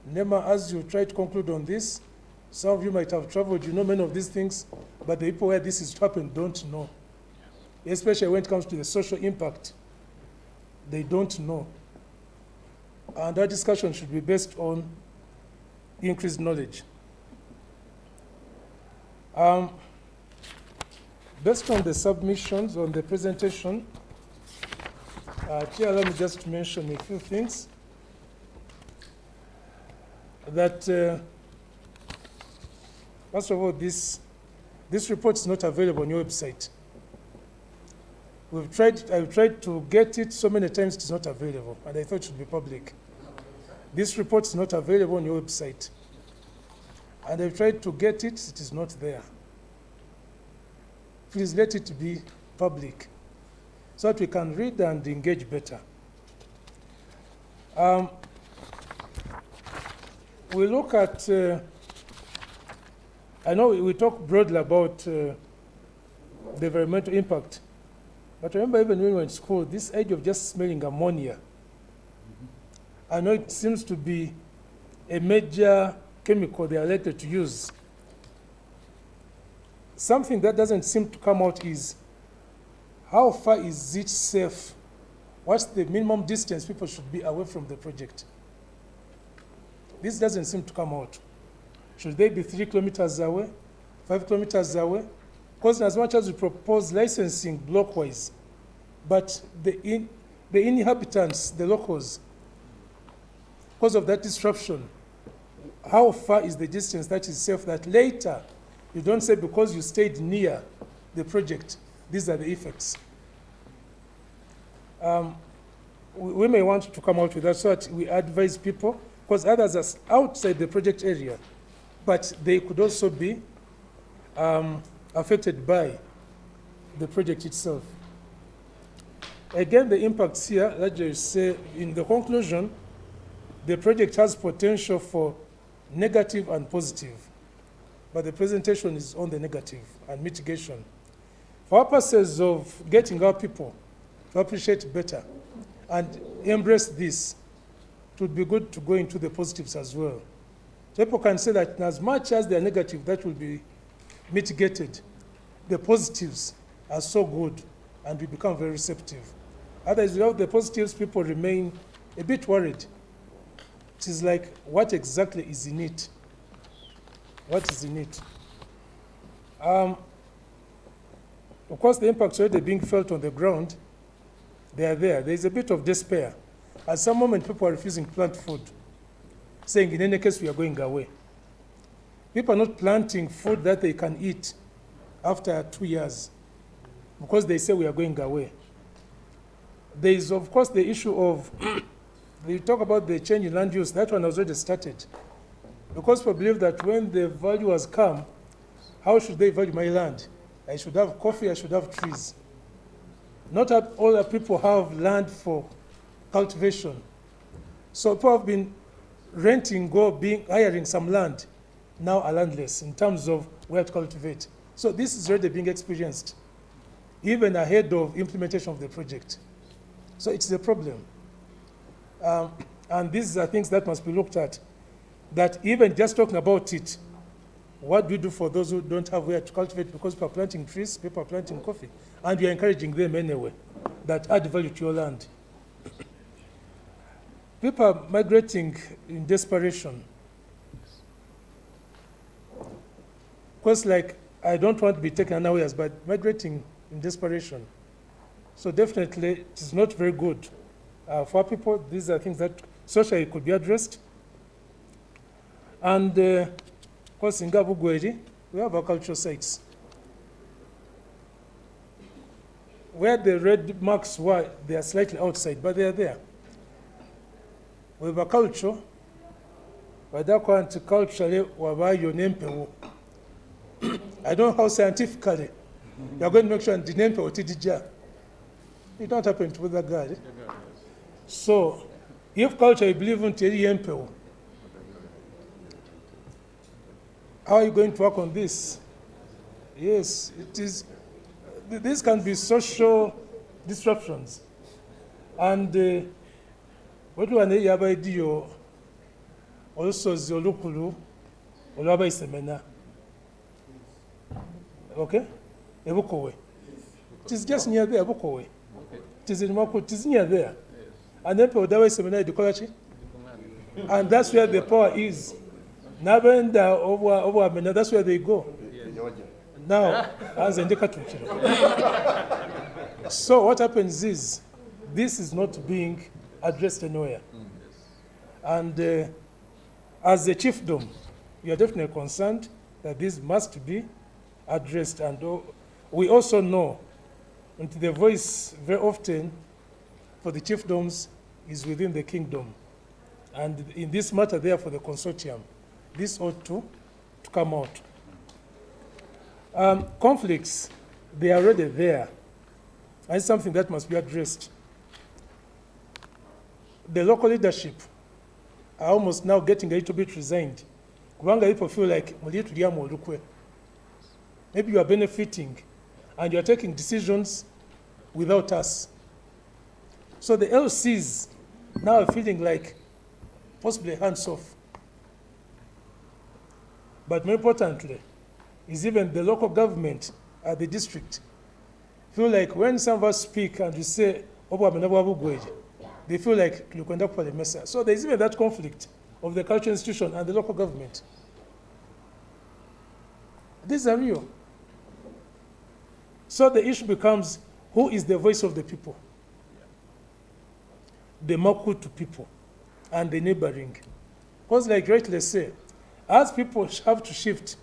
NEMA, as you try to conclude on this, some of you might have traveled, you know many of these things, but the people where this is happening don't know. Especially when it comes to the social impact, they don't know. And our discussion should be based on increased knowledge. Based on the submissions on the presentation, here let me just mention a few things. That, first of all, this report is not available on your website. I've tried to get it so many times it's not available, and I thought it should be public. This report is not available on your website. And I've tried to get it, it is not there. Please let it be public so that we can read and engage better. We look at, I know we talk broadly about the environmental impact, but remember even when we were in school, this idea of just smelling ammonia, I know it seems to be a major chemical they are elected to use. Something that doesn't seem to come out is how far is it safe? What's the minimum distance people should be away from the project? This doesn't seem to come out. Should they be 3 kilometers away, 5 kilometers away? Because as much as we propose licensing blockwise, but the inhabitants, the locals, because of that disruption, how far is the distance that is safe that later you don't say because you stayed near the project, these are the effects. We may want to come out with that so that we advise people, because others are outside the project area, but they could also be affected by the project itself. Again, the impacts here, let's just say in the conclusion, the project has potential for negative and positive, but the presentation is on the negative and mitigation. For purposes of getting our people to appreciate better and embrace this, it would be good to go into the positives as well. So people can say that as much as they are negative, that will be mitigated. The positives are so good and we become very receptive. Otherwise, without the positives, people remain a bit worried. It is like, what exactly is in it? What is in it? Of course, the impacts already being felt on the ground, they are there. There is a bit of despair. At some moment, people are refusing to plant food, saying, in any case, we are going away. People are not planting food that they can eat after 2 years because they say we are going away. There is, of course, the issue of, we talk about the change in land use, that one has already started. Because people believe that when the value has come, how should they value my land? I should have coffee, I should have trees. Not all the people have land for cultivation. So people have been renting or hiring some land, now are landless in terms of where to cultivate. So this is already being experienced, even ahead of implementation of the project. So it's a problem. And these are things that must be looked at, that even just talking about it, what do we do for those who don't have where to cultivate? Because people are planting trees, people are planting coffee, and we are encouraging them anyway, that add value to your land. People are migrating in desperation. Because like, I don't want to be taken unawares, but migrating in desperation. So definitely, it is not very good. For people, these are things that socially could be addressed. And of course, in Gabugweri, we have our cultural sites. Where the red marks were, they are slightly outside, but they are there. We have a culture, but that quite culturally, wabayo nempewo. I don't know how scientifically you're going to make sure the nempewo tidija. It don't happen to other God. So, if culture you believe in Empewo, how are you going to work on this? Yes, it is. This can be social disruptions. And what do I need to also Zolukulu, Olaba Semena. Okay? Ebukowe. It is just near there, Ebukowe. It is in Makuutu, it is near there. And then Olaba Semena Edukolachi. And that's where the power is. Nabenda over Amena, that's where they go. Now, as in the so what happens is, this is not being addressed anywhere. And as the chiefdom, we are definitely concerned that this must be addressed. And we also know that the voice very often for the chiefdoms is within the kingdom. And in this matter, therefore, the consortium, this ought to come out. Conflicts, they are already there. And it's something that must be addressed. The local leadership are almost now getting a little bit resigned. Kubanga people feel like, maybe you are benefiting and you are taking decisions without us. So the LCs now are feeling like possibly hands off. But more importantly, is even the local government at the district feel like when some of us speak and we say, they feel like you conduct for the message. So there's even that conflict of the cultural institution and the local government. These are real. So the issue becomes, who is the voice of the people? The Makuutu people and the neighboring. Because like rightly say, as people have to shift,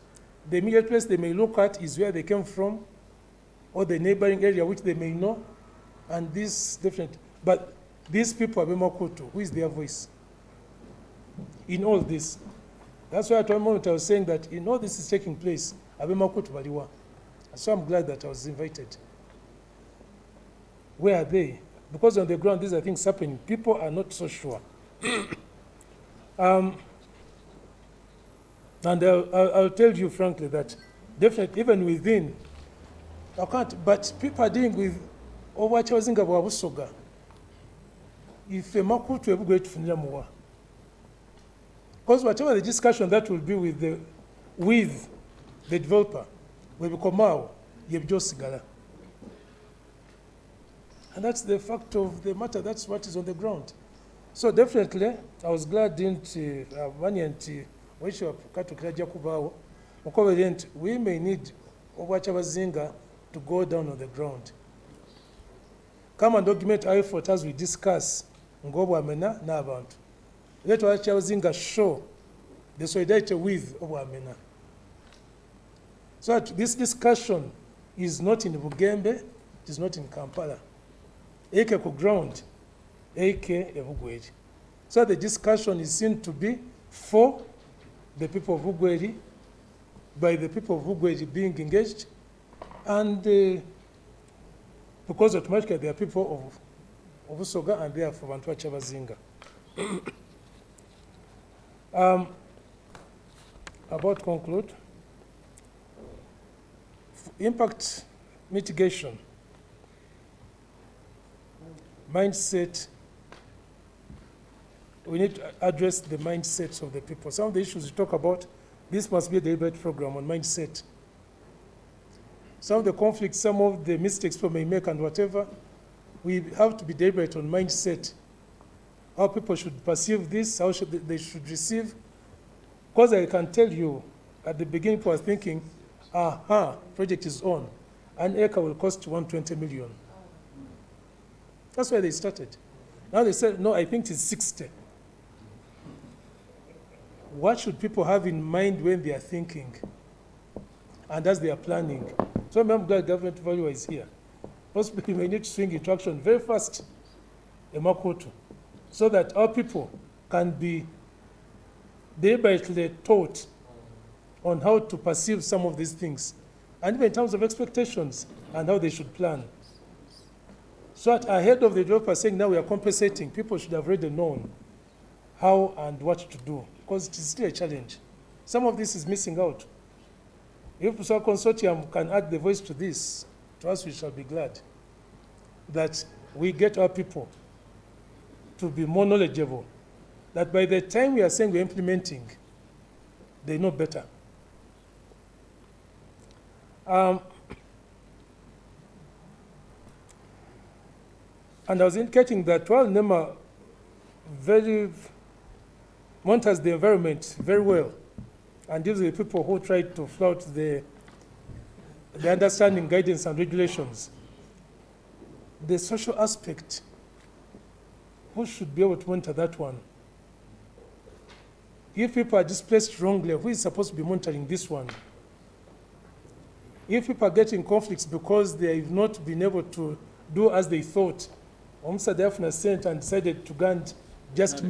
the immediate place they may look at is where they came from, or the neighboring area which they may know, and this different. But these people are Makuutu. Who is their voice in all this? That's why at one moment I was saying that in all this is taking place, Makuutu Baliwa. So I'm glad that I was invited. Where are they? Because on the ground, these are things happening. People are not so sure. And I'll tell you frankly that definitely even within, I can't, but people are dealing with what I was thinking about Busoga. If a Makuutu ever go to Finjamuwa, because whatever the discussion that will be with the developer, will become out, Sigala. And that's the fact of the matter, that's what is on the ground. So definitely, I was glad into we may need Owachabazinga to go down on the ground. Come and document our effort as we discuss Ngobo Amena na abantu. Let Owachabazinga show the solidarity with Amena. So this discussion is not in Bugembe, it is not in Kampala. Eke ku ground, Eke Ebugweri. So the discussion is seen to be for the people of Bugweri, by the people of Bugweri being engaged, and because automatically they are people of Busoga and they are for Bantu Bazinga. About to conclude. Impact mitigation, mindset. We need to address the mindsets of the people. Some of the issues we talk about, this must be a deliberate program on mindset. Some of the conflicts, some of the mistakes people may make and whatever, we have to be deliberate on mindset. How people should perceive this, how they should receive. Because I can tell you, at the beginning, people were thinking, project is on. An acre will cost 120 million. That's where they started. Now they said, no, I think it's 60. What should people have in mind when they are thinking and as they are planning? So I'm glad government value is here. Most people may need to swing into action very fast in Makuutu so that our people can be deliberately taught on how to perceive some of these things, and even in terms of expectations and how they should plan. So that ahead of the developer saying now we are compensating, people should have already known how and what to do, because it is still a challenge. Some of this is missing out. If Busoga Consortium can add the voice to this, to us we shall be glad that we get our people to be more knowledgeable, that by the time we are saying we're implementing, they know better. And I was indicating that while NEMA monitors the environment very well and deals with people who try to flout the understanding, guidance, and regulations, the social aspect, who should be able to monitor that one? If people are displaced wrongly, who is supposed to be monitoring this one? If people are getting conflicts because they have not been able to do as they thought, Mr. Daphne sent and decided to go and just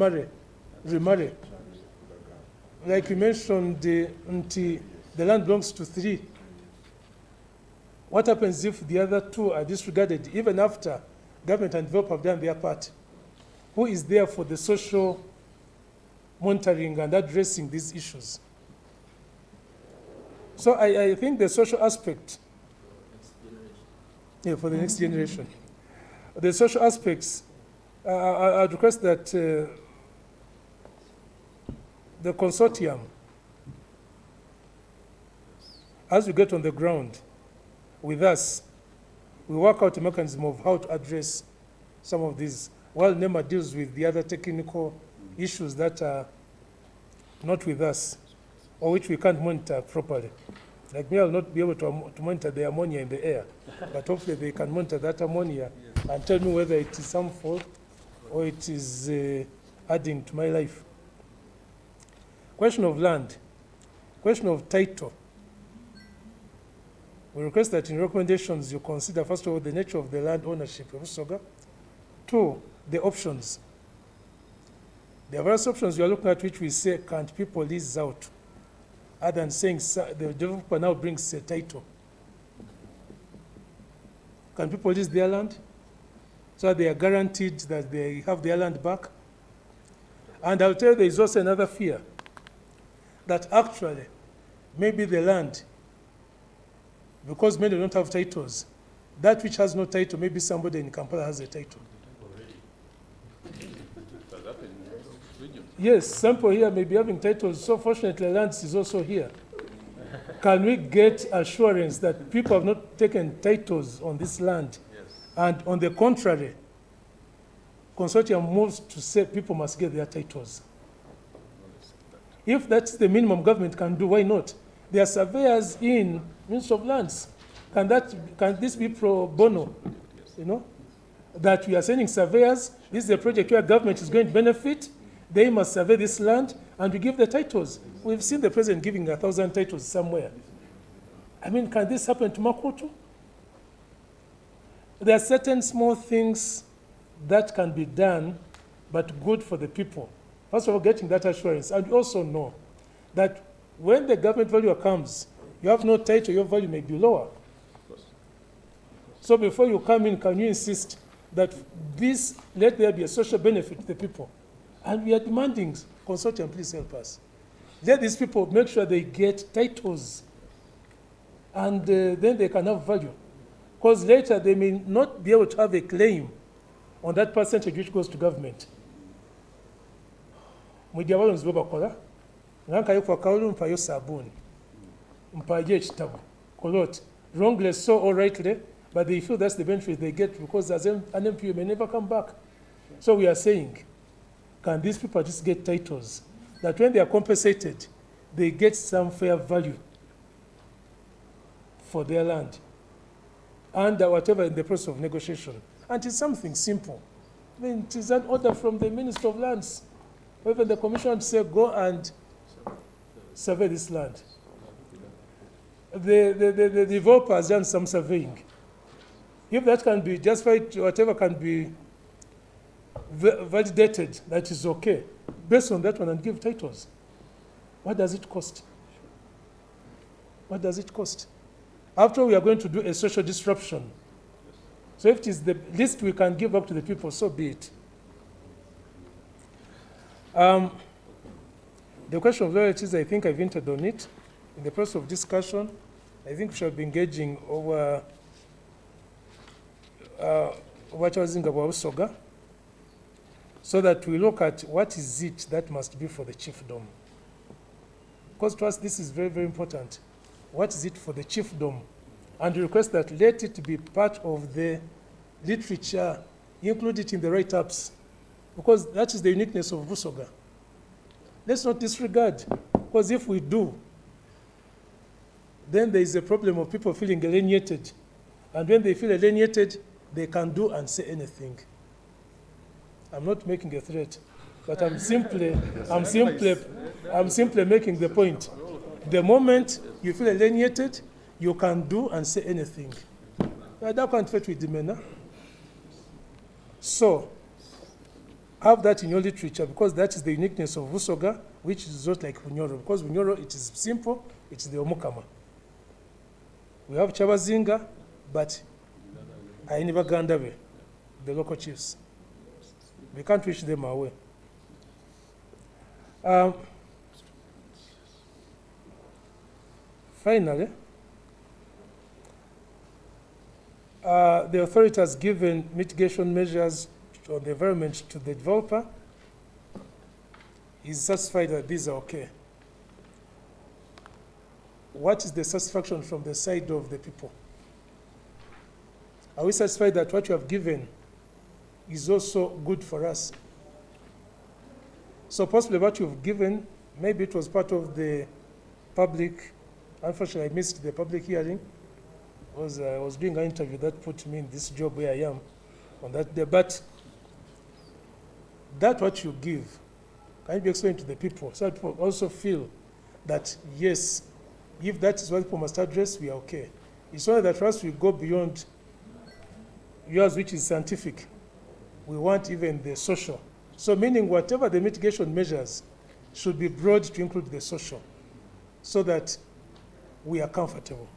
remarry. Like you mentioned, the land belongs to 3. What happens if the other 2 are disregarded, even after government and developer have done their part? Who is there for the social monitoring and addressing these issues? So I think the social aspect, for the next generation, the social aspects, I'd request that the consortium, as we get on the ground with us, we work out a mechanism of how to address some of these, while NEMA deals with the other technical issues that are not with us, or which we can't monitor properly. Like me, I'll not be able to monitor the ammonia in the air, but hopefully they can monitor that ammonia and tell me whether it is harmful or it is adding to my life. Question of land, question of title. We request that in recommendations you consider, first of all, the nature of the land ownership of Busoga. 2, the options. There are various options we are looking at which we say, can't people lease out? Other than saying the developer now brings a title. Can people lease their land? So they are guaranteed that they have their land back. And I'll tell you there is also another fear, that actually maybe the land, because many don't have titles, that which has no title, maybe somebody in Kampala has a title. Yes, some people here may be having titles, so fortunately land is also here. Can we get assurance that people have not taken titles on this land? Yes. And on the contrary, Consortium moves to say people must get their titles. If that's the minimum government can do, why not? There are surveyors in Ministry of Lands. Can this be pro bono? You know, that we are sending surveyors, this is a project where government is going to benefit, they must survey this land, and we give the titles. We've seen the president giving 1,000 titles somewhere. I mean, can this happen to Makuutu? There are certain small things that can be done, but good for the people. First of all, getting that assurance. And you also know that when the government valuer comes, you have no title, your value may be lower. So before you come in, can you insist that this, let there be a social benefit to the people? And we are demanding, Consortium, please help us. Let these people make sure they get titles, and then they can have value. Because later they may not be able to have a claim on that percentage which goes to government. Mugihe abalonzi bo bakola, ngankayo kwa kaulu mpayo sabuni, mpayo ekitabo, kolot, wrongly so or rightly, but they feel that's the benefit they get because as an MP may never come back. So we are saying, can these people just get titles that when they are compensated, they get some fair value for their land and whatever in the process of negotiation. And it's something simple. I mean, it is an order from the Minister of Lands, or even the Commission to say, go and survey this land. The developer has done some surveying. If that can be justified, whatever can be validated, that is okay. Based on that one, and give titles. What does it cost? What does it cost? After we are going to do a social disruption. So if it is the least we can give up to the people, so be it. The question of loyalties, I think I've entered on it. In the process of discussion, I think we shall be engaging over what I was thinking about Busoga, so that we look at what is it that must be for the chiefdom. Because to us, this is very, very important. What is it for the chiefdom? And request that let it be part of the literature, include it in the write-ups, because that is the uniqueness of Busoga. Let's not disregard, because if we do, then there is a problem of people feeling alienated. And when they feel alienated, they can do and say anything. I'm not making a threat, but I'm simply making the point. The moment you feel alienated, you can do and say anything. That can't fit with the men. So, have that in your literature, because that is the uniqueness of Busoga, which is not like Bunyoro. Because Bunyoro, it is simple, it's the Omukama. We have Chabazinga, but I never Gandawe, the local chiefs. We can't wish them away. Finally, the authority has given mitigation measures on the environment to the developer. He's satisfied that these are okay. What is the satisfaction from the side of the people? Are we satisfied that what you have given is also good for us? So possibly what you've given, maybe it was part of the public. Unfortunately, I missed the public hearing. I was doing an interview that put me in this job where I am on that day. But that what you give, can you be explained to the people so that people also feel that, yes, if that is what people must address, we are okay. It's only that once we go beyond yours, which is scientific, we want even the social. So meaning whatever the mitigation measures should be broad to include the social, so that we are comfortable.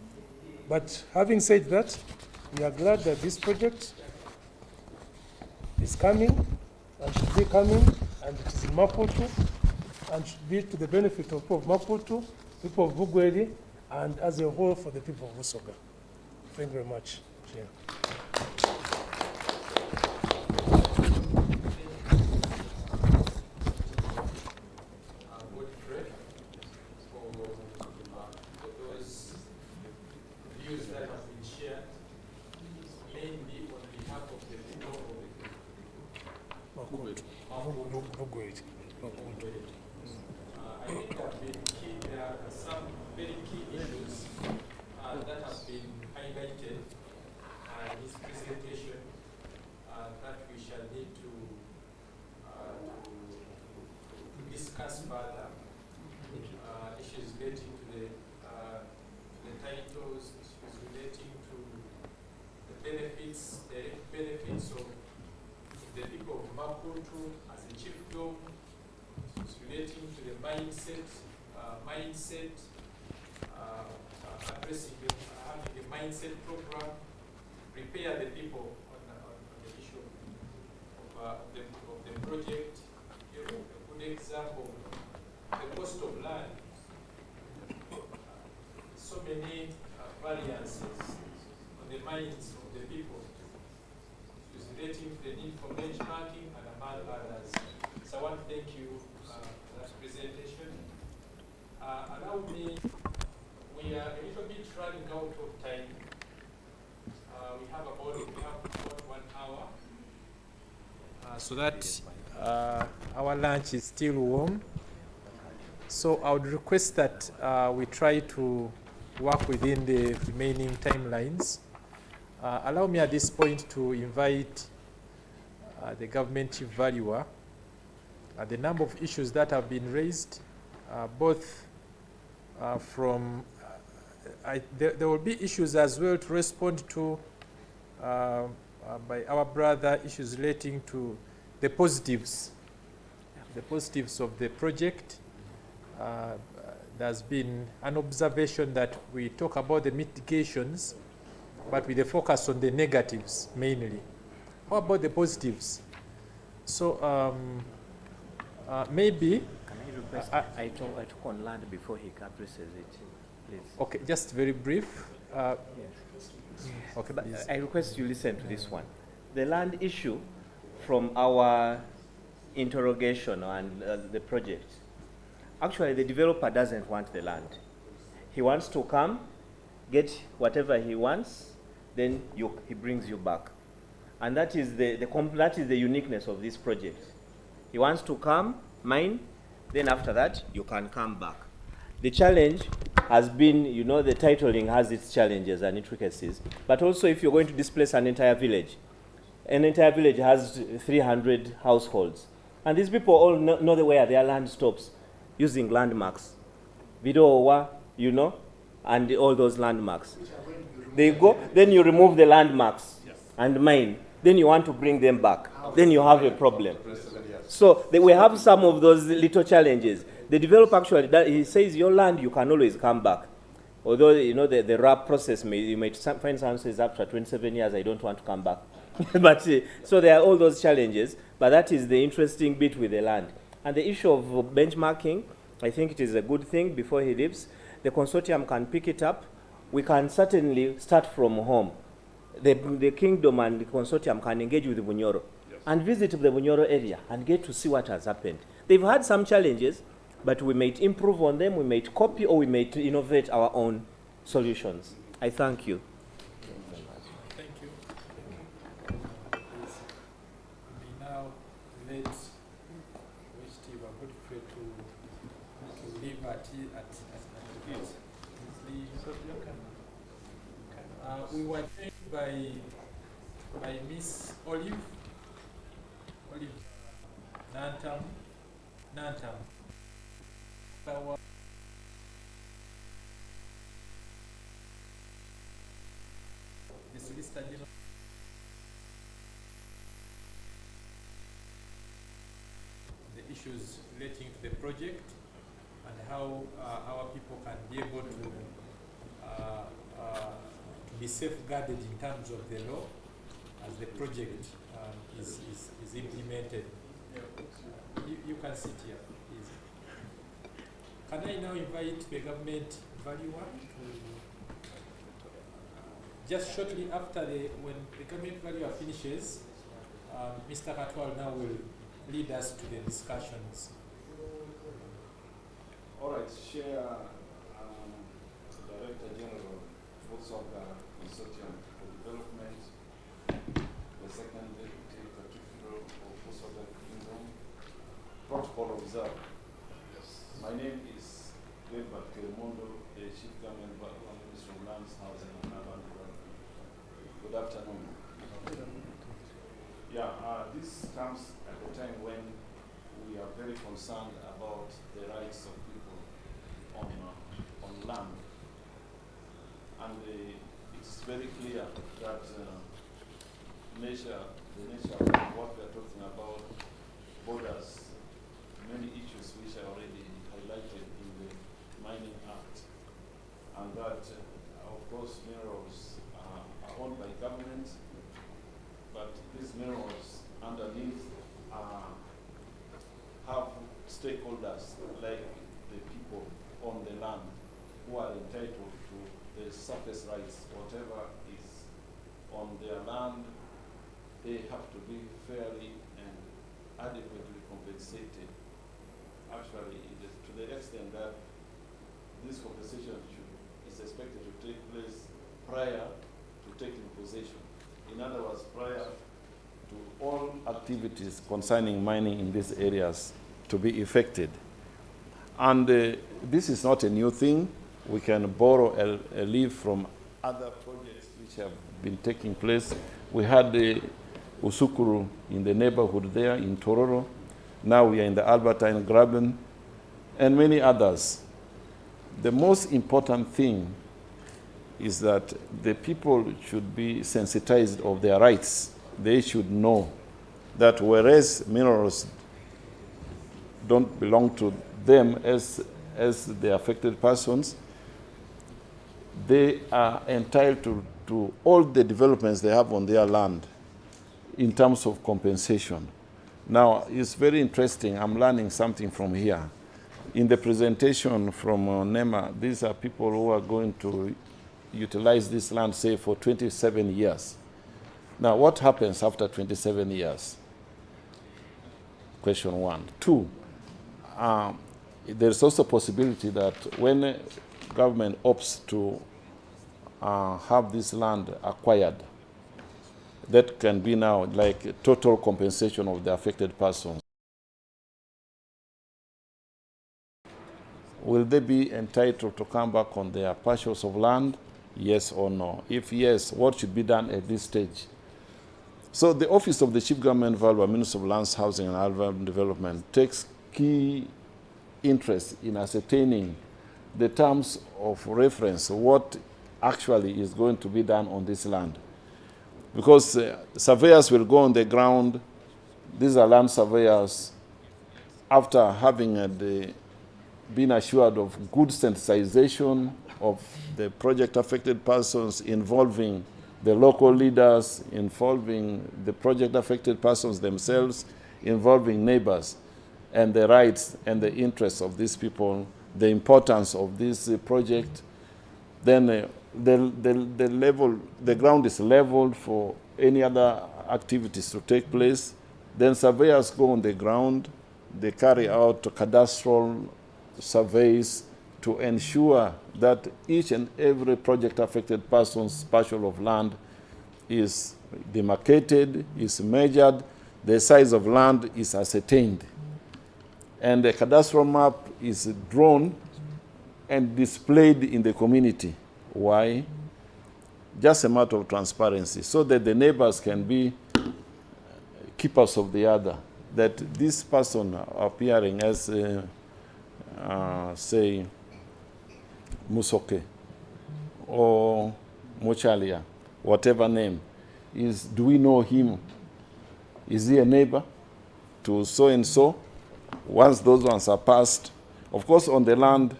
But having said that, we are glad that this project is coming and should be coming, and it is in Makuutu, and should be to the benefit of people of Makuutu, people of Bugweli, and as a whole for the people of Busoga. Thank you very much. Chair. I think there are some very key issues that have been highlighted in this presentation that we shall need to discuss further. Issues relating to the titles, issues relating to the benefits, direct benefits of the people of Makuutu as a chiefdom. It's relating to the mindset, addressing having the mindset program, prepare the people on the issue of the project, example, the cost of land, so many variances on the minds of the people, is relating to the need for benchmarking and among others. So I want to thank you for that presentation. Allow me, we are a little bit running out of time. We have about 1 hour. So that our lunch is still warm. So I would request that we try to work within the remaining timelines. Allow me at this point to invite the government chief valuer. The number of issues that have been raised, both from, there will be issues as well to respond to by our brother, issues relating to the positives of the project. There's been an observation that we talk about the mitigations, but with a focus on the negatives mainly. How about the positives? So maybe... Can I request, I took on land before he addresses it, please. Okay, just very brief. Yes. Okay, but please. I request you listen to this one. The land issue from our interrogation and the project, actually the developer doesn't want the land. He wants to come, get whatever he wants, then he brings you back. And that is the uniqueness of this project. He wants to come, mine, then after that, you can come back. The challenge has been, you know, the titling has its challenges and intricacies, but also if you're going to displace an entire village has 300 households. And these people all know where their land stops using landmarks. Vidowa, you know, and all those landmarks. They go, then you remove the landmarks and mine. Then you want to bring them back. Then you have a problem. So we have some of those little challenges. The developer actually, he says your land, you can always come back. Although, you know, the RAP process, you may find someone says after 27 years, I don't want to come back. But so there are all those challenges, but that is the interesting bit with the land. And the issue of benchmarking, I think it is a good thing before he leaves. The consortium can pick it up. We can certainly start from home. The kingdom and the consortium can engage with the Bunyoro and visit the Bunyoro area and get to see what has happened. They've had some challenges, but we might improve on them, we might copy, or we might innovate our own solutions. I thank you. Thank you. We now let Steve Godfrey to leave at this. We were joined by Miss Olive Nantam. The Solicitor General. The issues relating to the project and how our people can be able to be safeguarded in terms of the law as the project is implemented. You can sit here, please. Can I now invite the government valuer to, just shortly after when the government valuer finishes, Mr. Katwal now will lead us to the discussions. All right, Chair, Director General, Busoga, Consortium for Development, the second Deputy Cathedral of Busoga Kingdom, protocol observed. My name is Gilbert Kelmondo, the Chief Government Minister of Lands, Housing and Urban Development. Good afternoon. Yeah, this comes at a time when we are very concerned about the rights of people on land. And it's very clear that the nature of what we are talking about borders many issues which are already highlighted in the Mining Act. And that, of course, minerals are owned by government, but these minerals underneath have stakeholders, like the people on the land who are entitled to the surface rights, whatever is on their land, they have to be fairly and adequately compensated. Actually, it is to the extent that this compensation is expected to take place prior to taking possession. In other words, prior to all activities concerning mining in these areas to be effected. And this is not a new thing. We can borrow a leaf from other projects which have been taking place. We had the Usukuru in the neighborhood there in Tororo. Now we are in the Albertine Graben, and many others. The most important thing is that the people should be sensitized of their rights. They should know that whereas minerals don't belong to them as the affected persons, they are entitled to all the developments they have on their land in terms of compensation. Now, it's very interesting. I'm learning something from here. In the presentation from NEMA, these are people who are going to utilize this land, say, for 27 years. Now, what happens after 27 years? Question one. Two, there's also a possibility that when government opts to have this land acquired, that can be now like total compensation of the affected persons. Will they be entitled to come back on their parcels of land? Yes or no? If yes, what should be done at this stage? So the Office of the Chief Government Valuer, Minister of Lands, Housing and Urban Development takes key interest in ascertaining the terms of reference, what actually is going to be done on this land. Because surveyors will go on the ground. These are land surveyors after having been assured of good sensitization of the project affected persons, involving the local leaders, involving the project affected persons themselves, involving neighbors, and the rights and the interests of these people, the importance of this project. Then the ground is leveled for any other activities to take place. Then surveyors go on the ground. They carry out cadastral surveys to ensure that each and every project affected person's parcel of land is demarcated, is measured, the size of land is ascertained. And the cadastral map is drawn and displayed in the community. Why? Just a matter of transparency, so that the neighbors can be keepers of the other. That this person appearing as, say, Musoke or Mochalia, whatever name, do we know him? Is he a neighbor to so-and-so? Once those ones are passed, of course, on the land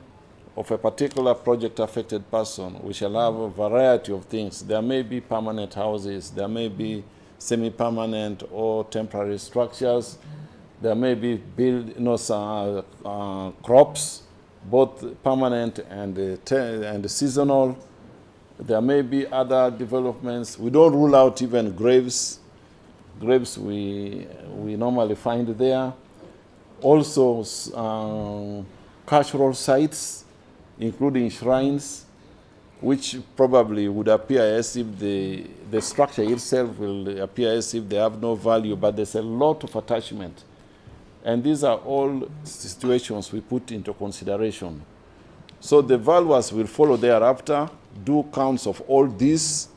of a particular project-affected person, we shall have a variety of things. There may be permanent houses, there may be semi-permanent or temporary structures, there may be crops, both permanent and seasonal. There may be other developments. We don't rule out even graves. Graves we normally find there. Also, cultural sites, including shrines, which probably would appear as if the structure itself will appear as if they have no value, but there's a lot of attachment. And these are all situations we put into consideration. So the valuers will follow thereafter, do counts of all these,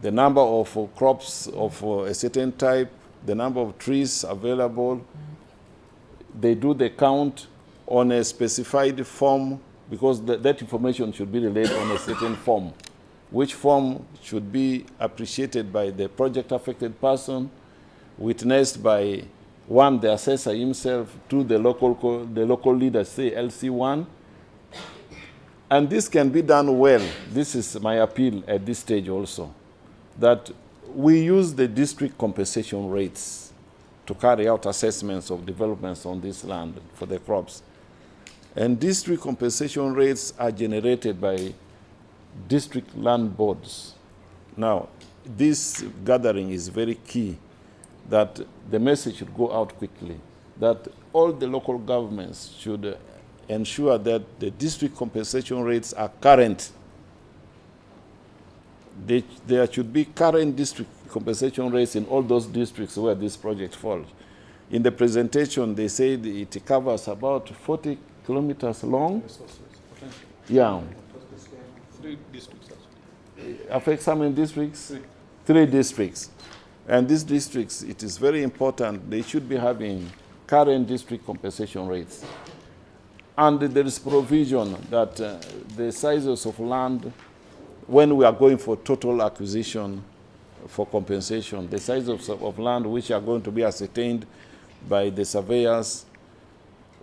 the number of crops of a certain type, the number of trees available. They do the count on a specified form, because that information should be relayed on a certain form, which form should be appreciated by the project affected person, witnessed by one, the assessor himself, two, the local leader, say LC1. And this can be done well. This is my appeal at this stage also, that we use the district compensation rates to carry out assessments of developments on this land for the crops. And district compensation rates are generated by district land boards. Now, this gathering is very key, that the message should go out quickly, that all the local governments should ensure that the district compensation rates are current. There should be current district compensation rates in all those districts where this project falls. In the presentation, they said it covers about 40 kilometers long. Yeah. 3 districts actually. Affects how many districts? 3 districts. And these districts, it is very important, they should be having current district compensation rates. And there is provision that the sizes of land, when we are going for total acquisition for compensation, the sizes of land which are going to be ascertained by the surveyors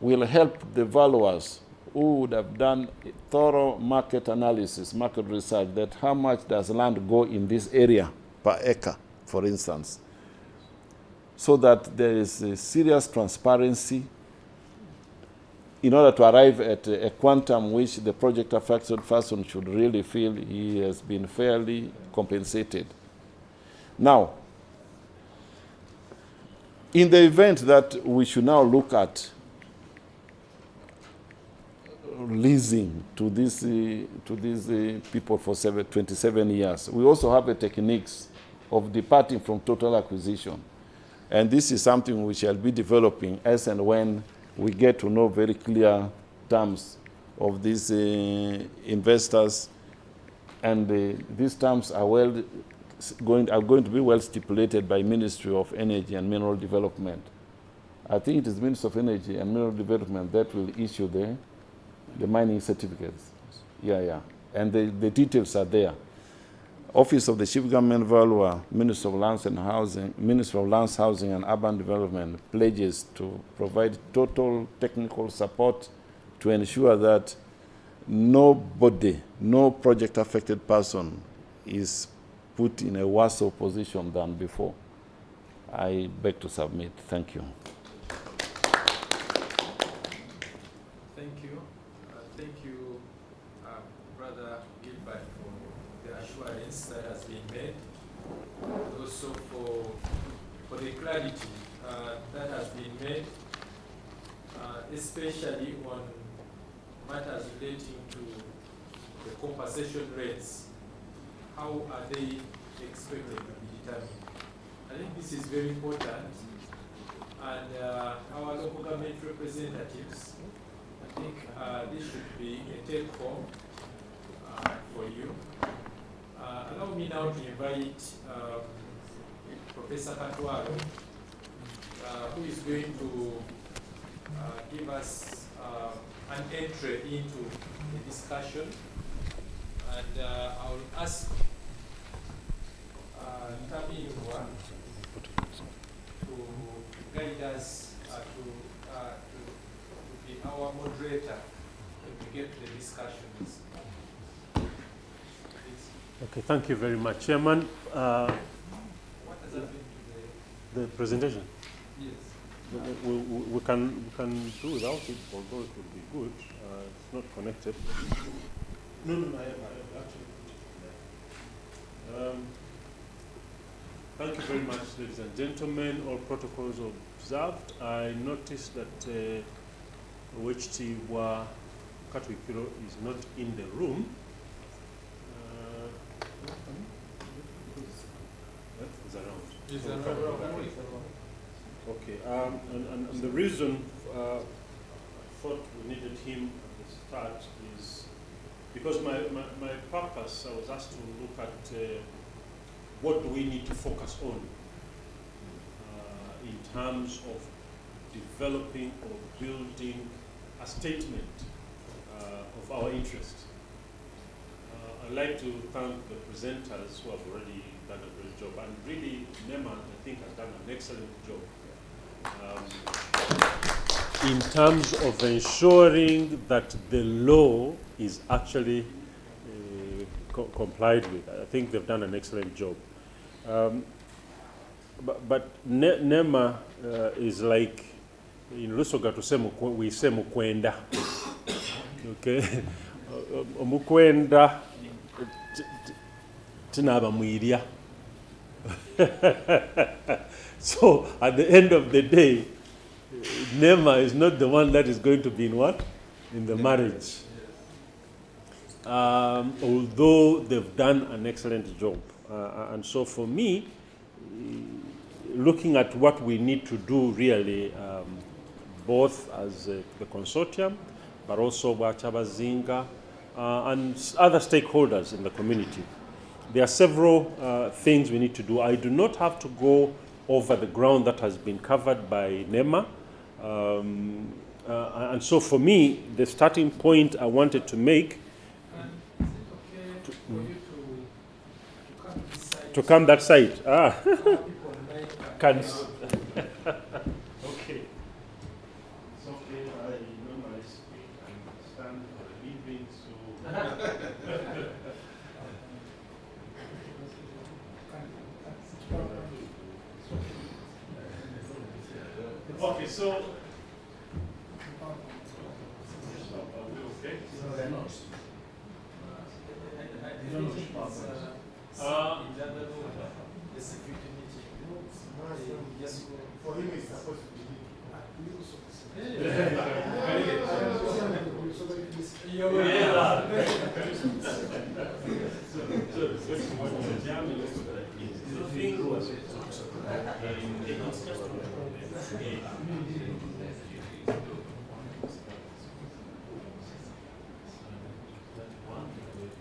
will help the valuers who would have done thorough market analysis, market research, that how much does land go in this area per acre, for instance, so that there is a serious transparency in order to arrive at a quantum which the project affected person should really feel he has been fairly compensated. Now, in the event that we should now look at leasing to these people for 27 years, we also have the techniques of departing from total acquisition. And this is something we shall be developing as and when we get to know very clear terms of these investors, and these terms are going to be well stipulated by Ministry of Energy and Mineral Development. I think it is Ministry of Energy and Mineral Development that will issue the mining certificates. Yeah. And the details are there. Office of the Chief Government Valuer, Minister of Lands and Housing, Minister of Lands, Housing and Urban Development pledges to provide total technical support to ensure that nobody, no project affected person is put in a worse position than before. I beg to submit. Thank you. Thank you. Thank you, Brother Gilbert, for the assurance that has been made, and also for the clarity that has been made, especially on matters relating to the compensation rates. How are they expected to be determined? I think this is very important, and our local government representatives, I think this should be a take-home for you. Allow me now to invite Professor Katwaro, who is going to give us an entry into the discussion. And I will ask Tabingwa to guide us to be our moderator when we get to the discussions. Okay, thank you very much, Chairman. What does that mean to the presentation? Yes. We can do without it, although it would be good. It's not connected. No, I actually. Thank you very much, ladies and gentlemen. All protocols observed. I noticed that Wechitiwa Katwikiro is not in the room. He's around. He's around. Okay, and the reason I thought we needed him at the start is because my purpose, I was asked to look at what do we need to focus on in terms of developing or building a statement of our interest. I'd like to thank the presenters who have already done a great job, and really Nema, I think, has done an excellent job in terms of ensuring that the law is actually complied with. I think they've done an excellent job. but NEMA is like, in Busoga we say mukwenda. Okay? Mukwenda tinaba mwirya. So at the end of the day, NEMA is not the one that is going to be in what? In the marriage. Although they've done an excellent job. And so for me, looking at what we need to do really, both as the consortium, but also Wachabazinga and other stakeholders in the community. There are several things we need to do. I do not have to go over the ground that has been covered by NEMA. And so for me, the starting point I wanted to make to come that side. Ah. Can okay. It's okay. I normally speak and stand for a living, so. Okay, so. Are we okay? No, they're not. Yes, for him it's supposed to be.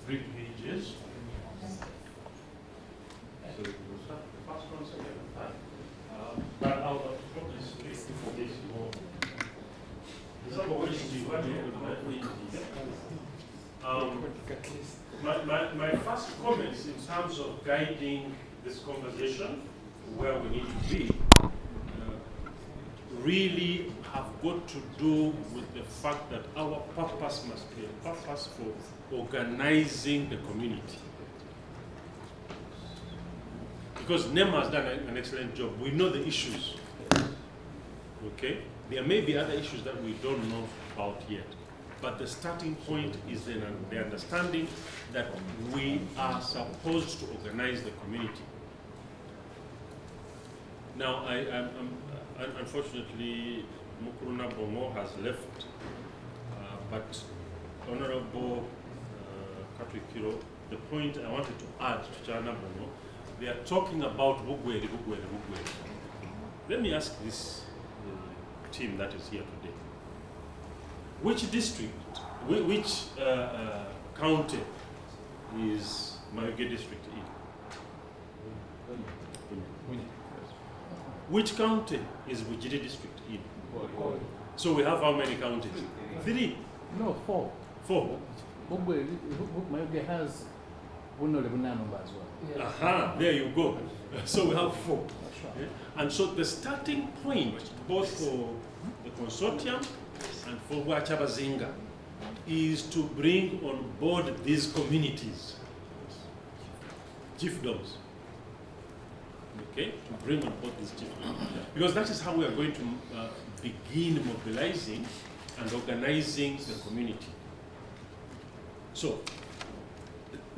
Three pages. So the first one, second, third. But I'll probably speak for this more. My first comments in terms of guiding this conversation to where we need to be really have got to do with the fact that our purpose must be a purpose for organizing the community. Because NEMA has done an excellent job. We know the issues. Okay? There may be other issues that we don't know about yet. But the starting point is the understanding that we are supposed to organize the community. Now, unfortunately, Mukuruna Bomo has left, but Honorable Katrikiro, the point I wanted to add to Chana Bomo, they are talking about Bugweri. Let me ask this team that is here today. Which district, which county is Mayuge district in? Which county is Bujiri district in? So we have how many counties? 3? No, 4. 4? Mayuge has Bunole as well. Aha, there you go. So we have 4. Yeah? And so the starting point, both for the consortium and for Wachabazinga, is to bring on board these communities, chiefdoms. Okay, to bring on board these chiefdoms. Because that is how we are going to begin mobilizing and organizing the community. So,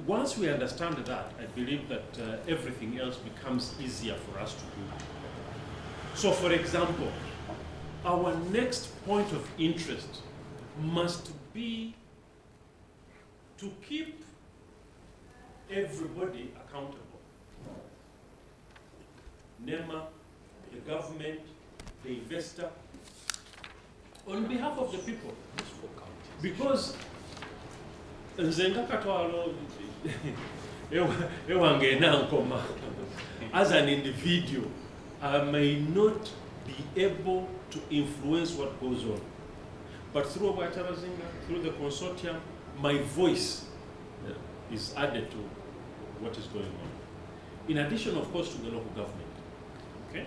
once we understand that, I believe that everything else becomes easier for us to do. So, for example, our next point of interest must be to keep everybody accountable. NEMA, the government, the investor, on behalf of the people. Because as an individual, I may not be able to influence what goes on. But through Wachabazinga, through the consortium, my voice is added to what is going on. In addition, of course, to the local government. Okay?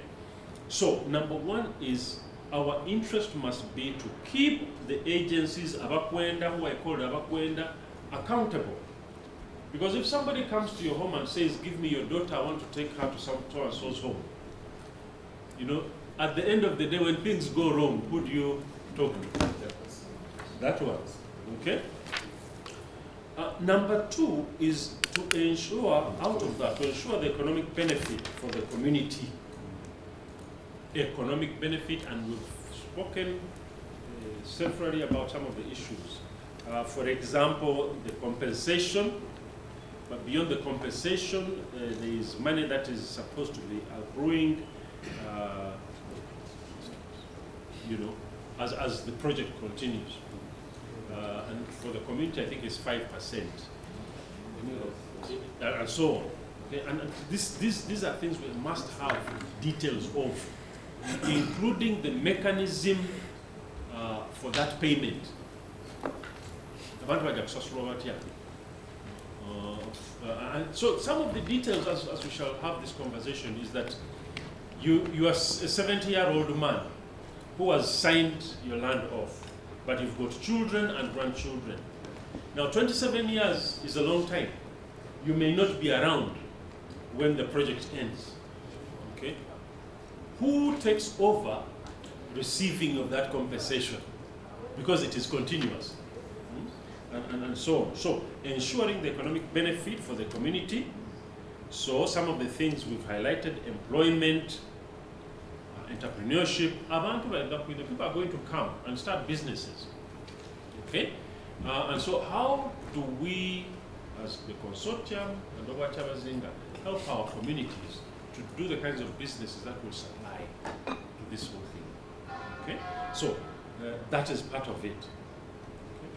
So, number one is our interest must be to keep the agencies, Abakwenda, who I call Abakwenda, accountable. Because if somebody comes to your home and says, give me your daughter, I want to take her to so and so's home, You know, at the end of the day, when things go wrong, who do you talk to? That one. Okay? Number two is to ensure, out of that, to ensure the economic benefit for the community. Economic benefit, and we've spoken severally about some of the issues. For example, the compensation, but beyond the compensation, there is money that is supposed to be accruing, you know, as the project continues. And for the community, I think it's 5%, and so on. Okay? And these are things we must have details of, including the mechanism for that payment. And so some of the details, as we shall have this conversation, is that you are a 70-year-old man who has signed your land off, but you've got children and grandchildren. Now, 27 years is a long time. You may not be around when the project ends. Okay? Who takes over receiving of that compensation? Because it is continuous. And so on. So, ensuring the economic benefit for the community. So, some of the things we've highlighted: employment, entrepreneurship. The people are going to come and start businesses. Okay? And so, how do we, as the consortium and Owachabazinga, help our communities to do the kinds of businesses that will supply to this whole thing? Okay? So, that is part of it.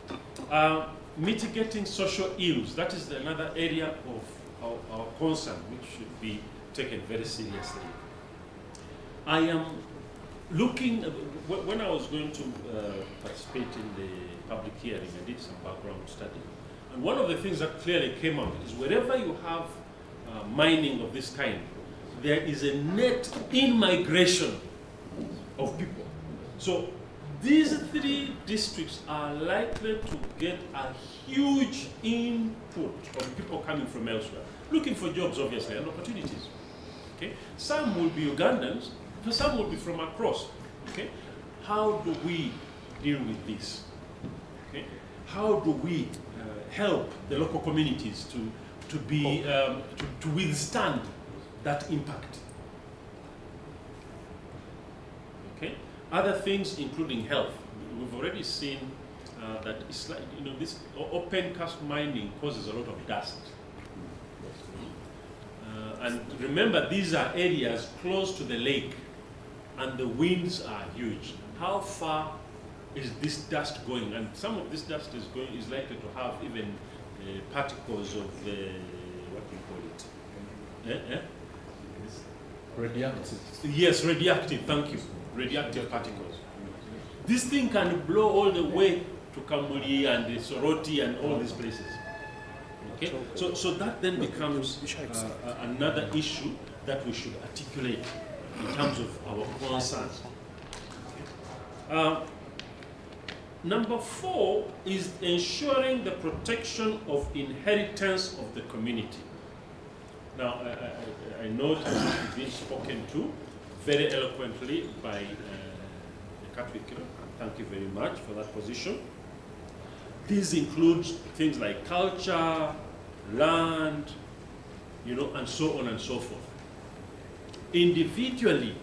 Okay? Mitigating social ills, that is another area of our concern, which should be taken very seriously. I am looking, when I was going to participate in the public hearing, I did some background study. And one of the things that clearly came out is wherever you have mining of this kind, there is a net in-migration of people. So these three districts are likely to get a huge input of people coming from elsewhere, looking for jobs, obviously, and opportunities. Okay? Some will be Ugandans, but some will be from across. Okay? How do we deal with this? Okay? How do we help the local communities to withstand that impact? Okay? Other things, including health. We've already seen that it's like, you know, this open cast mining causes a lot of dust. And remember, these are areas close to the lake, and the winds are huge. How far is this dust going? And some of this dust is likely to have even particles of the, what do you call it? Radioactive. Yes, radioactive, thank you. Radioactive particles. This thing can blow all the way to Kamuri and the Soroti and all these places. Okay? So that then becomes another issue that we should articulate in terms of our concerns. Number 4 is ensuring the protection of inheritance of the community. Now, I know it's been spoken to very eloquently by the Catholic. Thank you very much for that position. These include things like culture, land, you know, and so on and so forth. Individually,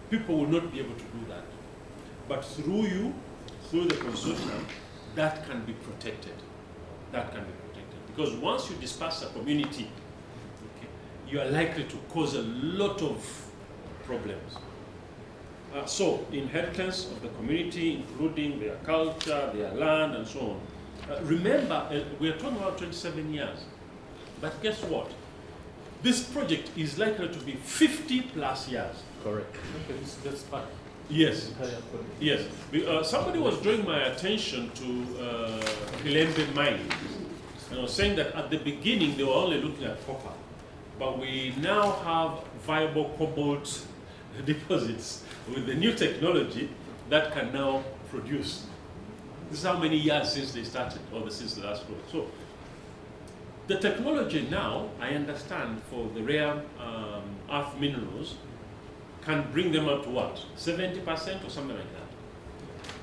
people will not be able to do that. But through you, through the consortium, that can be protected. That can be protected. Because once you disperse a community, okay, you are likely to cause a lot of problems. So, inheritance of the community, including their culture, their land, and so on. Remember, we are talking about 27 years. But guess what? This project is likely to be 50 plus years. Correct. Okay, that's part. Yes. Yes. Somebody was drawing my attention to Kilembe mine. And was saying that at the beginning they were only looking at copper, but we now have viable cobalt deposits with the new technology that can now produce. This is how many years since they started, or since the last road. So The technology now, I understand, for the rare earth minerals can bring them up to what? 70% or something like that.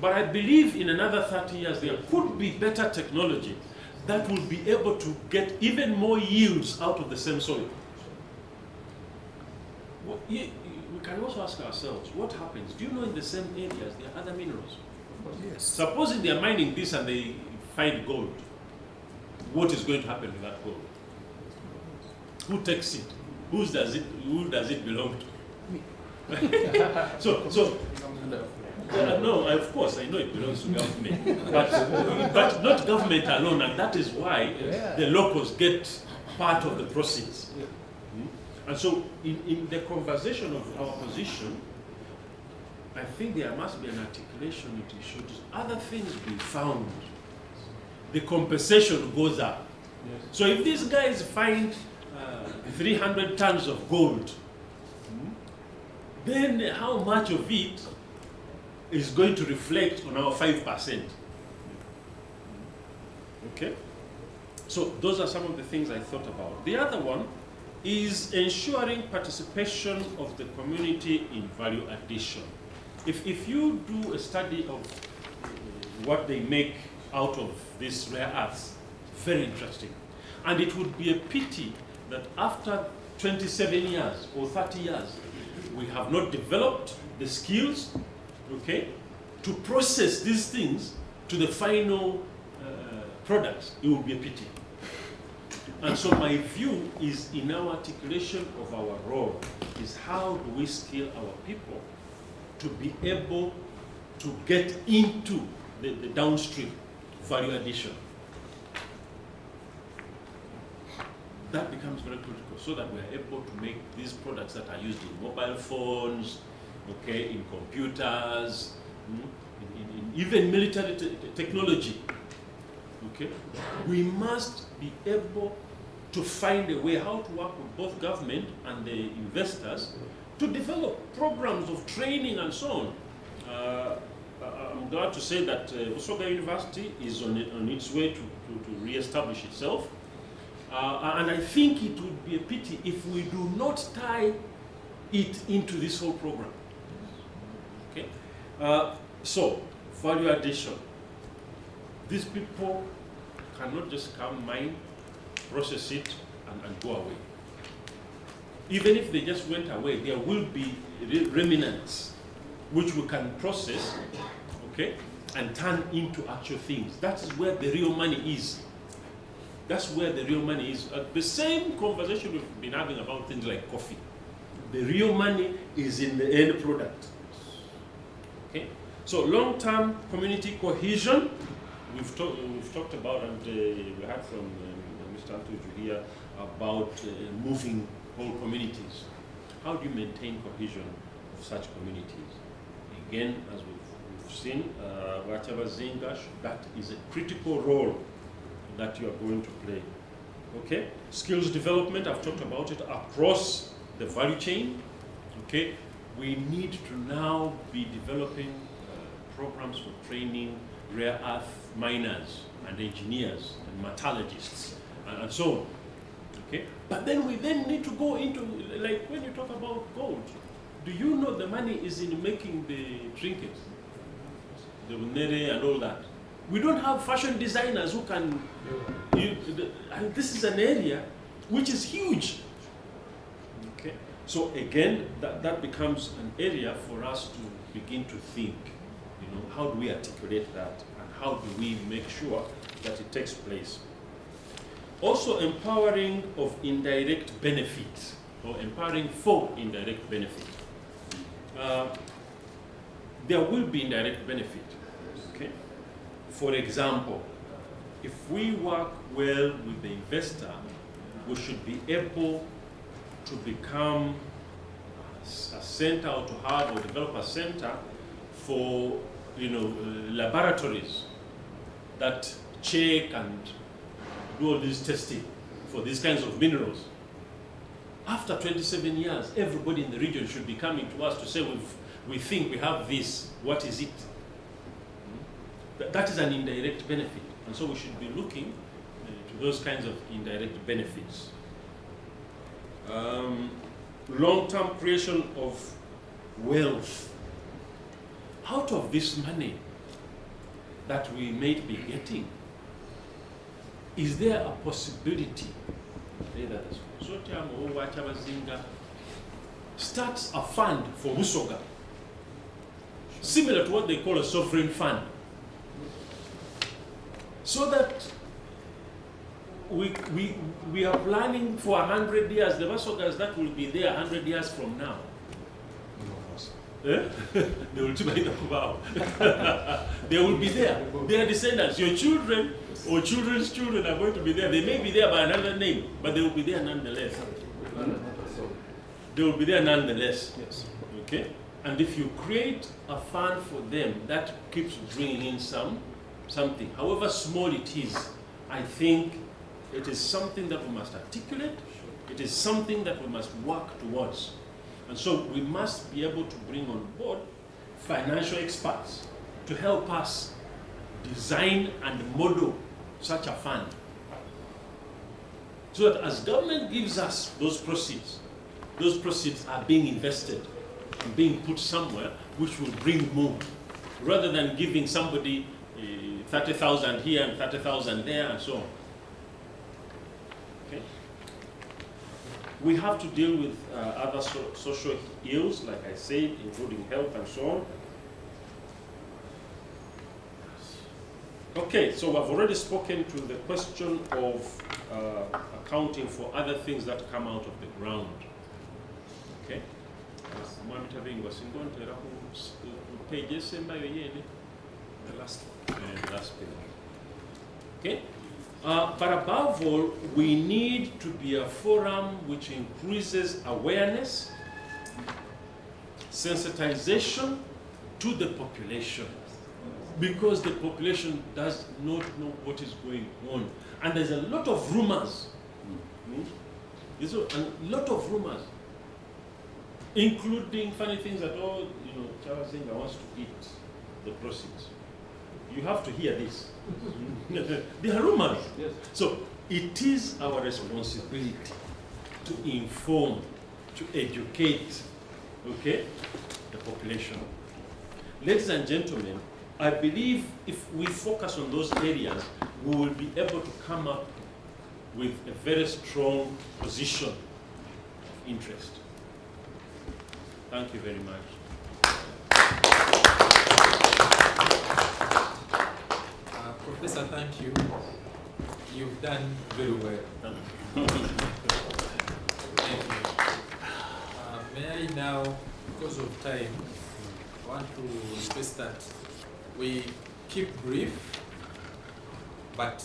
But I believe in another 30 years there could be better technology that will be able to get even more yields out of the same soil. Well, we can also ask ourselves, what happens? Do you know in the same areas there are other minerals? Yes. Supposing they are mining this and they find gold, what is going to happen to that gold? Who takes it? Who does it belong to? No, of course, I know it belongs to government, but not government alone, and that is why the locals get part of the proceeds. And so, in the conversation of our position, I think there must be an articulation. It should other things be found. The compensation goes up. Yes. So if these guys find 300 tons of gold, then how much of it is going to reflect on our 5%? Okay? So those are some of the things I thought about. The other one is ensuring participation of the community in value addition. If you do a study of what they make out of these rare earths, very interesting. And it would be a pity that after 27 years or 30 years, we have not developed the skills, okay, to process these things to the final products. It would be a pity. And so my view is in our articulation of our role is how do we skill our people to be able to get into the downstream value addition. That becomes very critical so that we are able to make these products that are used in mobile phones, okay, in computers, in even military technology. Okay? We must be able to find a way how to work with both government and the investors to develop programs of training and so on. I'm glad to say that Busoga University is on its way to re-establish itself. And I think it would be a pity if we do not tie it into this whole program. Okay? So, value addition. These people cannot just come mine, process it, and go away. Even if they just went away, there will be remnants which we can process, okay, and turn into actual things. That is where the real money is. That's where the real money is. The same conversation we've been having about things like coffee. The real money is in the end product. Okay? So long-term community cohesion, we've talked about, and we heard from Mr. Antuju here about moving whole communities. How do you maintain cohesion of such communities? Again, as we've seen, whatever Zingash, that is a critical role that you are going to play. Okay? Skills development, I've talked about it across the value chain. Okay? We need to now be developing programs for training rare earth miners and engineers and metallurgists and so on. Okay? But then we need to go into, like when you talk about gold, do you know the money is in making the trinkets, the unere and all that? We don't have fashion designers who can, and this is an area which is huge. Okay? So again, that becomes an area for us to begin to think, you know, how do we articulate that and how do we make sure that it takes place? Also empowering of indirect benefit, or empowering for indirect benefit. There will be indirect benefit, okay? For example, if we work well with the investor, we should be able to become a center or to have or develop a center for, you know, laboratories that check and do all this testing for these kinds of minerals. After 27 years, everybody in the region should be coming to us to say, we think we have this, what is it? That is an indirect benefit. And so we should be looking to those kinds of indirect benefits. Long-term creation of wealth. Out of this money that we may be getting, is there a possibility either the Consortium or whatever Zinga starts a fund for Busoga, similar to what they call a sovereign fund, so that we are planning for 100 years, the Busogas that will be there 100 years from now. They will they will be there. Their descendants, your children or children's children are going to be there. They may be there by another name, but they will be there nonetheless. They will be there nonetheless. Yes. Okay? And if you create a fund for them, that keeps bringing in something, however small it is, I think it is something that we must articulate. It is something that we must work towards. And so we must be able to bring on board financial experts to help us design and model such a fund. So that as government gives us those proceeds are being invested and being put somewhere which will bring more, rather than giving somebody 30,000 here and 30,000 there and so on. Okay? We have to deal with other social ills, like I said, including health and so on. Okay, so I've already spoken to the question of accounting for other things that come out of the ground. Okay? The last page. Okay? But above all, we need to be a forum which increases awareness, sensitization to the population, because the population does not know what is going on. And there's a lot of rumors. There's a lot of rumors, including funny things that, Charles Zinga wants to eat the proceeds. You have to hear this. There are rumors. Yes. So it is our responsibility to inform, to educate, okay, the population. Ladies and gentlemen, I believe if we focus on those areas, we will be able to come up with a very strong position of interest. Thank you very much. Professor, thank you. You've done very well. Thank you. May I now, because of time, want to stress that we keep brief, but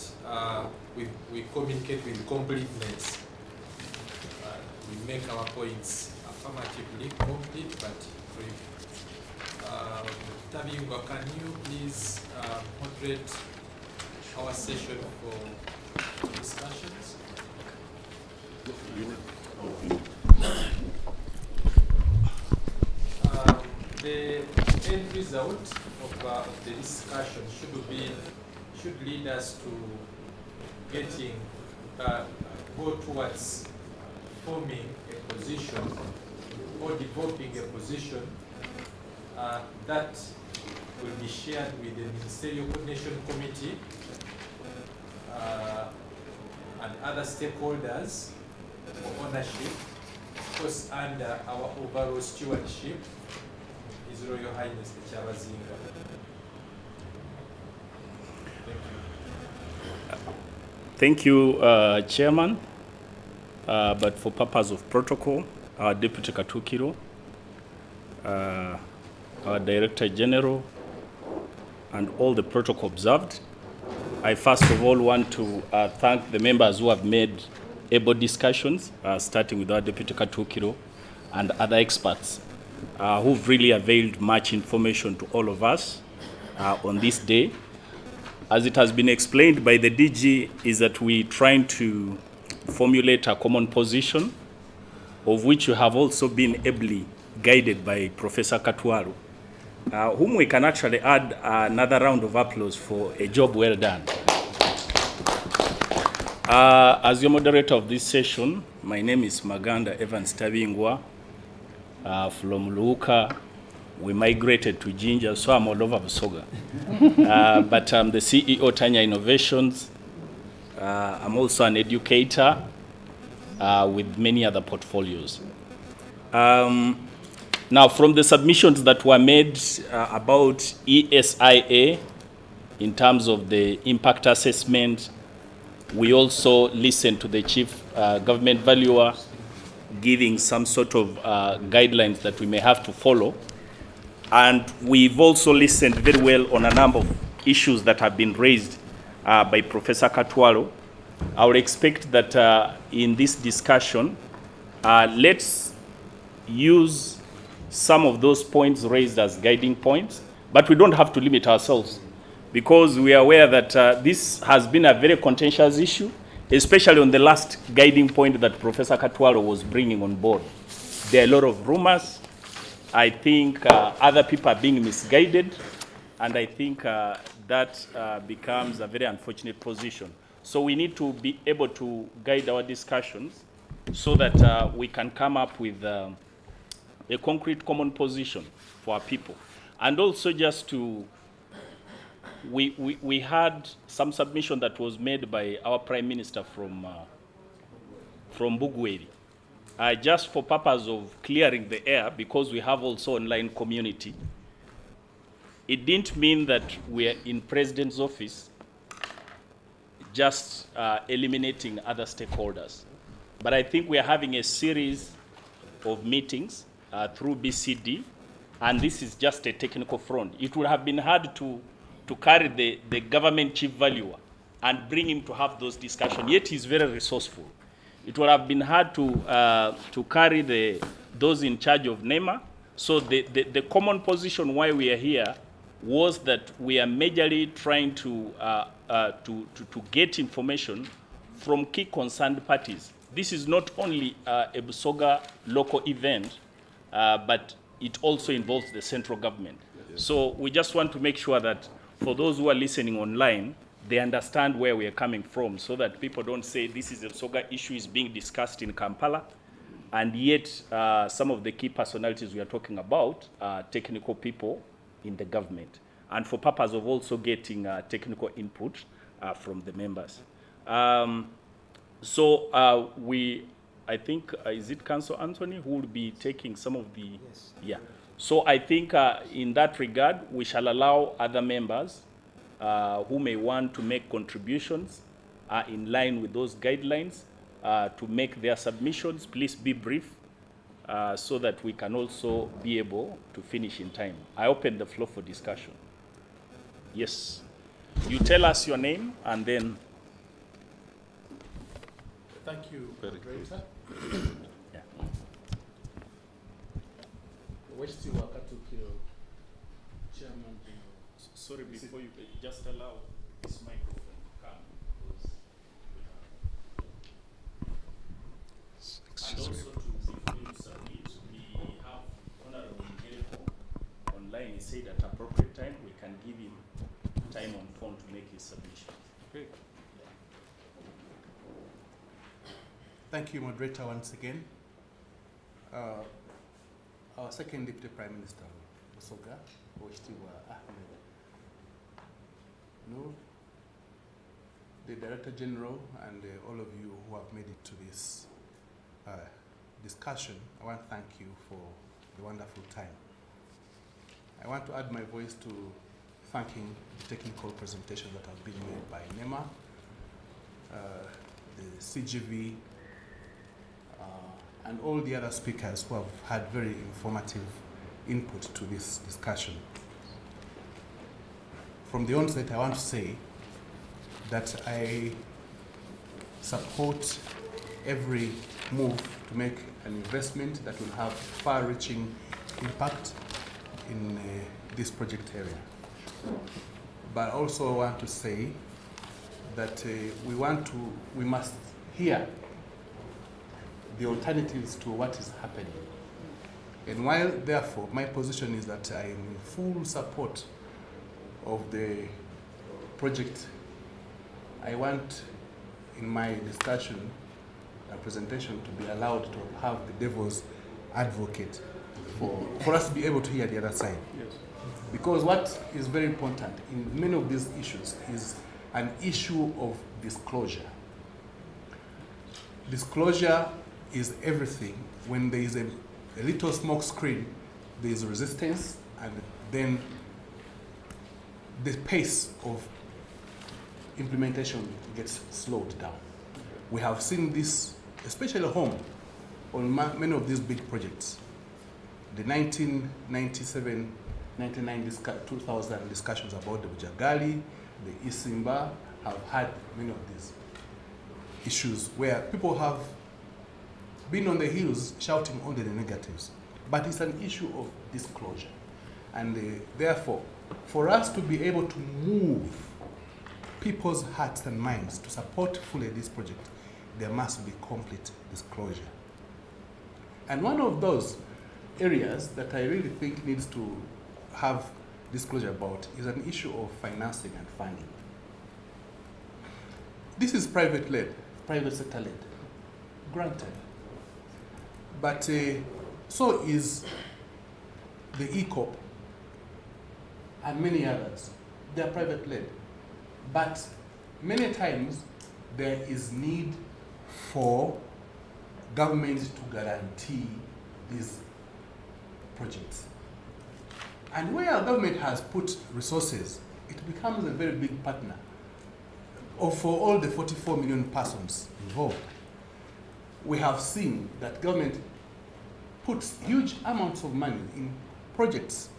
we communicate with completeness. We make our points affirmatively complete, but brief. Tabiwa, can you please moderate our session for discussions? The end result of the discussion should lead us to getting go towards forming a position or developing a position that will be shared with the Ministerial Coordination Committee and other stakeholders for ownership, of course, under our overall stewardship, His Royal Highness the Chabazinga. Thank you, Chairman. But for purpose of protocol, our Deputy Katukiro, our Director General, and all the protocol observed, I first of all want to thank the members who have made able discussions, starting with our Deputy Katukiro and other experts who've really availed much information to all of us on this day. As it has been explained by the DG, is that we're trying to formulate a common position, of which you have also been ably guided by Professor Katwalu, whom we can actually add another round of applause for a job well done. As your moderator of this session, my name is Maganda Evans Tabingwa from Luuka. We migrated to Jinja, so I'm all over Busoga. But I'm the CEO Tanya Innovations. I'm also an educator with many other portfolios. Now, from the submissions that were made about ESIA in terms of the impact assessment, we also listened to the chief government valuer giving some sort of guidelines that we may have to follow. And we've also listened very well on a number of issues that have been raised by Professor Katwalo. I would expect that in this discussion, let's use some of those points raised as guiding points, but we don't have to limit ourselves, because we are aware that this has been a very contentious issue, especially on the last guiding point that Professor Katwalo was bringing on board. There are a lot of rumors. I think other people are being misguided, and I think that becomes a very unfortunate position. So we need to be able to guide our discussions so that we can come up with a concrete common position for our people. And also just to, we had some submission that was made by our Prime Minister from Bugweri. Just for purpose of clearing the air, because we have also online community, it didn't mean that we're in President's office just eliminating other stakeholders. But I think we're having a series of meetings through BCD, and this is just a technical front. It would have been hard to carry the government chief valuer and bring him to have those discussions, yet he's very resourceful. It would have been hard to carry those in charge of NEMA. So the common position why we are here was that we are majorly trying to get information from key concerned parties. This is not only a Busoga local event, but it also involves the central government. Yes. So we just want to make sure that for those who are listening online, they understand where we are coming from, so that people don't say this is a Busoga issue is being discussed in Kampala, and yet some of the key personalities we are talking about are technical people in the government, and for purpose of also getting technical input from the members. I think, is it Councillor Anthony who will be taking some of the... Yes. Yeah. So I think in that regard, we shall allow other members who may want to make contributions in line with those guidelines to make their submissions. Please be brief so that we can also be able to finish in time. I open the floor for discussion. Yes. You tell us your name and then... Thank you, moderator. Yeah. Chairman. Sorry, before you just allow this microphone to come, because and also before you submit, we have Honorable Ngereko online. He said at appropriate time we can give him time on phone to make his submission. Okay. Thank you, moderator, once again. Our second Deputy Prime Minister, Busoga, Ahmed Noor, the Director General, and all of you who have made it to this discussion, I want to thank you for the wonderful time. I want to add my voice to thanking the technical presentations that have been made by NEMA, the CGV, and all the other speakers who have had very informative input to this discussion. From the onset, I want to say that I support every move to make an investment that will have far-reaching impact in this project area. But I also want to say that we must hear the alternatives to what is happening. And while, therefore, my position is that I am in full support of the project, I want in my discussion and presentation to be allowed to have the devil's advocate for us to be able to hear the other side. Yes. Because what is very important in many of these issues is an issue of disclosure. Disclosure is everything. When there is a little smoke screen, there is resistance, and then the pace of implementation gets slowed down. We have seen this, especially at home, on many of these big projects. The 1997, 2000 discussions about the Bujagali, the Isimba, have had many of these issues where people have been on the hills shouting only the negatives. But it's an issue of disclosure. And therefore, for us to be able to move people's hearts and minds to support fully this project, there must be complete disclosure. And one of those areas that I really think needs to have disclosure about is an issue of financing and funding. This is private-led, private sector-led, granted. But so is the ECOP and many others. They are private-led. But many times there is need for government to guarantee these projects. And where our government has put resources, it becomes a very big partner for all the 44 million persons involved. We have seen that government puts huge amounts of money in projects,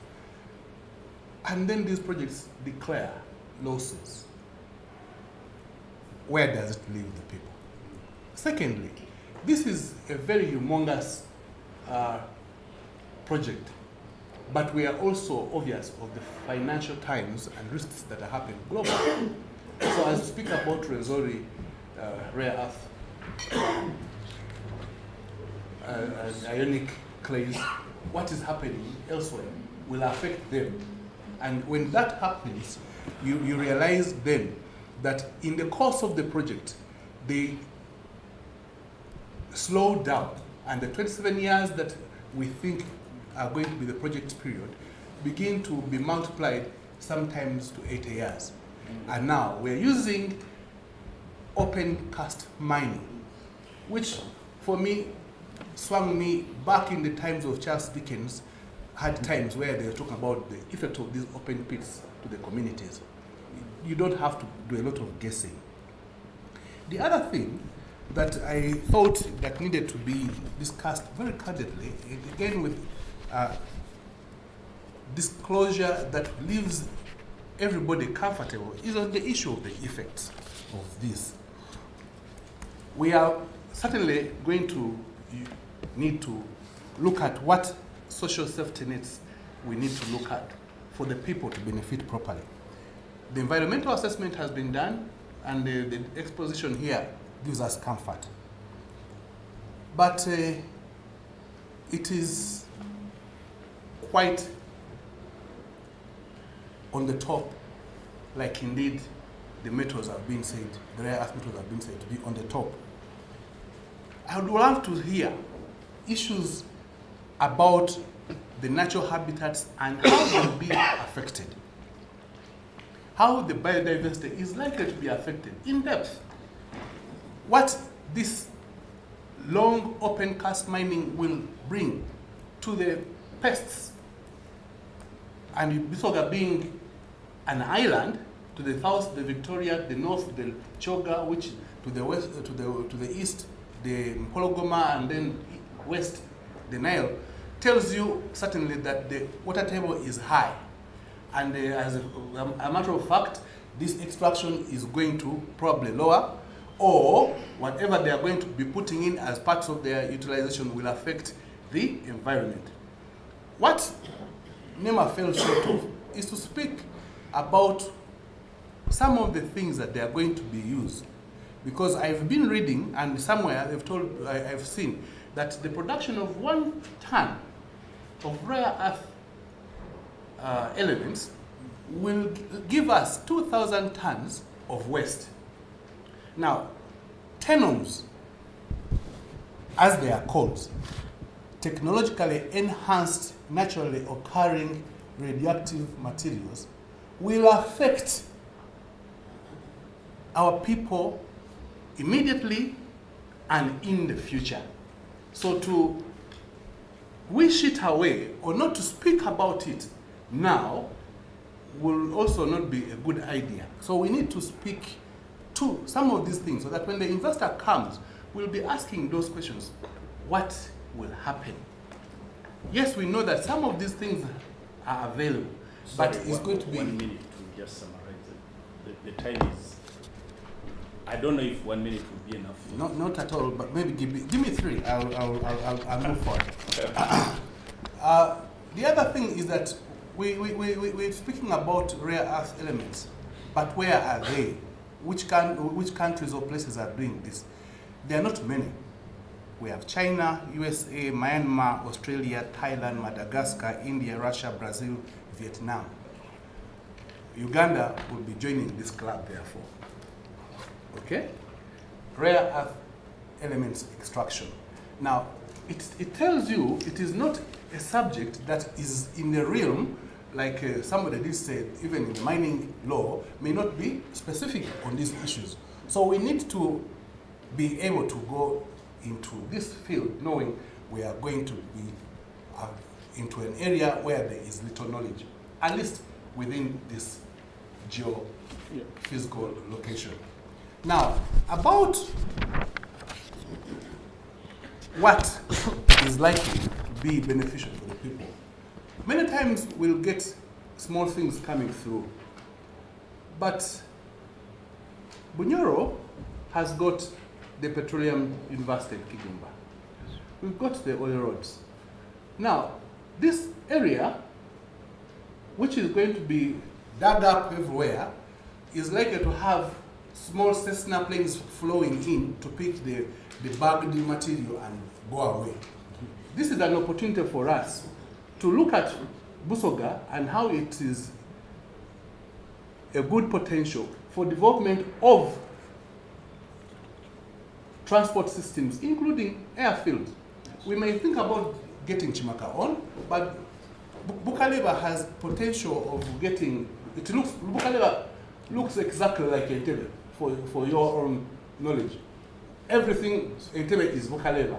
and then these projects declare losses. Where does it leave the people? Secondly, this is a very humongous project, but we are also obvious of the financial times and risks that are happening globally. So as we speak about Rwenzori rare earth, ionic clays, what is happening elsewhere will affect them. And when that happens, you realize then that in the course of the project, they slow down. And the 27 years that we think are going to be the project period begin to be multiplied sometimes to 80 years. And now we're using open cast mining, which for me swung me back in the times of Charles Dickens, had times where they were talking about the effect of these open pits to the communities. You don't have to do a lot of guessing. The other thing that I thought that needed to be discussed very candidly, again with disclosure that leaves everybody comfortable, is on the issue of the effects of this. We are certainly going to need to look at what social safety nets we need to look at for the people to benefit properly. The environmental assessment has been done, and the exposition here gives us comfort. But it is quite on the top, like indeed the metals have been said, the rare earth metals have been said to be on the top. I would love to hear issues about the natural habitats and how they will be affected. How the biodiversity is likely to be affected in depth. What this long open cast mining will bring to the pests, and Busoga being an island, to the south, the Victoria, the north, the Choga, which to the west, to the east, the Mpologoma, and then west, the Nile, tells you certainly that the water table is high. And as a matter of fact, this extraction is going to probably lower, or whatever they are going to be putting in as parts of their utilization will affect the environment. What NEMA fell short of is to speak about some of the things that they are going to be used. Because I've been reading, and somewhere they've told, I've seen, that the production of 1 ton of rare earth elements will give us 2,000 tons of waste. Now, tenons, as they are called, technologically enhanced, naturally occurring radioactive materials, will affect our people immediately and in the future. So to wish it away or not to speak about it now will also not be a good idea. So we need to speak to some of these things so that when the investor comes, we'll be asking those questions. What will happen? Yes, we know that some of these things are available, but it's going to be... 1 minute to just summarize it. The time is... I don't know if 1 minute would be enough. Not at all, but maybe give me 3. I'll move forward. Okay. The other thing is that we're speaking about rare earth elements, but where are they? Which countries or places are doing this? There are not many. We have China, USA, Myanmar, Australia, Thailand, Madagascar, India, Russia, Brazil, Vietnam. Uganda will be joining this club, therefore. Okay? Rare earth elements extraction. Now, it tells you it is not a subject that is in the realm, like somebody did say, even in the mining law, may not be specific on these issues. So we need to be able to go into this field knowing we are going to be into an area where there is little knowledge, at least within this geophysical location. Now, about what is likely to be beneficial for the people. Many times we'll get small things coming through, but Bunyoro has got the Petroleum University in Kigumba. We've got the oil roads. Now, this area, which is going to be dug up everywhere, is likely to have small Cessna planes flowing in to pick the bagged material and go away. This is an opportunity for us to look at Busoga and how it is a good potential for development of transport systems, including airfields. We may think about getting Chimaka on, but Bukaleba has potential of getting, Bukaleba looks exactly like Entebbe, for your own knowledge. Everything Entebbe is Bukaleba.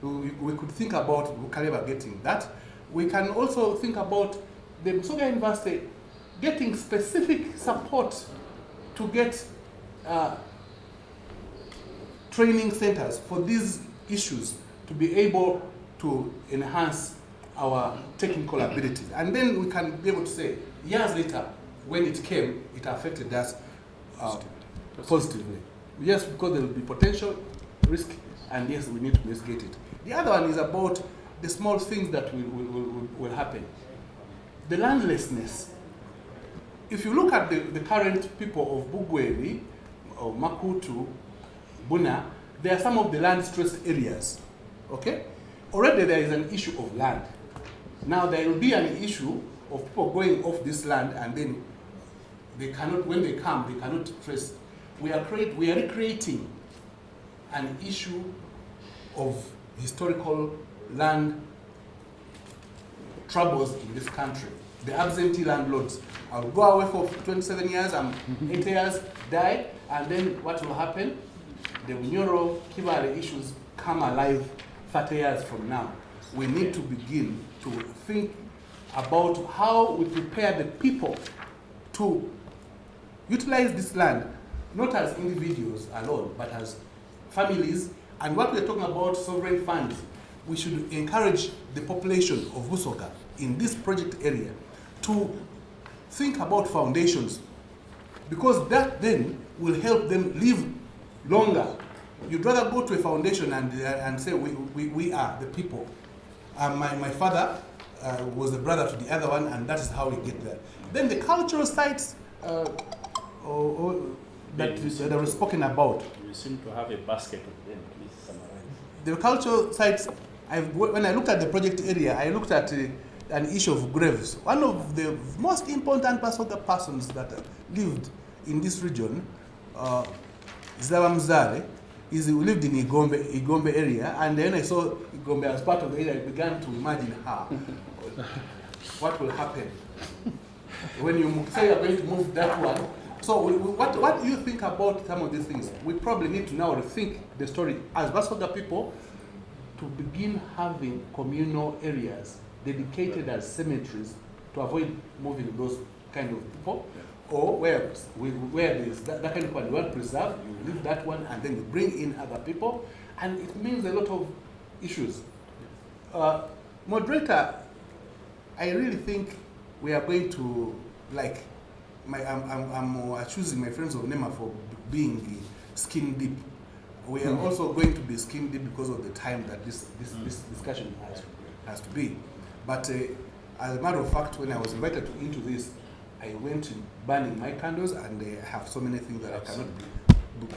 We could think about Bukaleba getting that. We can also think about the Busoga University getting specific support to get training centers for these issues to be able to enhance our technical abilities. And then we can be able to say, years later, when it came, it affected us positively. Yes, because there will be potential risk, and yes, we need to mitigate it. The other one is about the small things that will happen. The landlessness. If you look at the current people of Bugweri, or Makuutu, Buna, there are some of the land-stressed areas, okay? Already there is an issue of land. Now there will be an issue of people going off this land and then they cannot, when they come, they cannot trace. We are recreating an issue of historical land troubles in this country. The absentee landlords. I'll go away for 27 years, I'm 8 years, die, and then what will happen? The Bunyoro Kibale issues come alive 30 years from now. We need to begin to think about how we prepare the people to utilize this land, not as individuals alone, but as families. And what we're talking about, sovereign funds, we should encourage the population of Busoga in this project area to think about foundations, because that then will help them live longer. You'd rather go to a foundation and say, we are the people. My father was the brother to the other one, and that is how we get there. Then the cultural sites that were spoken about. You seem to have a basket of them. Please summarize. The cultural sites, when I looked at the project area, I looked at an issue of graves. One of the most important persons that lived in this region, Zaba Mzale, is we lived in Igombe area, and then I saw Igombe as part of the area. I began to imagine what will happen when you say you're going to move that one. So what do you think about some of these things? We probably need to now rethink the story as Busoga people to begin having communal areas dedicated as cemeteries to avoid moving those kind of people. Or where there's that kind of one you want to preserve, you leave that one and then you bring in other people, and it means a lot of issues. Moderator, I really think we are going to, like, I'm accusing my friends of NEMA for being skin deep. We are also going to be skin deep because of the time that this discussion has to be. But as a matter of fact, when I was invited into this, I went burning my candles, and I have so many things that I cannot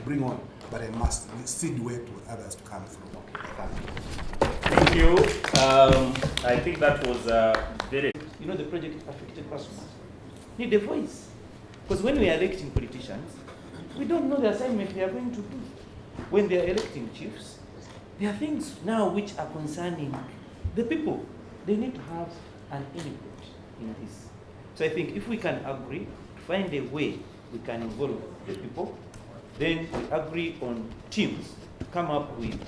bring on, but I must cede way to others to come through. Thank you. I think that was very... You know, the project affected persons need a voice. Because when we are electing politicians, we don't know the assignment they are going to do. When they are electing chiefs, there are things now which are concerning the people. They need to have an input in this. So I think if we can agree, find a way we can involve the people, then we agree on teams to come up with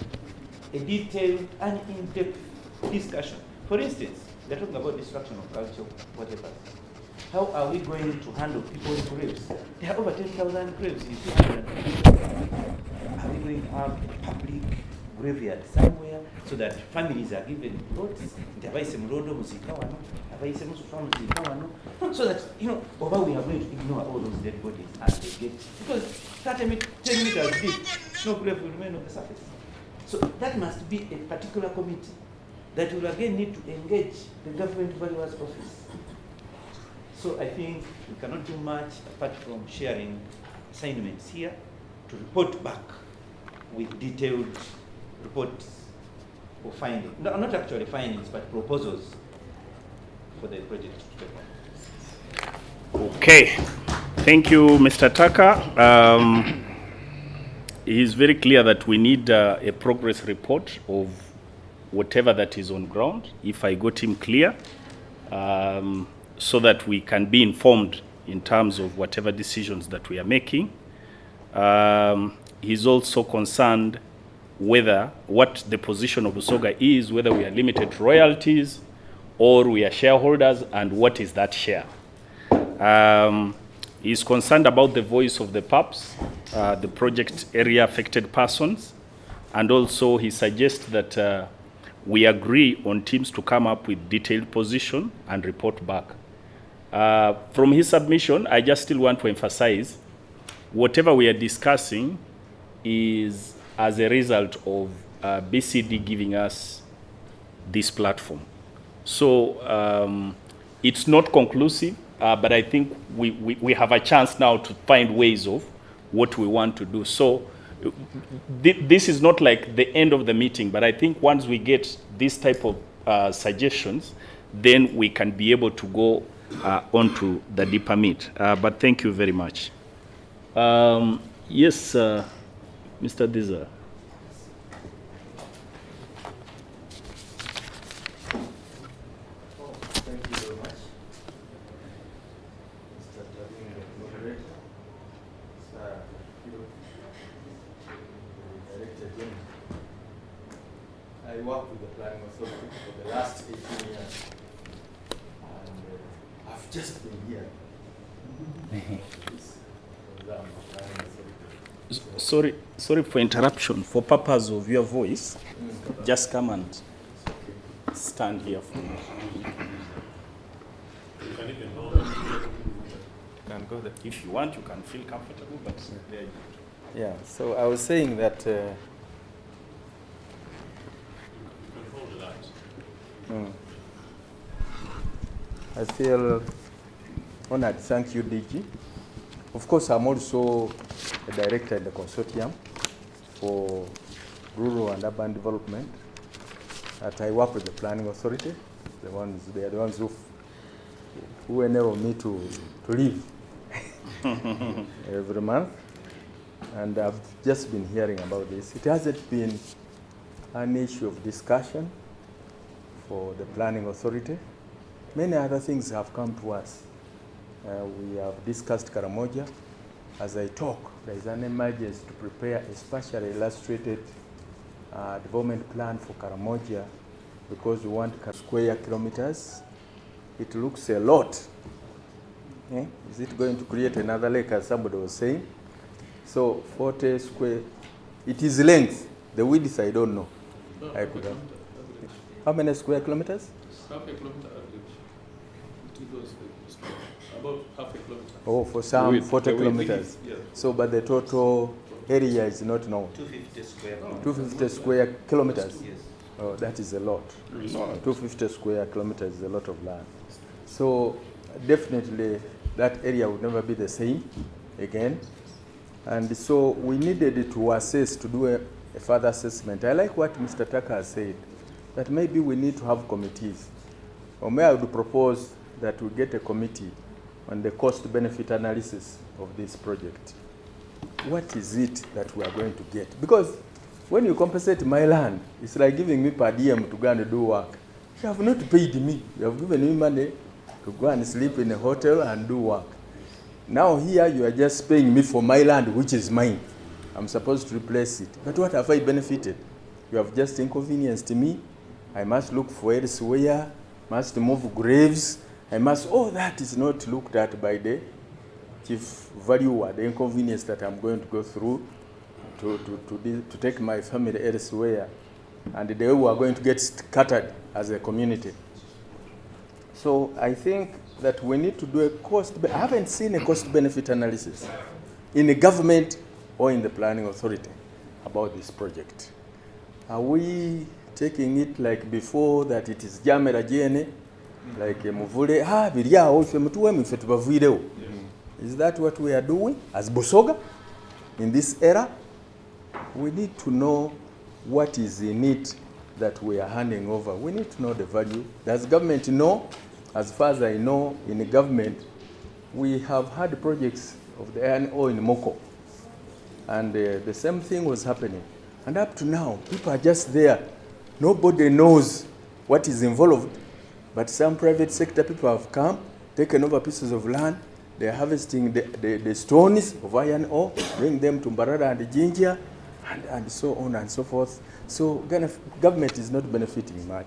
a detailed and in-depth discussion. For instance, they're talking about destruction of culture, whatever. How are we going to handle people's graves? There are over 10,000 graves in 200. Are we going to have a public graveyard somewhere so that families are given plots, so that, you know, although we are going to ignore all those dead bodies as they get, because 10 meters deep, no grave will remain on the surface. So that must be a particular committee that will again need to engage the government valuers office. So I think we cannot do much apart from sharing assignments here to report back with detailed reports or findings. No, not actually findings, but proposals for the project. Okay. Thank you, Mr. Tucker. It is very clear that we need a progress report of whatever that is on ground, if I got him clear, so that we can be informed in terms of whatever decisions that we are making. He's also concerned whether what the position of Busoga is, whether we are limited to royalties or we are shareholders, and what is that share. He's concerned about the voice of the PAPs, the project area affected persons, and also he suggests that we agree on teams to come up with detailed position and report back. From his submission, I just still want to emphasize whatever we are discussing is as a result of BCD giving us this platform. So it's not conclusive, but I think we have a chance now to find ways of what we want to do. So this is not like the end of the meeting, but I think once we get this type of suggestions, then we can be able to go onto the deeper meat. But thank you very much. Yes, Mr. Diza. Thank you very much. Mr. Moderator, Sir, Director General. I worked with the Planning Authority for the last 18 years, and I've just been here. Sorry for interruption. For purpose of your voice, just come and stand here for me. You can even hold it. Can go there. If you want, you can feel comfortable, but there you go. Yeah, so I was saying that I feel honored. Thank you, DG. Of course, I'm also a director in the Consortium for Rural and Urban Development. That I work with the Planning Authority. They are the ones who enable me to live every month. and I've just been hearing about this. It hasn't been an issue of discussion for the planning authority. Many other things have come to us. We have discussed Karamoja. As I talk, there is an emergency to prepare a spatially illustrated development plan for Karamoja because we want square kilometers. It looks a lot. Is it going to create another lake, as somebody was saying? So 40 square, it is length. The width, I don't know. I could have. How many square kilometers? Half a kilometer average. It goes about half a kilometer. Oh, for some 40 kilometers. Yes. So, but the total area is not known. 250 square. 250 square kilometers. Yes. Oh, that is a lot. 250 square kilometers is a lot of land. So definitely that area would never be the same again. And so we needed to assess, to do a further assessment. I like what Mr. Tucker has said, that maybe we need to have committees. Or may I would propose that we get a committee on the cost-benefit analysis of this project. What is it that we are going to get? Because when you compensate my land, it's like giving me per diem to go and do work. You have not paid me. You have given me money to go and sleep in a hotel and do work. Now here you are just paying me for my land, which is mine. I'm supposed to replace it. But what have I benefited? You have just inconvenienced me. I must look for elsewhere, must move graves. I must, all that is not looked at by the chief valuer, the inconvenience that I'm going to go through to take my family elsewhere, and the way we are going to get scattered as a community. So I think that we need to do a I haven't seen a cost-benefit analysis in the government or in the planning authority about this project. Are we taking it like before, that it is Jamera Jene, like Muvule, is that what we are doing as Busoga in this era? We need to know what is in it that we are handing over. We need to know the value. Does government know? As far as I know, in the government, we have had projects of the iron ore in Moko. And the same thing was happening. And up to now, people are just there. Nobody knows what is involved. But some private sector people have come, taken over pieces of land. They're harvesting the stones of iron ore, bring them to Mbarara and Jinja, and so on and so forth. So government is not benefiting much.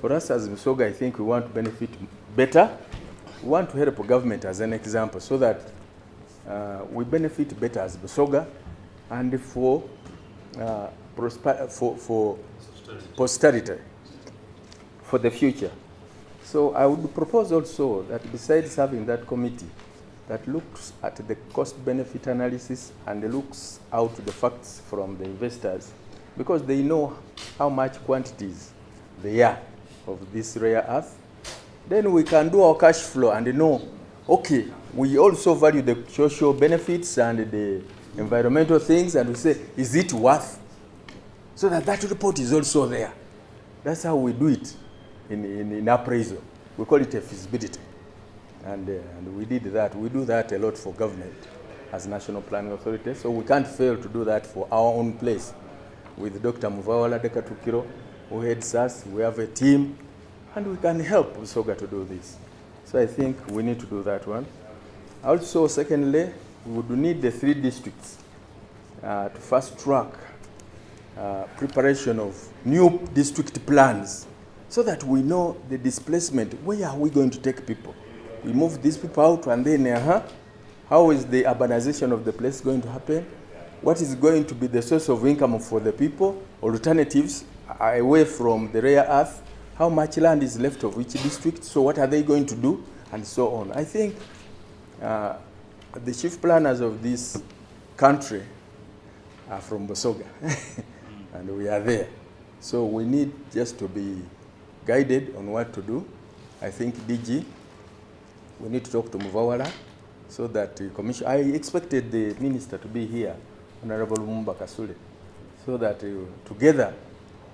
For us as Busoga, I think we want to benefit better. We want to help government as an example so that we benefit better as Busoga and for posterity, for the future. So I would propose also that besides having that committee that looks at the cost-benefit analysis and looks out the facts from the investors, because they know how much quantities they are of this rare earth, then we can do our cash flow and know, okay, we also value the social benefits and the environmental things, and we say, is it worth? So that report is also there. That's how we do it in appraisal. We call it a feasibility. And we did that. We do that a lot for government as National Planning Authority. So we can't fail to do that for our own place. With Dr. Muvawala Dekatukiro, who heads us, we have a team, and we can help Busoga to do this. So I think we need to do that one. Also, secondly, we would need the 3 districts to fast track preparation of new district plans so that we know the displacement. Where are we going to take people? We move these people out, and then how is the urbanization of the place going to happen? What is going to be the source of income for the people? Alternatives away from the rare earth? How much land is left of each district? So what are they going to do? And so on. I think the chief planners of this country are from Busoga, and we are there. So we need just to be guided on what to do. I think DG, we need to talk to Muvawala so that the commission, I expected the minister to be here, Honorable Mumba Kasule, so that together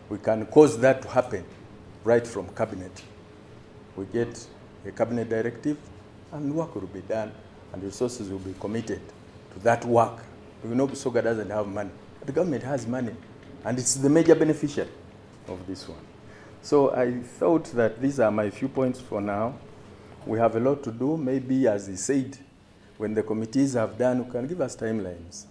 we can cause that to happen right from cabinet. We get a cabinet directive and work will be done and resources will be committed to that work We know Busoga doesn't have money. The government has money, and it's the major beneficiary of this one. So I thought that these are my few points for now. We have a lot to do. Maybe, as he said, when the committees have done, you can give us timelines.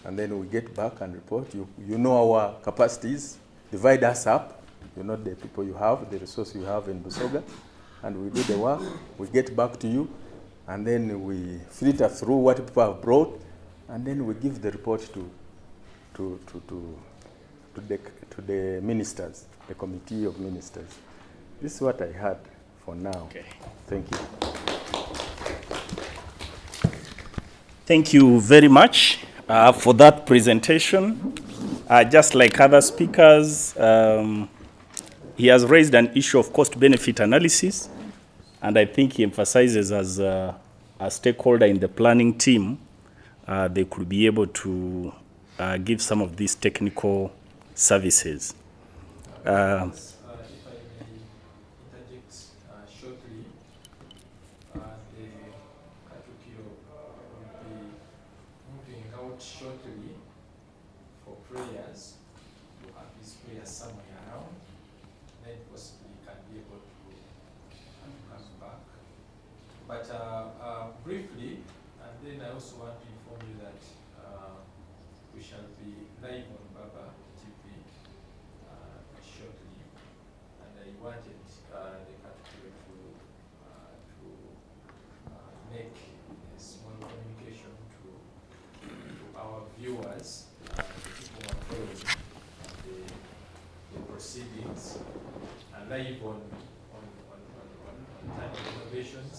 And then we get back and report. You know our capacities. Divide us up. You know the people you have, the resource you have in Busoga. And we do the work. We get back to you. And then we filter through what people have brought. And then we give the report to the ministers, the committee of ministers. This is what I had for now. Okay. Thank you. Thank you very much for that presentation. Just like other speakers, he has raised an issue of cost-benefit analysis, and I think he emphasizes as a stakeholder in the planning team, they could be able to give some of these technical services. If I may interject shortly, the Katukio will be moving out shortly for prayers. You have his prayers somewhere around, then possibly can be able to come back. But briefly, and then I also want to inform you that we shall be live on Baba TV shortly, and I wanted the country to make a small communication to our viewers, the people who are following the proceedings, and live on time of innovations,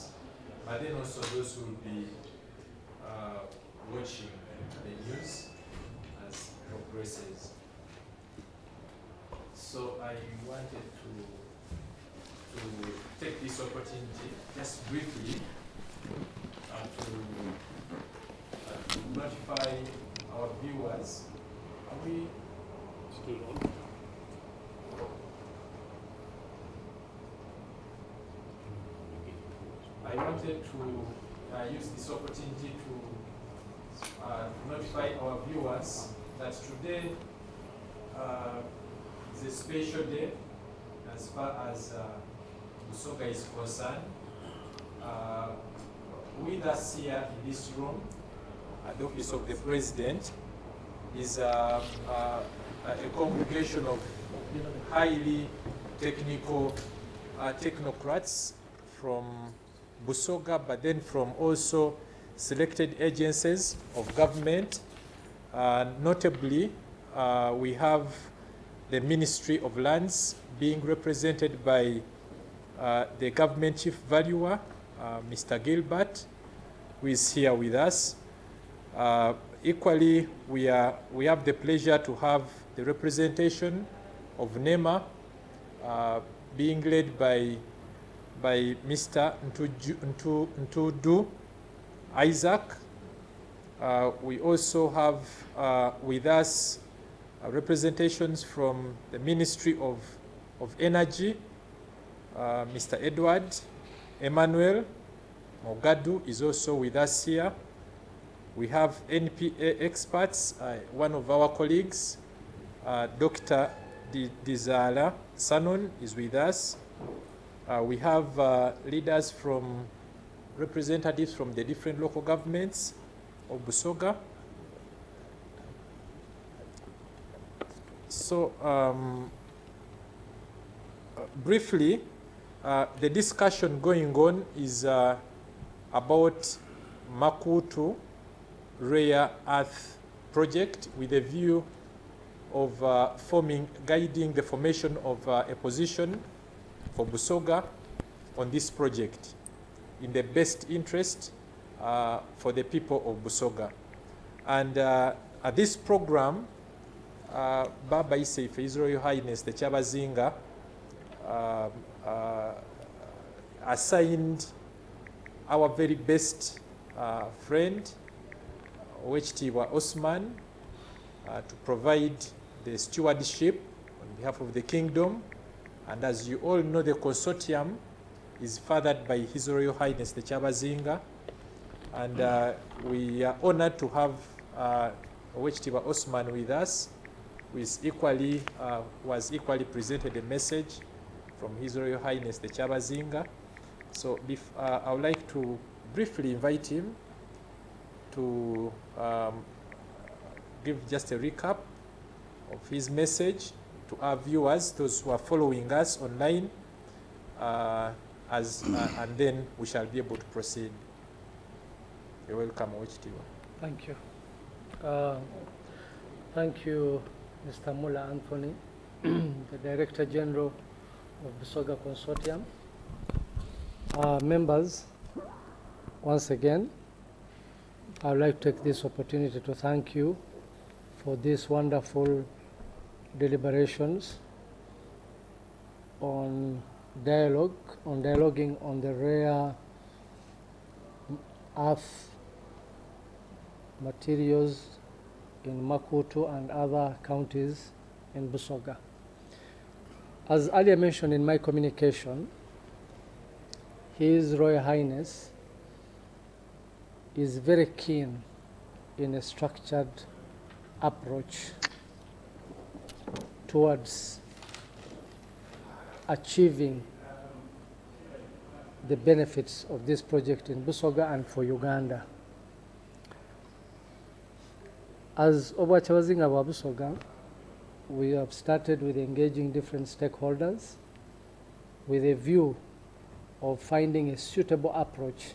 but then also those who will be watching the news as progresses. So I wanted to take this opportunity, just briefly, to notify our viewers. Are we still on? I wanted to use this opportunity to notify our viewers that today is a special day as far as Busoga is concerned. With us here in this room at the office of the President is a congregation of highly technical technocrats from Busoga, but then from also selected agencies of government. Notably, we have the Ministry of Lands being represented by the government chief valuer, Mr. Gilbert, who is here with us. Equally, we have the pleasure to have the representation of NEMA being led by Mr. Ntudu Isaac. We also have with us representations from the Ministry of Energy. Mr. Edward Emmanuel Mogadu is also with us here. We have NPA experts, one of our colleagues, Dr. Dizala Sanon is with us. We have leaders representatives from the different local governments of Busoga. So, briefly, the discussion going on is about Makuutu rare earth project with a view of guiding the formation of a position for Busoga on this project in the best interest for the people of Busoga. And at this program, Baba Isaife, His Royal Highness the Kyabazinga, assigned our very best friend, Owechitiibwa Osman, to provide the stewardship on behalf of the kingdom. And as you all know, the consortium is fathered by His Royal Highness the Kyabazinga. And we are honored to have Oweekitiibwa Osman with us, who is equally, was equally presented a message from His Royal Highness the Kyabazinga. So I would like to briefly invite him to give just a recap of his message to our viewers, those who are following us online, and then we shall be able to proceed. You're welcome, Oweekitiibwa. Thank you. Thank you, Mr. Muller Anthony, the Director General of Busoga Consortium. Members, once again, I would like to take this opportunity to thank you for these wonderful deliberations on dialoguing on the rare earth materials in Makuutu and other counties in Busoga. As earlier mentioned in my communication, His Royal Highness is very keen in a structured approach towards achieving the benefits of this project in Busoga and for Uganda. As Obwa Kyabazinga wa Busoga, we have started with engaging different stakeholders with a view of finding a suitable approach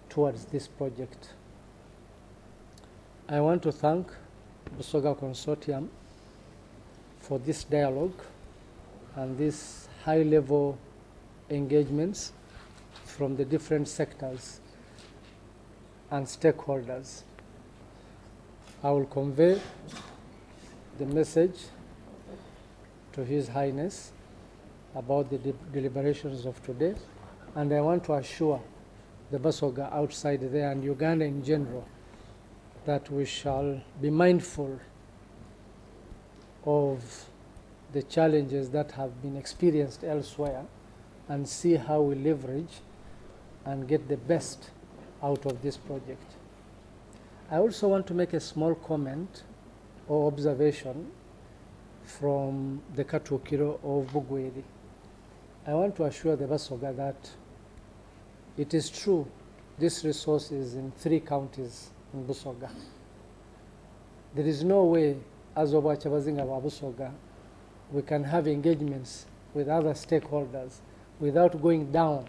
towards this project. I want to thank Busoga Consortium for this dialogue and these high-level engagements from the different sectors and stakeholders. I will convey the message to His Highness about the deliberations of today, and I want to assure the Busoga outside there and Uganda in general that we shall be mindful of the challenges that have been experienced elsewhere and see how we leverage and get the best out of this project. I also want to make a small comment or observation from the Katuukiro of Bugweri. I want to assure the Busoga that it is true this resource is in 3 counties in Busoga. There is no way, as Obwa Kyabazinga wa Busoga, we can have engagements with other stakeholders without going down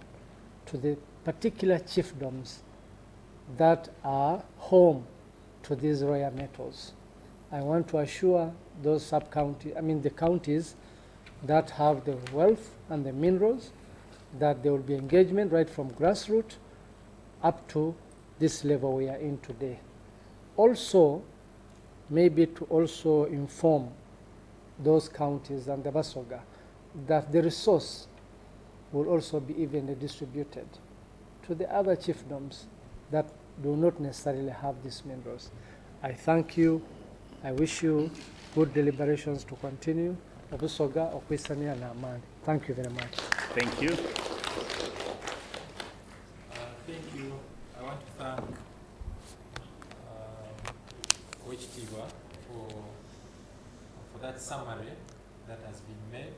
to the particular chiefdoms that are home to these rare metals. I want to assure those the counties that have the wealth and the minerals, that there will be engagement right from grassroots up to this level we are in today. Also, maybe to also inform those counties and the Busoga that the resource will also be evenly distributed to the other chiefdoms that do not necessarily have these minerals. I thank you. I wish you good deliberations to continue. Busoga, Okwisania na Amani. Thank you very much. Thank you. Thank you. I want to thank Oweekitiibwa for that summary that has been made.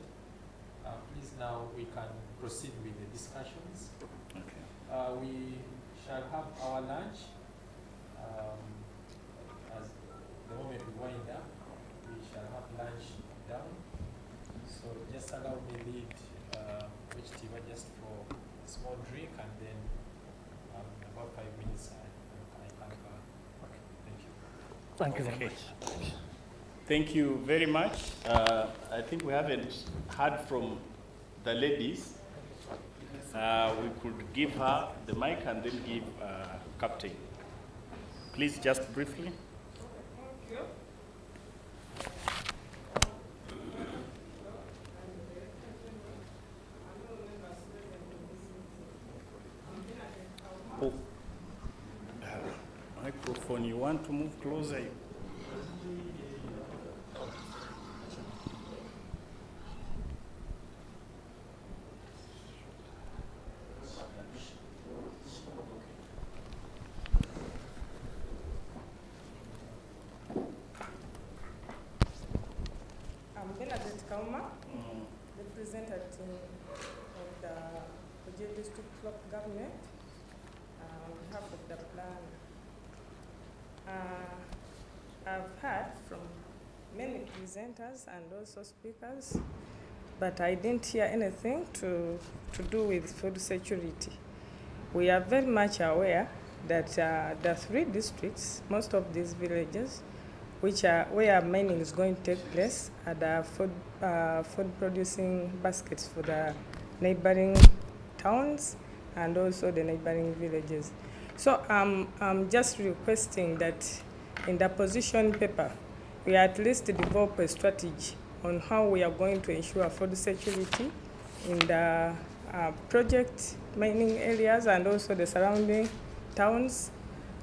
Please now we can proceed with the discussions. Okay. We shall have our lunch. As the moment we wind up, we shall have lunch down. So just allow me lead Oweekitiibwa just for a small drink, and then about 5 minutes I come back. Okay. Thank you. Thank you very much. Thank you very much. I think we haven't heard from the ladies. We could give her the mic and then give Captain. Please, just briefly. Thank you. Oh. Microphone, you want to move closer? Kauma, representative of the Kogi District Local Government on behalf of the plan. I've heard from many presenters and also speakers, but I didn't hear anything to do with food security. We are very much aware that the 3 districts, most of these villages, which are where mining is going to take place, are the food producing baskets for the neighboring towns and also the neighboring villages. So I'm just requesting that in the position paper, we at least develop a strategy on how we are going to ensure food security in the project mining areas and also the surrounding towns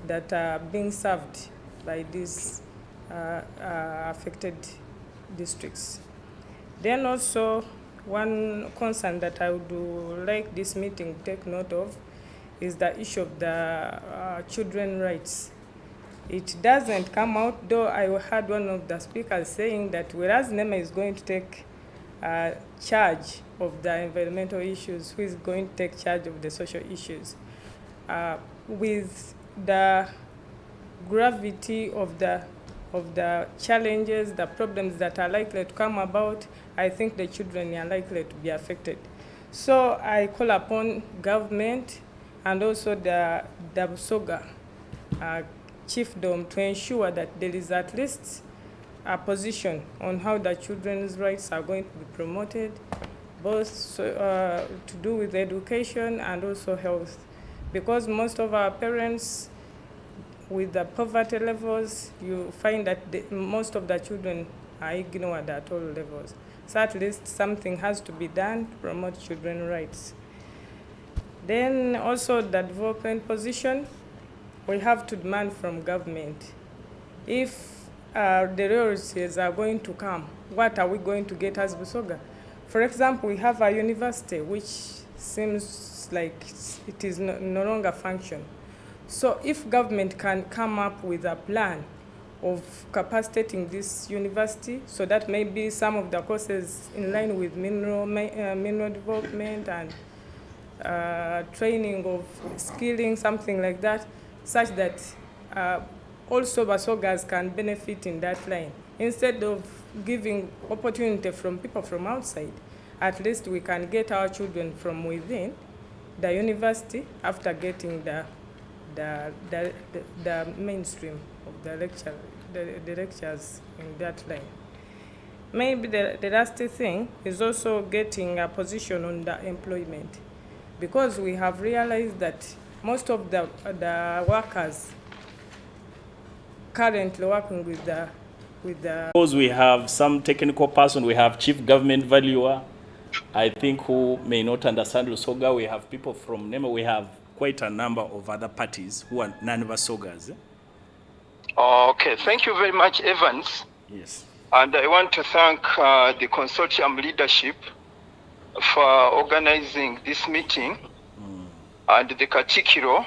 that are being served by these affected districts. Then also, one concern that I would like this meeting to take note of is the issue of the children's rights. It doesn't come out, though I heard one of the speakers saying that whereas NEMA is going to take charge of the environmental issues, who is going to take charge of the social issues? With the gravity of the challenges, the problems that are likely to come about, I think the children are likely to be affected. So I call upon government and also the Busoga chiefdom to ensure that there is at least a position on how the children's rights are going to be promoted, both to do with education and also health. Because most of our parents, with the poverty levels, you find that most of the children are ignored at all levels. So at least something has to be done to promote children's rights. Then also the development position, we have to demand from government. If the resources are going to come, what are we going to get as Busoga? For example, we have a university which seems like it is no longer function. So if government can come up with a plan of capacitating this university so that maybe some of the courses in line with mineral development and training of skilling, something like that, such that also Busogas can benefit in that line. Instead of giving opportunity from people from outside, at least we can get our children from within the university after getting the mainstream of the lectures in that line. Maybe the last thing is also getting a position on the employment, because we have realized that most of the workers currently working with the Because we have some technical person, we have chief government valuer, I think, who may not understand Busoga. We have people from NEMA. We have quite a number of other parties who are non-Busogas. Okay, thank you very much, Evans. Yes. And I want to thank the consortium leadership for organizing this meeting, and the Katikiro,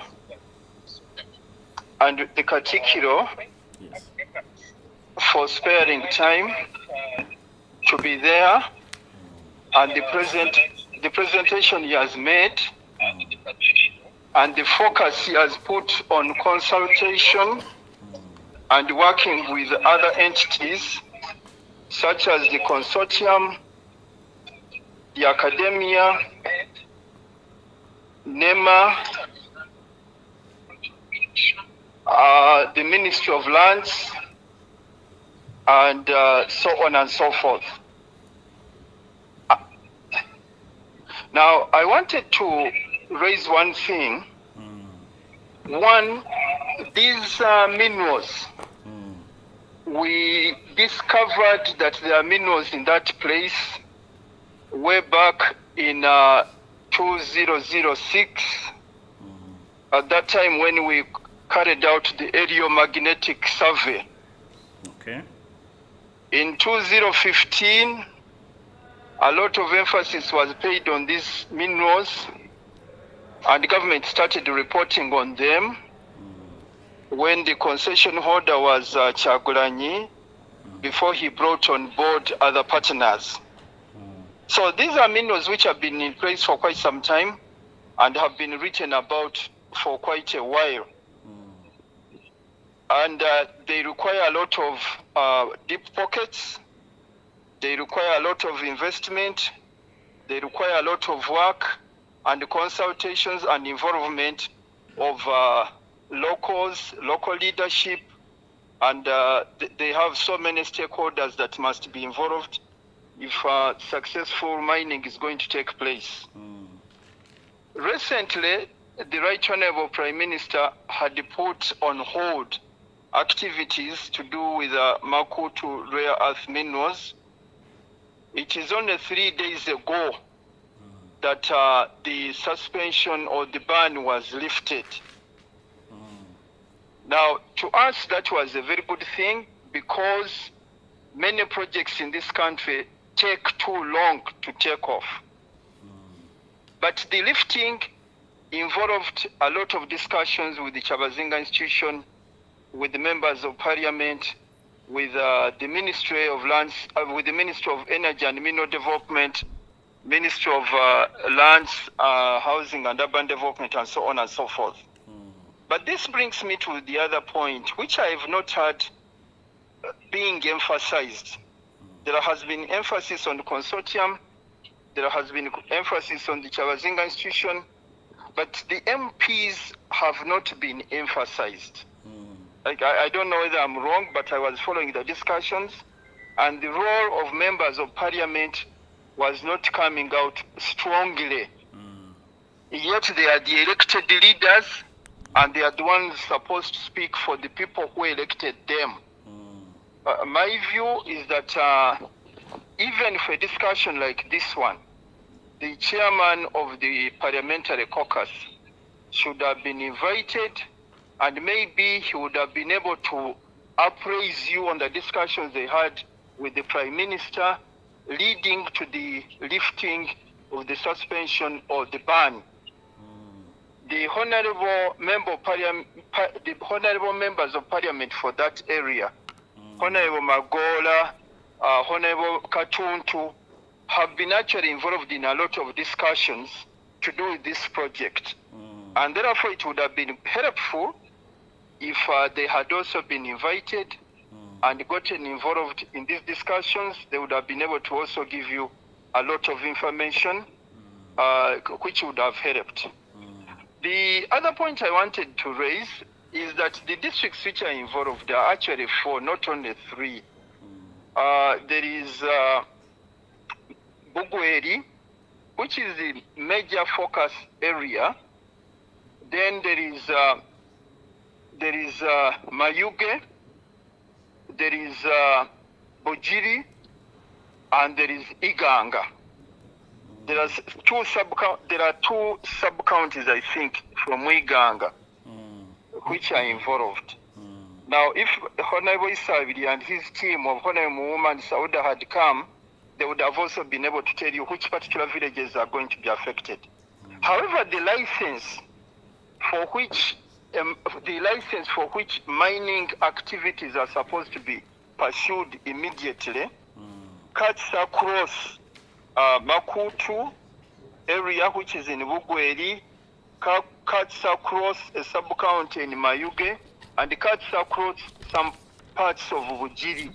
yes, for sparing time to be there, and the presentation he has made, and the focus he has put on consultation and working with other entities such as the consortium, the academia, NEMA, the Ministry of Lands, and so on and so forth. Now, I wanted to raise one thing. One, these minerals, we discovered that there are minerals in that place way back in 2006, at that time when we carried out the aeromagnetic survey. Okay. In 2015, a lot of emphasis was paid on these minerals, and the government started reporting on them when the concession holder was Chagulanyi, before he brought on board other partners. So these are minerals which have been in place for quite some time and have been written about for quite a while. And they require a lot of deep pockets. They require a lot of investment. They require a lot of work and consultations and involvement of locals, local leadership, and they have so many stakeholders that must be involved if successful mining is going to take place. Recently, the Right Honorable Prime Minister had put on hold activities to do with Makuutu rare earth minerals. It is only 3 days ago that the suspension or the ban was lifted. Now, to us, that was a very good thing because many projects in this country take too long to take off. But the lifting involved a lot of discussions with the Chabazinga institution, with the members of parliament, with the Ministry of Lands, with the Ministry of Energy and Mineral Development, Ministry of Lands, Housing and Urban Development, and so on and so forth. But this brings me to the other point, which I have not heard being emphasized. There has been emphasis on the consortium, there has been emphasis on the Chabazinga institution, but the MPs have not been emphasized. Like, I don't know whether I'm wrong, but I was following the discussions, and the role of members of parliament was not coming out strongly. Yet they are the elected leaders, and they are the ones supposed to speak for the people who elected them. My view is that even for a discussion like this one, the chairman of the parliamentary caucus should have been invited, and maybe he would have been able to appraise you on the discussions they had with the Prime Minister, leading to the lifting of the suspension or the ban. The honorable member of parliament, the honorable members of parliament for that area, Honorable Magola, Honorable Katuntu, have been actually involved in a lot of discussions to do with this project. And therefore it would have been helpful if they had also been invited and gotten involved in these discussions. They would have been able to also give you a lot of information which would have helped. The other point I wanted to raise is that the districts which are involved are actually 4, not only 3. There is Bugweri, which is the major focus area. Then there is Mayuge, there is Bojiri, and there is Iganga. There are two sub-counties, I think, from Iganga, which are involved. Now, if Honorable Isavili and his team of Honorable Woman Sauda had come, they would have also been able to tell you which particular villages are going to be affected. However, the license for which mining activities are supposed to be pursued immediately cuts across Makuutu area, which is in Bugweri, cuts across a sub-county in Mayuge, and cuts across some parts of Bujiri.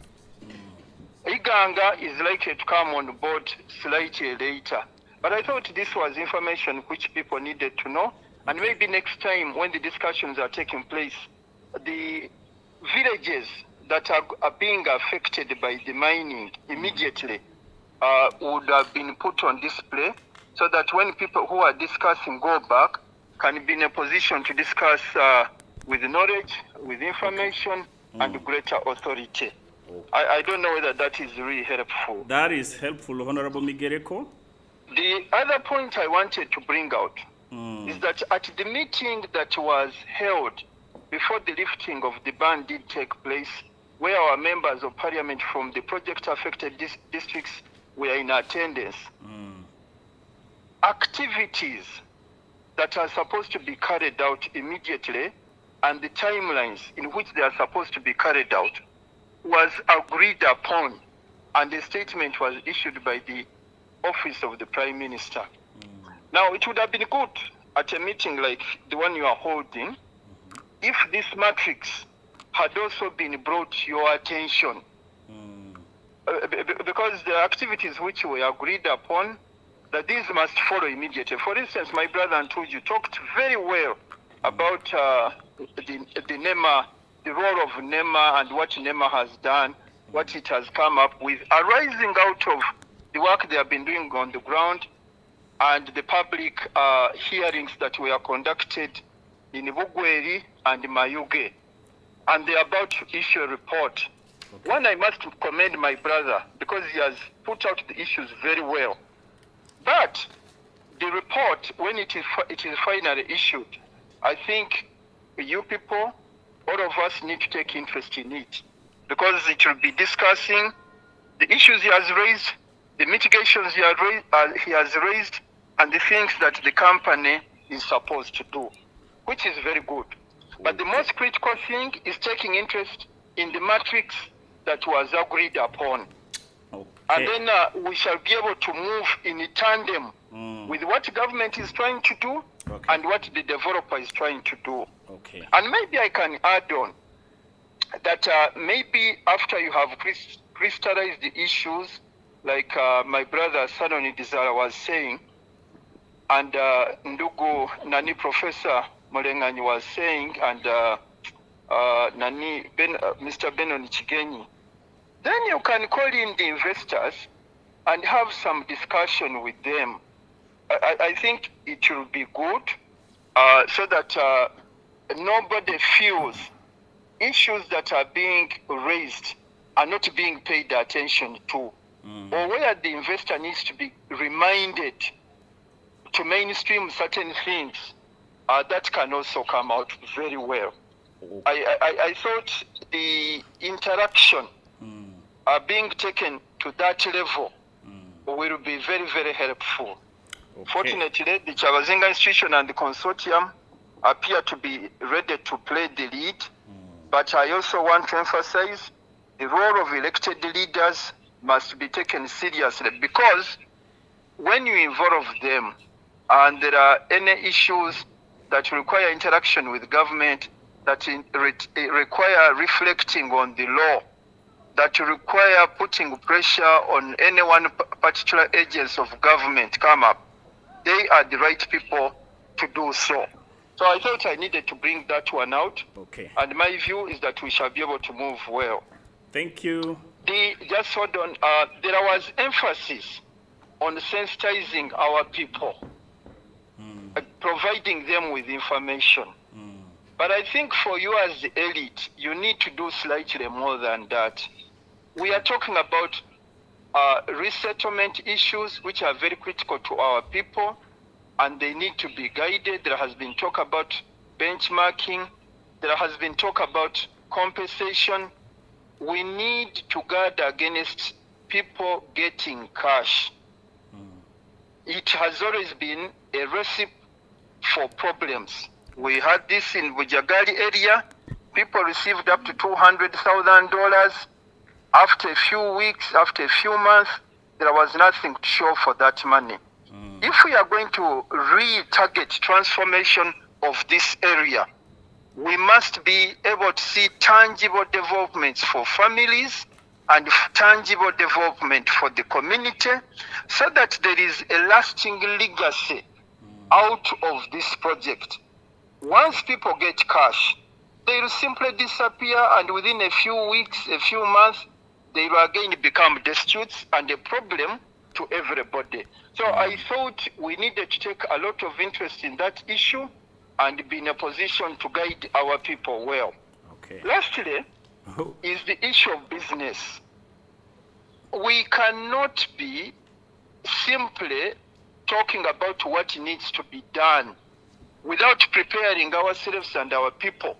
Iganga is likely to come on board slightly later. But I thought this was information which people needed to know, and maybe next time when the discussions are taking place, the villages that are being affected by the mining immediately would have been put on display, so that when people who are discussing go back, can be in a position to discuss with knowledge, with information, and greater authority. I don't know whether that is really helpful. That is helpful, Honorable Migereko. The other point I wanted to bring out is that at the meeting that was held before the lifting of the ban did take place, where our members of parliament from the project-affected districts were in attendance, activities that are supposed to be carried out immediately and the timelines in which they are supposed to be carried out was agreed upon, and a statement was issued by the office of the Prime Minister. Now, it would have been good at a meeting like the one you are holding if this matrix had also been brought to your attention. Because the activities which we agreed upon, that these must follow immediately. For instance, my brother Antuju talked very well about the NEMA, the role of NEMA and what NEMA has done, what it has come up with, arising out of the work they have been doing on the ground and the public hearings that were conducted in Bugweri and Mayuge. And they are about to issue a report. One, I must commend my brother because he has put out the issues very well. But the report, when it is finally issued, I think you people, all of us need to take interest in it because it will be discussing the issues he has raised, the mitigations he has raised, and the things that the company is supposed to do, which is very good. But the most critical thing is taking interest in the matrix that was agreed upon. And then we shall be able to move in tandem with what government is trying to do and what the developer is trying to do. And maybe I can add on that maybe after you have crystallized the issues, like my brother Sanoni Dizara was saying, and Ndugu Nani Professor Molenganyi was saying, and Mr. Benon Chigenyi, then you can call in the investors and have some discussion with them. I think it will be good so that nobody feels issues that are being raised are not being paid attention to, or where the investor needs to be reminded to mainstream certain things. That can also come out very well. I thought the interaction being taken to that level will be very, very helpful. Fortunately, the Chavazinga institution and the consortium appear to be ready to play the lead, but I also want to emphasize the role of elected leaders must be taken seriously, because when you involve them and there are any issues that require interaction with government, that require reflecting on the law, that require putting pressure on any one particular agency of government come up, they are the right people to do so. So I thought I needed to bring that one out. And my view is that we shall be able to move well. Thank you. Just hold on. There was emphasis on sensitizing our people, providing them with information. But I think for you as the elite, you need to do slightly more than that. We are talking about resettlement issues which are very critical to our people, and they need to be guided. There has been talk about benchmarking. There has been talk about compensation. We need to guard against people getting cash. It has always been a recipe for problems. We had this in Bujagali area. People received up to $200,000. After a few weeks, after a few months, there was nothing to show for that money. If we are going to re-target transformation of this area, we must be able to see tangible developments for families and tangible development for the community, so that there is a lasting legacy out of this project. Once people get cash, they will simply disappear, and within a few weeks, a few months, they will again become destitute and a problem to everybody. So I thought we needed to take a lot of interest in that issue and be in a position to guide our people well. Lastly, is the issue of business. We cannot be simply talking about what needs to be done without preparing ourselves and our people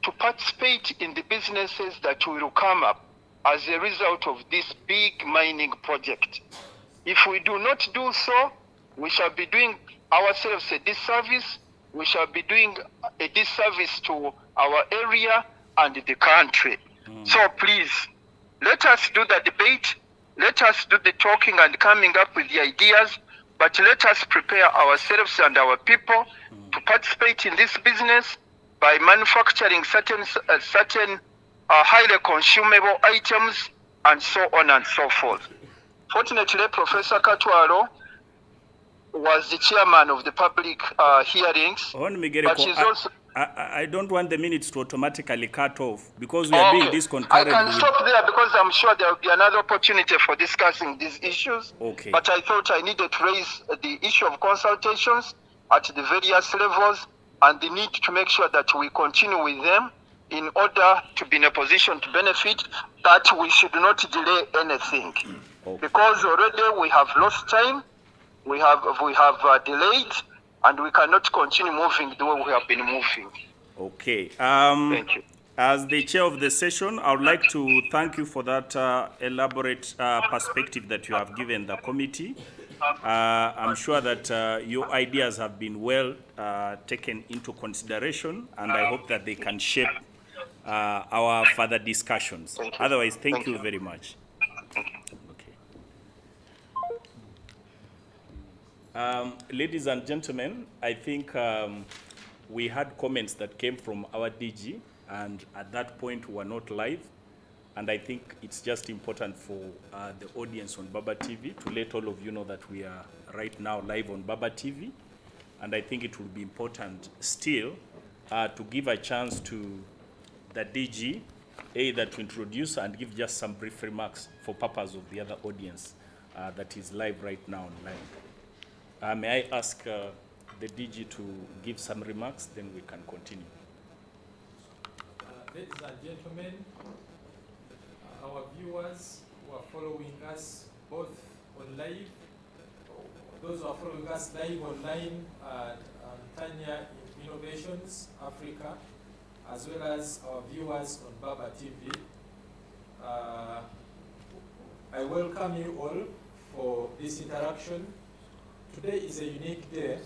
to participate in the businesses that will come up as a result of this big mining project. If we do not do so, we shall be doing ourselves a disservice. We shall be doing a disservice to our area and the country. So please, let us do the debate. Let us do the talking and coming up with the ideas, but let us prepare ourselves and our people to participate in this business by manufacturing certain highly consumable items and so on and so forth. Fortunately, Professor Katwalo was the chairman of the public hearings, but he's also... I don't want the minutes to automatically cut off because we are doing this concurrently. I can stop there because I'm sure there will be another opportunity for discussing these issues. Okay. But I thought I needed to raise the issue of consultations at the various levels and the need to make sure that we continue with them in order to be in a position to benefit, that we should not delay anything. Okay. Because already we have lost time, we have delayed, and we cannot continue moving the way we have been moving. Okay. Thank you. As the chair of the session, I would like to thank you for that elaborate perspective that you have given the committee. I'm sure that your ideas have been well taken into consideration, and I hope that they can shape our further discussions. Otherwise, thank you very much. Ladies and gentlemen, I think we had comments that came from our DG, and at that point we were not live. And I think it's just important for the audience on Baba TV to let all of you know that we are right now live on Baba TV. And I think it will be important still to give a chance to the DG, either to introduce and give just some brief remarks for purpose of the other audience that is live right now online. May I ask the DG to give some remarks, then we can continue. Ladies and gentlemen, our viewers who are following us both on live, those who are following us live online at Tanya Innovations Africa, as well as our viewers on Baba TV, I welcome you all for this interaction. Today is a unique day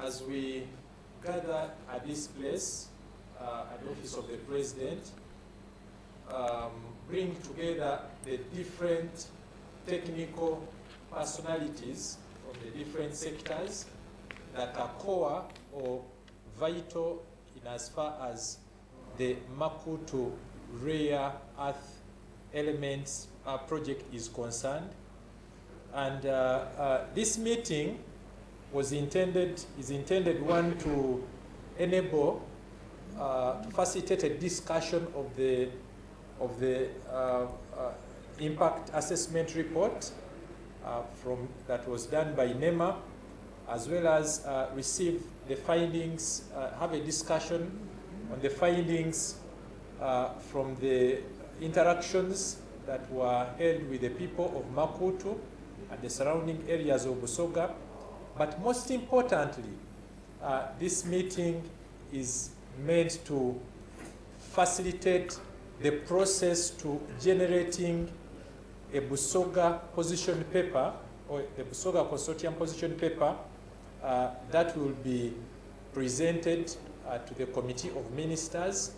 as we gather at this place, at the office of the President, bring together the different technical personalities from the different sectors that are core or vital in as far as the Makuutu rare earth elements project is concerned. And this meeting is intended one to enable, to facilitate a discussion of the impact assessment report that was done by NEMA, as well as receive the findings, have a discussion on the findings from the interactions that were held with the people of Makuutu and the surrounding areas of Busoga. But most importantly, this meeting is meant to facilitate the process to generating a Busoga position paper, or the Busoga Consortium position paper, that will be presented to the Committee of Ministers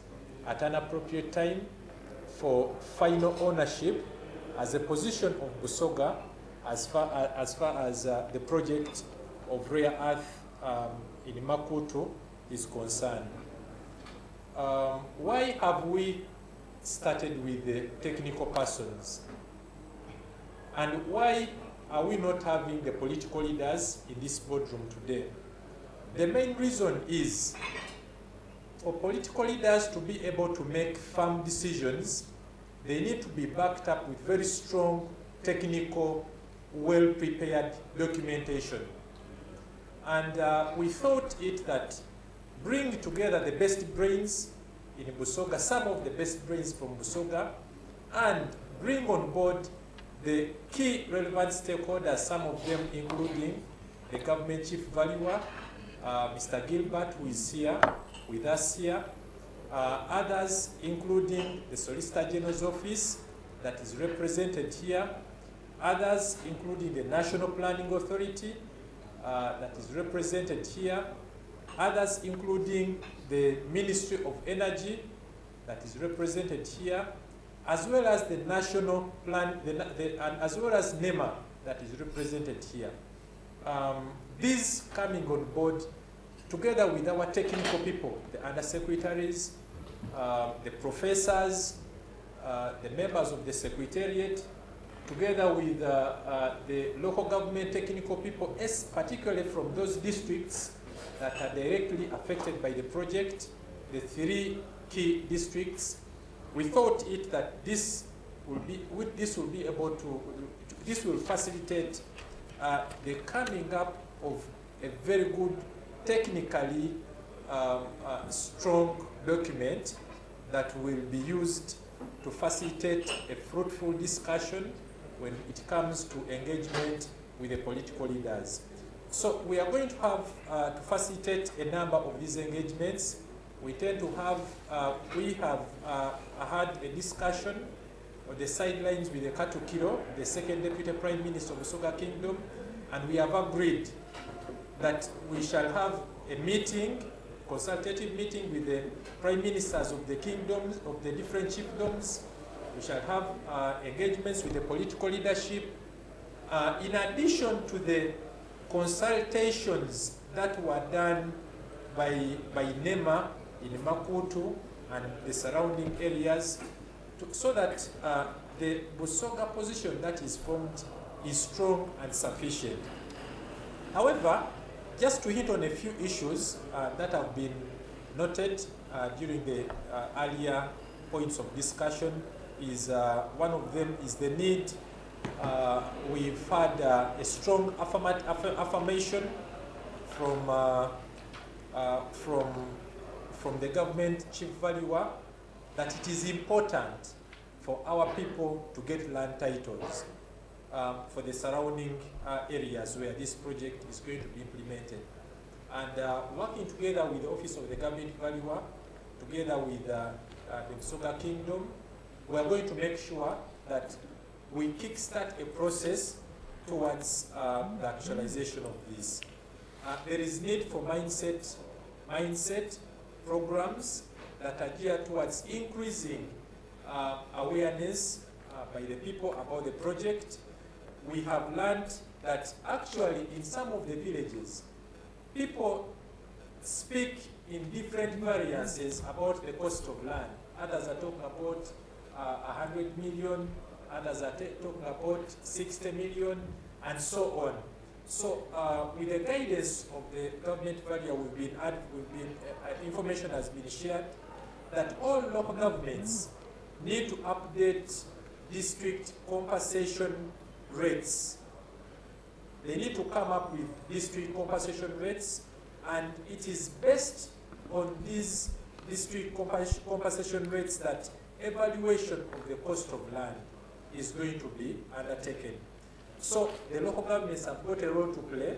at an appropriate time for final ownership as a position of Busoga as far as the project of rare earth in Makuutu is concerned. Why have we started with the technical persons? And why are we not having the political leaders in this boardroom today? The main reason is for political leaders to be able to make firm decisions, they need to be backed up with very strong technical, well-prepared documentation. And we thought it that bring together the best brains in Busoga, some of the best brains from Busoga, and bring on board the key relevant stakeholders, some of them including the government chief valuer, Mr. Gilbert, who is here with us here, others including the Solicitor General's office that is represented here, others including the National Planning Authority that is represented here, others including the Ministry of Energy that is represented here, as well as the national plan, and as well as NEMA that is represented here. These coming on board together with our technical people, the undersecretaries, the professors, the members of the secretariat, together with the local government technical people, particularly from those districts that are directly affected by the project, the 3 key districts. We thought that this will facilitate the coming up of a very good, technically strong document that will be used to facilitate a fruitful discussion when it comes to engagement with the political leaders. So we are going to have to facilitate a number of these engagements. We tend to have, we have had a discussion on the sidelines with the Katukiro, the second Deputy Prime Minister of Busoga Kingdom, and we have agreed that we shall have a meeting, consultative meeting with the Prime Ministers of the kingdoms, of the different chiefdoms. We shall have engagements with the political leadership, in addition to the consultations that were done by NEMA in Makuutu and the surrounding areas, so that the Busoga position that is formed is strong and sufficient. However, just to hit on a few issues that have been noted during the earlier points of discussion, is one of them is the need. We've had a strong affirmation from the government chief valuer that it is important for our people to get land titles for the surrounding areas where this project is going to be implemented. And working together with the Office of the Government Valuer, together with the Busoga Kingdom, we are going to make sure that we kickstart a process towards the actualization of this. There is need for mindset programs that are geared towards increasing awareness by the people about the project. We have learned that actually in some of the villages, people speak in different variances about the cost of land. Others are talking about 100 million, others are talking about 60 million, and so on. So with the guidance of the government valuer, information has been shared that all local governments need to update district compensation rates. They need to come up with district compensation rates, and it is based on these district compensation rates that evaluation of the cost of land is going to be undertaken. So the local governments have got a role to play,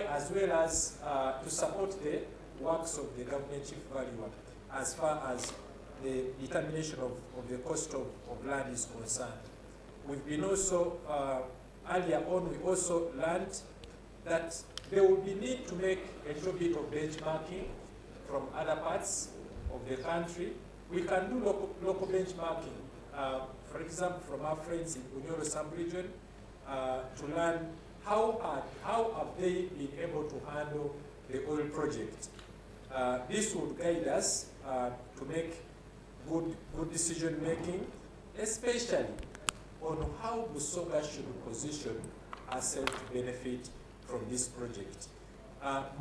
as well as to support the works of the government chief valuer as far as the determination of the cost of land is concerned. We've been also, earlier on, we also learned that there will be need to make a little bit of benchmarking from other parts of the country. We can do local benchmarking, for example, from our friends in Bunyoro sub-region, to learn how have they been able to handle the oil project. This would guide us to make good decision making, especially on how Busoga should position ourselves to benefit from this project.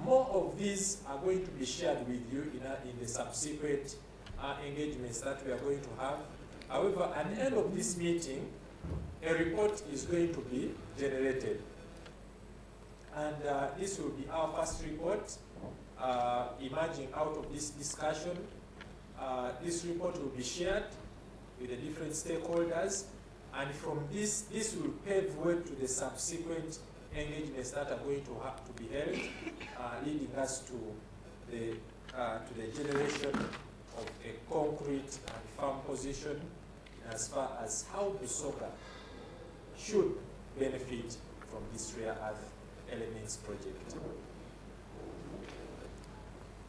More of these are going to be shared with you in the subsequent engagements that we are going to have. However, at the end of this meeting, a report is going to be generated. And this will be our first report emerging out of this discussion. This report will be shared with the different stakeholders, and from this will pave way to the subsequent engagements that are going to have to be held, leading us to the generation of a concrete and firm position as far as how Busoga should benefit from this rare earth elements project.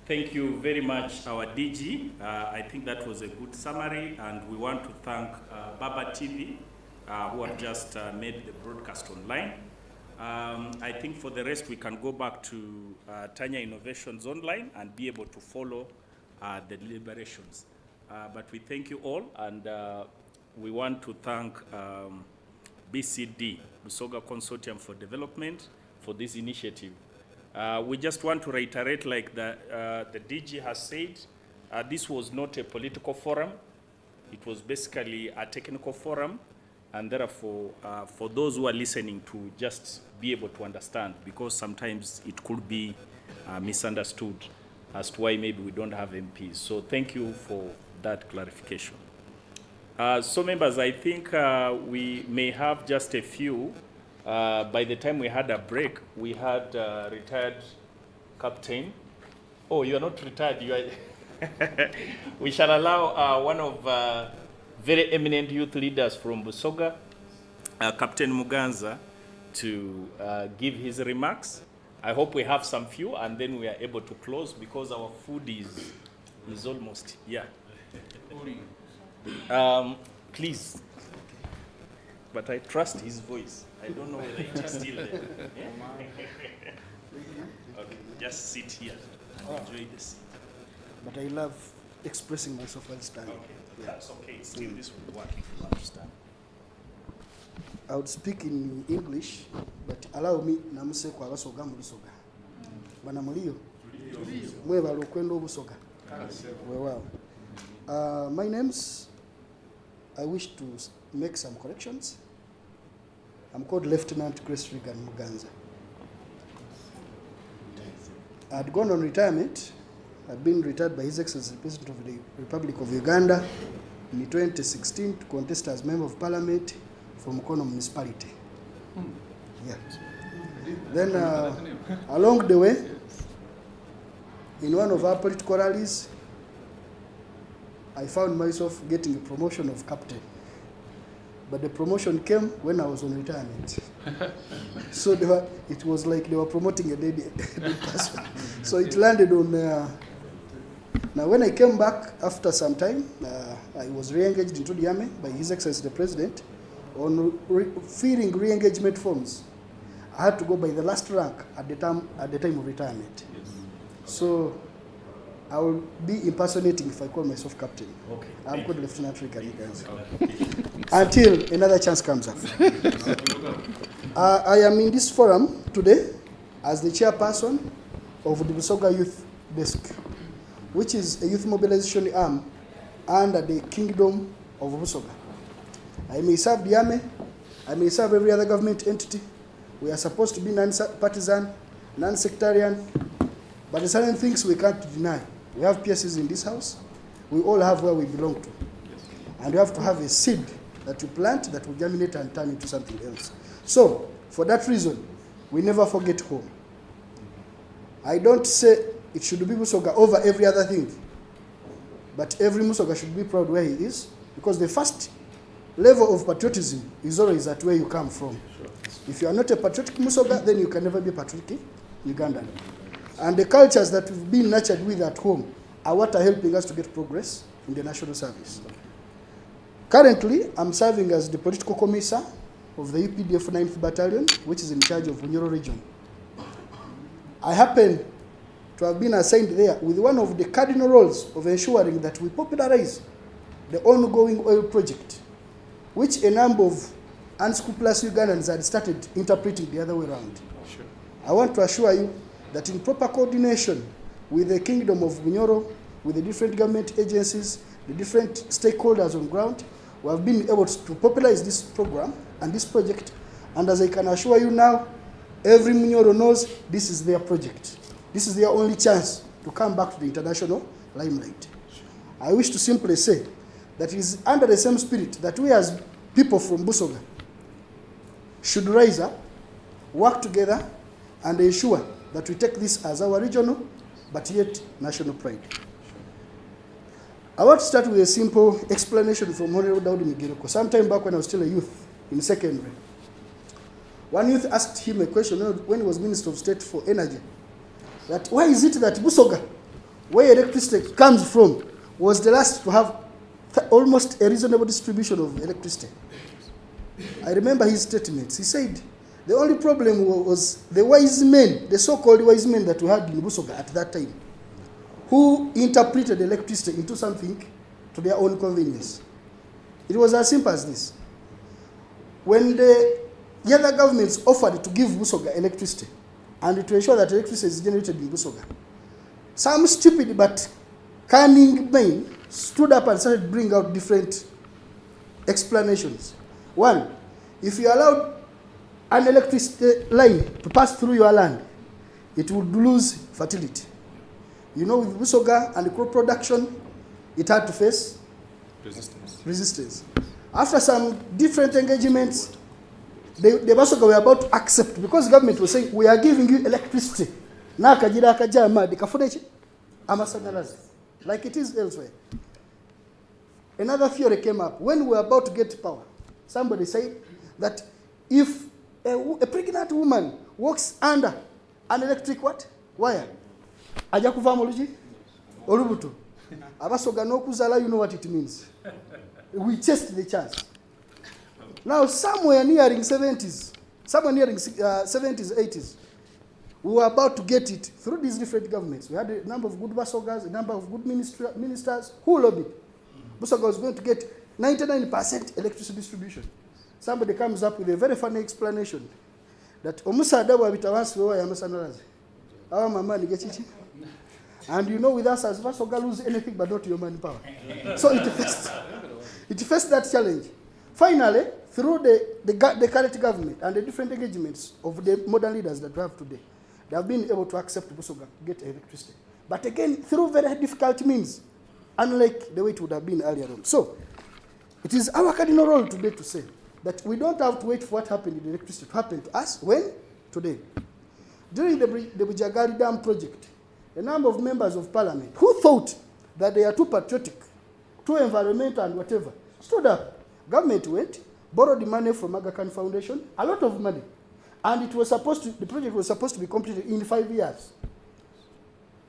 Thank you very much, our DG. I think that was a good summary, and we want to thank Baba TV, who have just made the broadcast online. I think for the rest, we can go back to Tanya Innovations Online and be able to follow the deliberations. But we thank you all, and we want to thank BCD, Busoga Consortium for Development, for this initiative. We just want to reiterate, like the DG has said, this was not a political forum. It was basically a technical forum, and therefore, for those who are listening to just be able to understand, because sometimes it could be misunderstood as to why maybe we don't have MPs. So thank you for that clarification. So members, I think we may have just a few. By the time we had a break, we had retired captain. Oh, you are not retired. You are. We shall allow one of very eminent youth leaders from Busoga, Captain Muganza, to give his remarks. I hope we have some few, and then we are able to close because our food is almost, yeah. Please. But I trust his voice. I don't know whether it is still there. Yeah? Okay, just sit here and enjoy the seat. But I love expressing myself while standing. Okay, yeah. That's okay. Still, this will work if you understand. I would speak in English, but allow me namuse kwa basoga mu Busoga. Bana mulio? Mwe balokwenda Busoga. Wow. My name's, I wish to make some corrections. I'm called Lieutenant Grace Regan Muganza. I'd gone on retirement. I'd been retired by His Excellency the President of the Republic of Uganda in 2016 to contest as Member of Parliament from Mukono Municipality. Yeah. Then along the way, in one of our political rallies, I found myself getting a promotion of captain. But the promotion came when I was on retirement. So it was like they were promoting a dead person. So it landed on... now when I came back after some time, I was re-engaged into the army by His Excellency the President on filling re-engagement forms. I had to go by the last rank at the time of retirement. Yes. So I will be impersonating if I call myself captain. Okay. I'm called Lieutenant Regan. Until another chance comes up. I am in this forum today as the chairperson of the Busoga Youth Desk, which is a youth mobilization arm under the Kingdom of Busoga. I may serve the army, I may serve every other government entity. We are supposed to be non-partisan, non-sectarian, but there are certain things we can't deny. We have PSCs in this house. We all have where we belong to. And we have to have a seed that you plant that will germinate and turn into something else. So, for that reason, we never forget home. I don't say it should be Busoga over every other thing, but every Busoga should be proud where he is, because the first level of patriotism is always at where you come from. Sure. If you are not a patriotic Busoga, then you can never be patriotic Ugandan. And the cultures that we've been nurtured with at home are what are helping us to get progress in the national service. Currently, I'm serving as the political commissar of the UPDF 9th Battalion, which is in charge of Bunyoro region. I happen to have been assigned there with one of the cardinal roles of ensuring that we popularize the ongoing oil project, which a number of unscrupulous Ugandans had started interpreting the other way around. Sure. I want to assure you that in proper coordination with the Kingdom of Bunyoro, with the different government agencies, the different stakeholders on ground, we have been able to popularize this program and this project. And as I can assure you now, every Bunyoro knows this is their project. This is their only chance to come back to the international limelight. I wish to simply say that it is under the same spirit that we as people from Busoga should rise up, work together, and ensure that we take this as our regional, but yet national pride. I want to start with a simple explanation from Honorable Daudi Migiroko. Sometime back when I was still a youth in secondary, one youth asked him a question when he was Minister of State for Energy, that why is it that Busoga, where electricity comes from, was the last to have almost a reasonable distribution of electricity. I remember his statements. He said the only problem was the wise men, the so-called wise men that we had in Busoga at that time, who interpreted electricity into something to their own convenience. It was as simple as this. When the other governments offered to give Busoga electricity and to ensure that electricity is generated in Busoga, some stupid but cunning men stood up and started bringing out different explanations. One, if you allowed an electricity line to pass through your land, it would lose fertility. You know, with Busoga and crop production, it had to face resistance. After some different engagements, the Busoga were about to accept, because the government was saying, we are giving you electricity. Na kajira kajama dikafunechi amasanyalazi, like it is elsewhere. Another theory came up. When we were about to get power, somebody said that if a pregnant woman walks under an electric what? Wire, aja kuva moluji olubuto abasoga n'okuzala, you know what it means. We chased the chance. Now somewhere nearing 70s, 80s, we were about to get it through these different governments. We had a number of good Busogas, a number of good ministers who lobbied. Busoga was going to get 99% electricity distribution. Somebody comes up with a very funny explanation that omusada wa bitawansi wewa ya masanalazi. Awa mama ni gechichi. And you know, with us as Busoga lose anything but not your manpower. So it faced that challenge. Finally, through the current government and the different engagements of the modern leaders that we have today, they have been able to accept Busoga, get electricity. But again, through very difficult means, unlike the way it would have been earlier on. So, it is our cardinal role today to say that we don't have to wait for what happened in electricity to happen to us. When? Today. During the Bujagali Dam project, a number of members of parliament who thought that they are too patriotic, too environmental and whatever, stood up. Government went, borrowed the money from Aga Khan Foundation, a lot of money. And it was supposed to, the project was supposed to be completed in 5 years.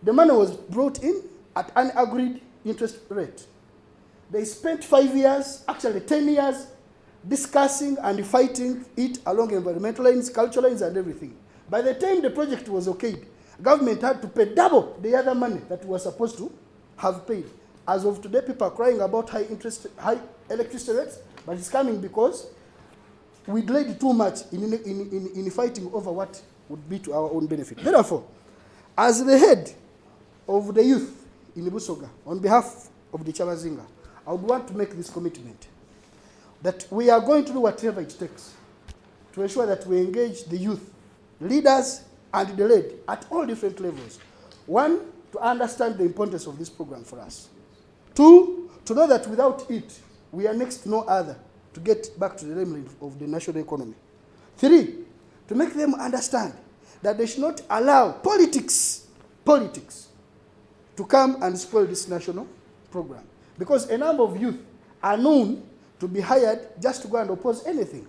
The money was brought in at an agreed interest rate. They spent 5 years, actually 10 years, discussing and fighting it along environmental lines, cultural lines, and everything. By the time the project was okayed, government had to pay double the other money that we were supposed to have paid. As of today, people are crying about high electricity rates, but it's coming because we delayed too much in fighting over what would be to our own benefit. Therefore, as the head of the youth in Busoga, on behalf of the Chavazinga, I would want to make this commitment that we are going to do whatever it takes to ensure that we engage the youth, leaders, and the led at all different levels. One, to understand the importance of this program for us. Two, to know that without it, we are next to no other to get back to the remnant of the national economy. Three, to make them understand that they should not allow politics to come and spoil this national program. Because a number of youth are known to be hired just to go and oppose anything.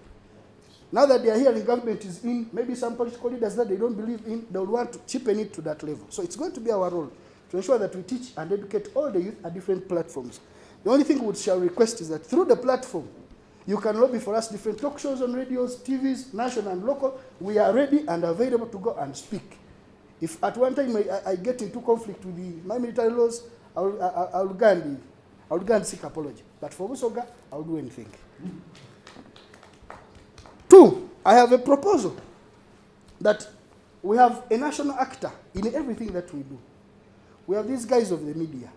Now that they are here, the government is in, maybe some political leaders that they don't believe in, they will want to cheapen it to that level. So it's going to be our role to ensure that we teach and educate all the youth at different platforms. The only thing we shall request is that through the platform, you can lobby for us different talk shows on radios, TVs, national and local. We are ready and available to go and speak. If at one time I get into conflict with my military laws, I'll go and seek apology. But for Busoga, I'll do anything. Two, I have a proposal that we have a national actor in everything that we do. We have these guys of the media.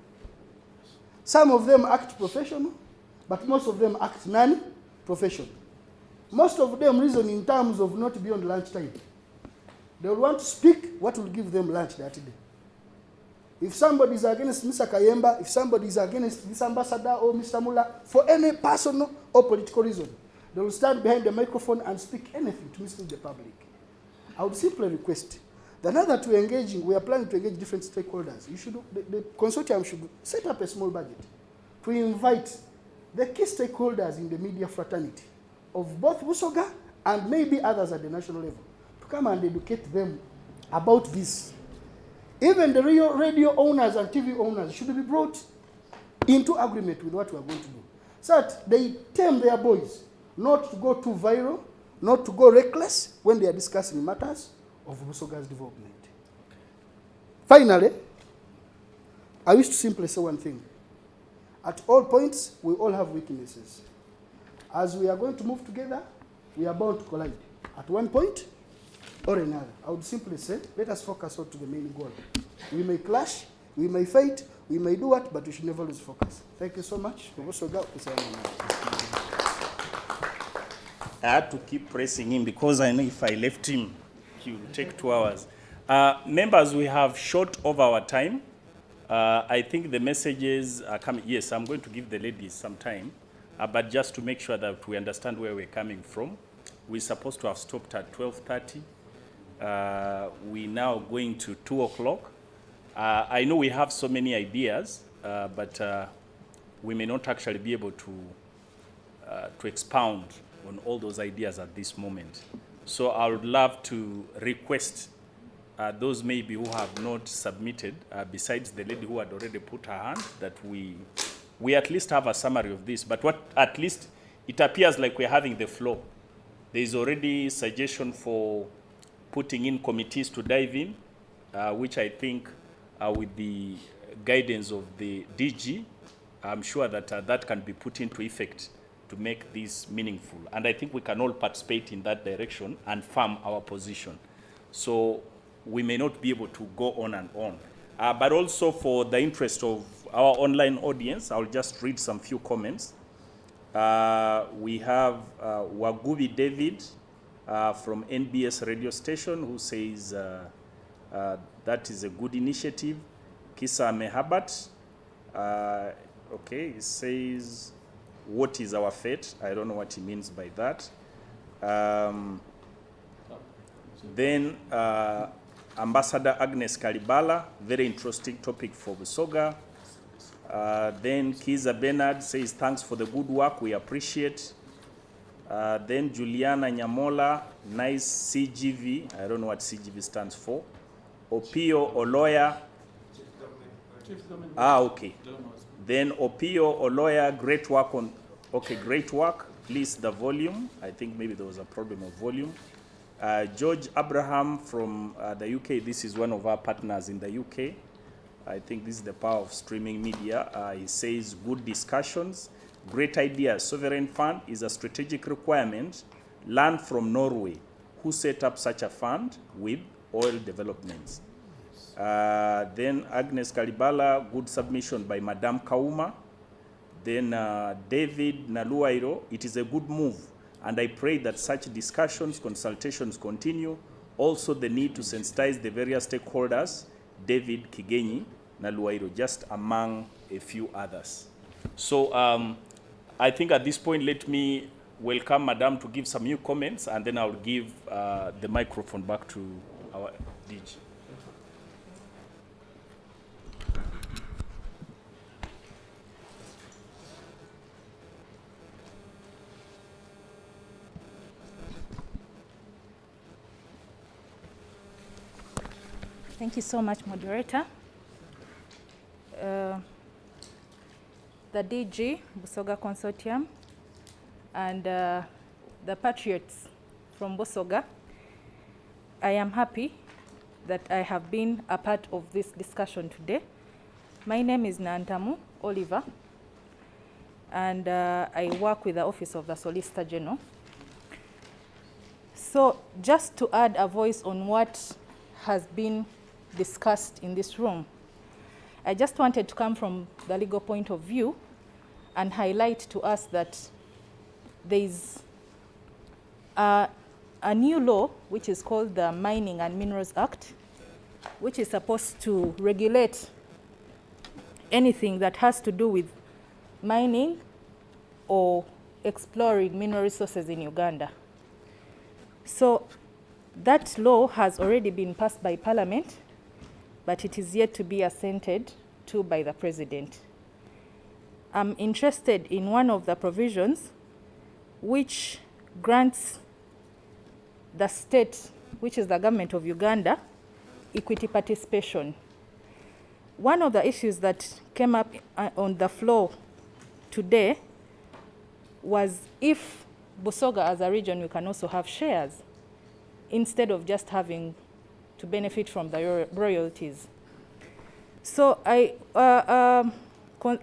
Some of them act professional, but most of them act non-professional. Most of them reason in terms of not beyond lunchtime. They will want to speak what will give them lunch that day. If somebody is against Mr. Kayemba, if somebody is against this ambassador or Mr. Mula, for any personal or political reason, they will stand behind the microphone and speak anything to mislead the public. I would simply request that now that we are planning to engage different stakeholders, the consortium should set up a small budget to invite the key stakeholders in the media fraternity of both Busoga and maybe others at the national level to come and educate them about this. Even the radio owners and TV owners should be brought into agreement with what we are going to do. So that they tame their boys, not to go too viral, not to go reckless when they are discussing matters of Busoga's development. Finally, I wish to simply say one thing. At all points, we all have weaknesses. As we are going to move together, we are bound to collide at one point or another. I would simply say, let us focus on to the main goal. We may clash, we may fight, we may do what, but we should never lose focus. Thank you so much. I had to keep pressing him because I know if I left him, he will take 2 hours. Members, we have short over our time. I think the messages are coming. Yes, I'm going to give the ladies some time, but just to make sure that we understand where we're coming from. We're supposed to have stopped at 12:30. We're now going to 2 o'clock. I know we have so many ideas, but we may not actually be able to expound on all those ideas at this moment. So I would love to request those maybe who have not submitted, besides the lady who had already put her hand, that we at least have a summary of this. But what at least it appears like we're having the flow. There is already suggestion for putting in committees to dive in, which I think with the guidance of the DG, I'm sure that that can be put into effect to make this meaningful. And I think we can all participate in that direction and firm our position. So we may not be able to go on and on. But also for the interest of our online audience, I'll just read some few comments. We have Wagubi David from NBS radio station who says that is a good initiative. Kisa Mehabat, okay, he says, what is our fate? I don't know what he means by that. Then Ambassador Agnes Kalibala, very interesting topic for Busoga. Then Kiza Bernard says, thanks for the good work, we appreciate. Then Juliana Nyamola, nice CGV, I don't know what CGV stands for. Opio Oloya. Okay. Then Opio Oloya, great work on, okay, great work. Please the volume. I think maybe there was a problem of volume. George Abraham from the UK, this is one of our partners in the UK. I think this is the power of streaming media. He says, good discussions, great idea. Sovereign fund is a strategic requirement. Learn from Norway, who set up such a fund with oil developments. Then Agnes Kalibala, good submission by Madame Kauma. Then David Naluairo, it is a good move. And I pray that such discussions, consultations continue. Also the need to sensitize the various stakeholders, David Kigenyi, Naluairo, just among a few others. So I think at this point, let me welcome Madame to give some new comments, and then I'll give the microphone back to our DG. Thank you so much, moderator. The DG, Busoga Consortium, and the patriots from Busoga, I am happy that I have been a part of this discussion today. My name is Nantamu Oliver, and I work with the Office of the Solicitor General. So just to add a voice on what has been discussed in this room, I just wanted to come from the legal point of view and highlight to us that there is a new law which is called the Mining and Minerals Act, which is supposed to regulate anything that has to do with mining or exploring mineral resources in Uganda. So that law has already been passed by Parliament, but it is yet to be assented to by the President. I'm interested in one of the provisions which grants the state, which is the government of Uganda, equity participation one of the issues that came up on the floor today was if Busoga as a region, we can also have shares instead of just having to benefit from the royalties. So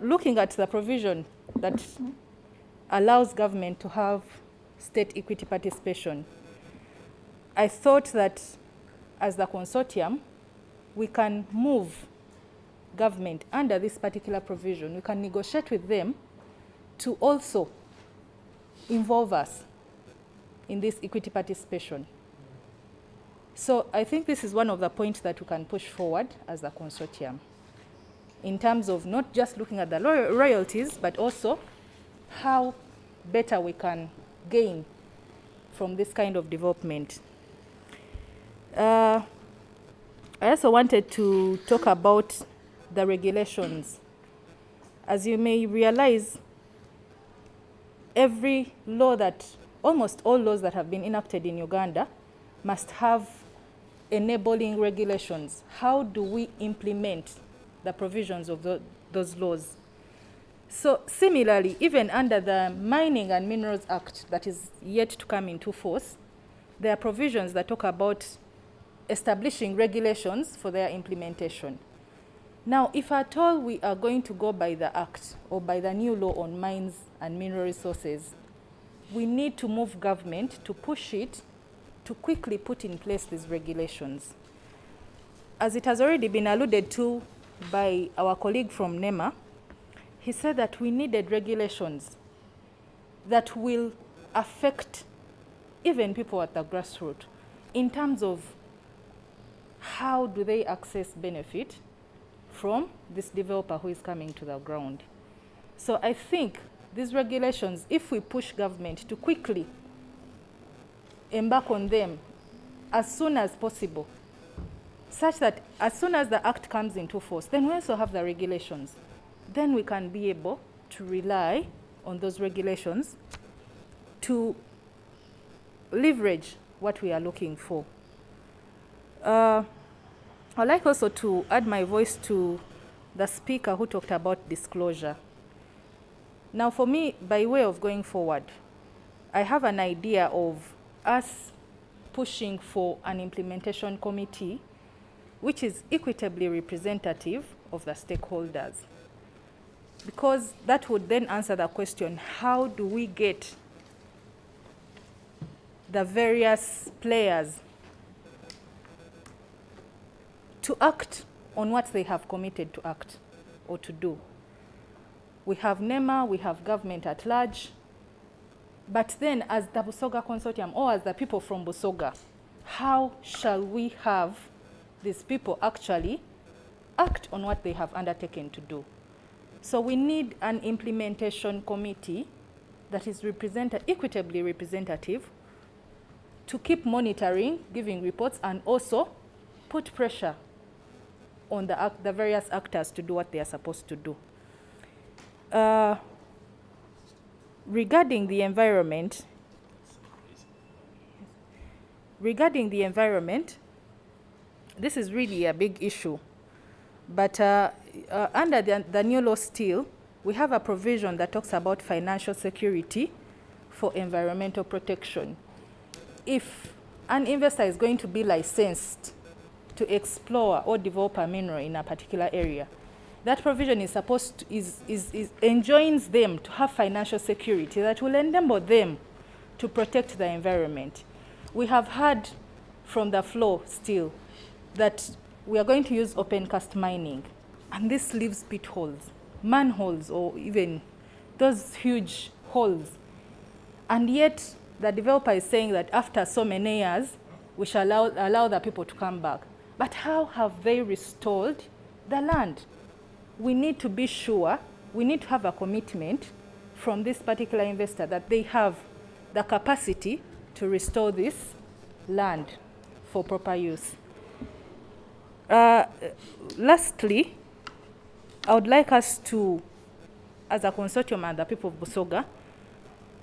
looking at the provision that allows government to have state equity participation, I thought that as the consortium, we can move government under this particular provision. We can negotiate with them to also involve us in this equity participation. So I think this is one of the points that we can push forward as a consortium in terms of not just looking at the royalties, but also how better we can gain from this kind of development. I also wanted to talk about the regulations. As you may realize, every law almost all laws that have been enacted in Uganda must have enabling regulations. How do we implement the provisions of those laws? So similarly, even under the Mining and Minerals Act that is yet to come into force, there are provisions that talk about establishing regulations for their implementation. Now, if at all we are going to go by the Act or by the new law on mines and mineral resources, we need to move government to push it to quickly put in place these regulations. As it has already been alluded to by our colleague from NEMA, he said that we needed regulations that will affect even people at the grassroots in terms of how do they access benefit from this developer who is coming to the ground. So I think these regulations, if we push government to quickly embark on them as soon as possible, such that as soon as the Act comes into force, then we also have the regulations. Then we can be able to rely on those regulations to leverage what we are looking for. I'd like also to add my voice to the speaker who talked about disclosure. Now for me, by way of going forward, I have an idea of us pushing for an implementation committee which is equitably representative of the stakeholders. Because that would then answer the question, how do we get the various players to act on what they have committed to act or to do? We have NEMA, we have government at large, but then as the Busoga Consortium or as the people from Busoga, how shall we have these people actually act on what they have undertaken to do? So we need an implementation committee that is equitably representative to keep monitoring, giving reports, and also put pressure on the various actors to do what they are supposed to do. Regarding the environment, this is really a big issue. But under the new law still, we have a provision that talks about financial security for environmental protection. If an investor is going to be licensed to explore or develop a mineral in a particular area, that provision is supposed to, enjoins them to have financial security that will enable them to protect the environment. We have heard from the floor still that we are going to use open cast mining, and this leaves pit holes, manholes, or even those huge holes. And yet the developer is saying that after so many years, we shall allow the people to come back. But how have they restored the land? We need to be sure, we need to have a commitment from this particular investor that they have the capacity to restore this land for proper use. Lastly, I would like us to, as a consortium and the people of Busoga,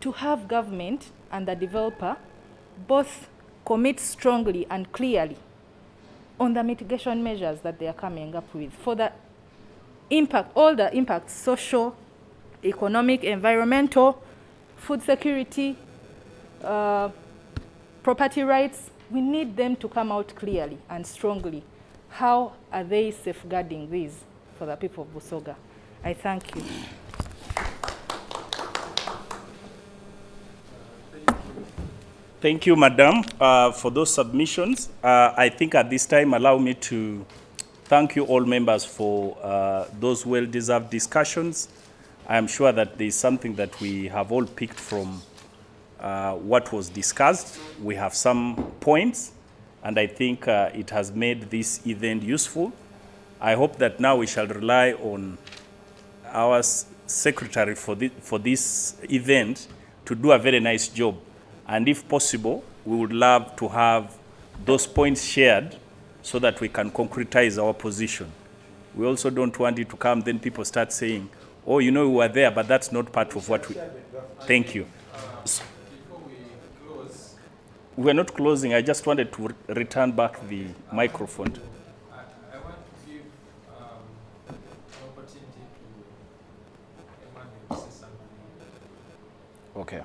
to have government and the developer both commit strongly and clearly on the mitigation measures that they are coming up with for the impact, all the impacts, social, economic, environmental, food security, property rights, we need them to come out clearly and strongly. How are they safeguarding these for the people of Busoga? I thank you. Thank you, Madam, for those submissions. I think at this time, allow me to thank you all members for those well-deserved discussions. I am sure that there is something that we have all picked from what was discussed. We have some points, and I think it has made this event useful. I hope that now we shall rely on our secretary for this event to do a very nice job. And if possible, we would love to have those points shared so that we can concretize our position. We also don't want it to come, then people start saying, oh, you know, we were there, but that's not part of what we... Thank you. Before we close, We're not closing. I just wanted to return back the microphone. I want to give an opportunity to Emmanuel to say something. Okay.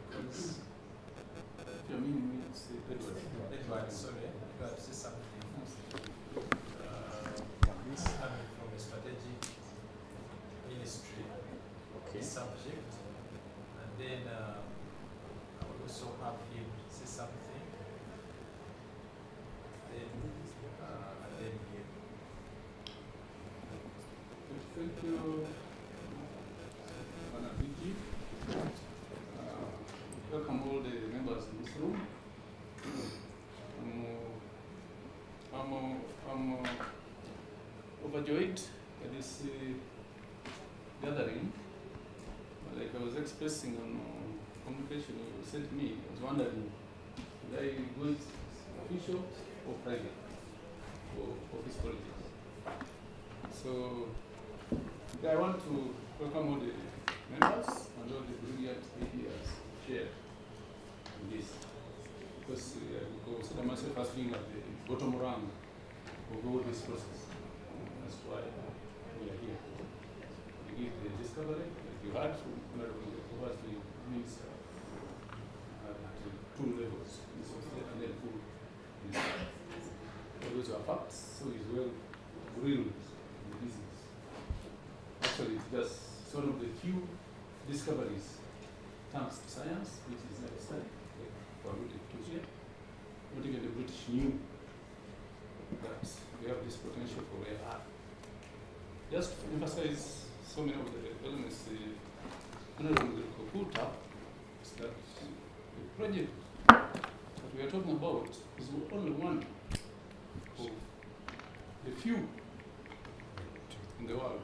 Because Edward, sorry, Edward say something. This coming from a strategic ministry subject, and then I will also have him say something. Then him. Thank you, Manabiji. Welcome all the members in this room. I'm overjoyed at this gathering. Like I was expressing on communication you sent me, I was wondering, should I go it official or private for office politics? So I want to welcome all the members and all the brilliant ideas shared in this. Because I consider myself as being at the bottom rung of all this process. That's why we are here. We give the discovery, like you heard from Honorable means at two levels, state and then food. Those are facts, so it's well drilled in the business. Actually, it's just one of the few discoveries thanks to science, which is necessary for here. Not even the British knew that we have this potential for rare earth. Just to emphasize so many of the elements Honorable Makuutu is that the project that we are talking about is only one of the few in the world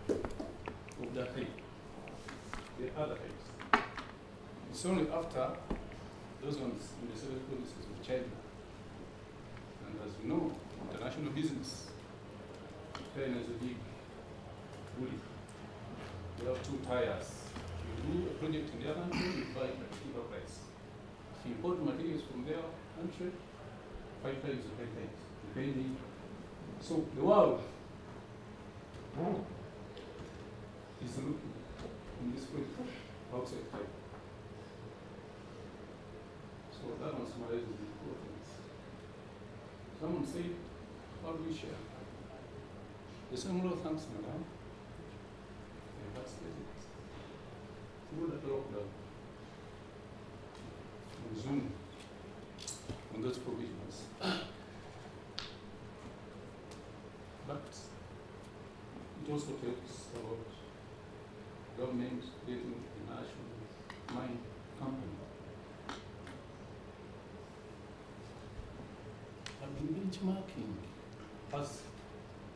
of that thing. The other things. It's only after those ones in the civil policies of China. And as we know, international business, China is a big bully. We have two tires. If you do a project in their country, you buy at a cheaper price. If you import materials from their country, 5 times or 10 times, depending. So the world is looking in this way outside China. So that one summarizes the importance. Someone said, how do we share? The same rule, thanks, madam. That's it. Through the lockdown, on Zoom, on those provisions. But it also talks about government creating a national mine company. I've been benchmarking as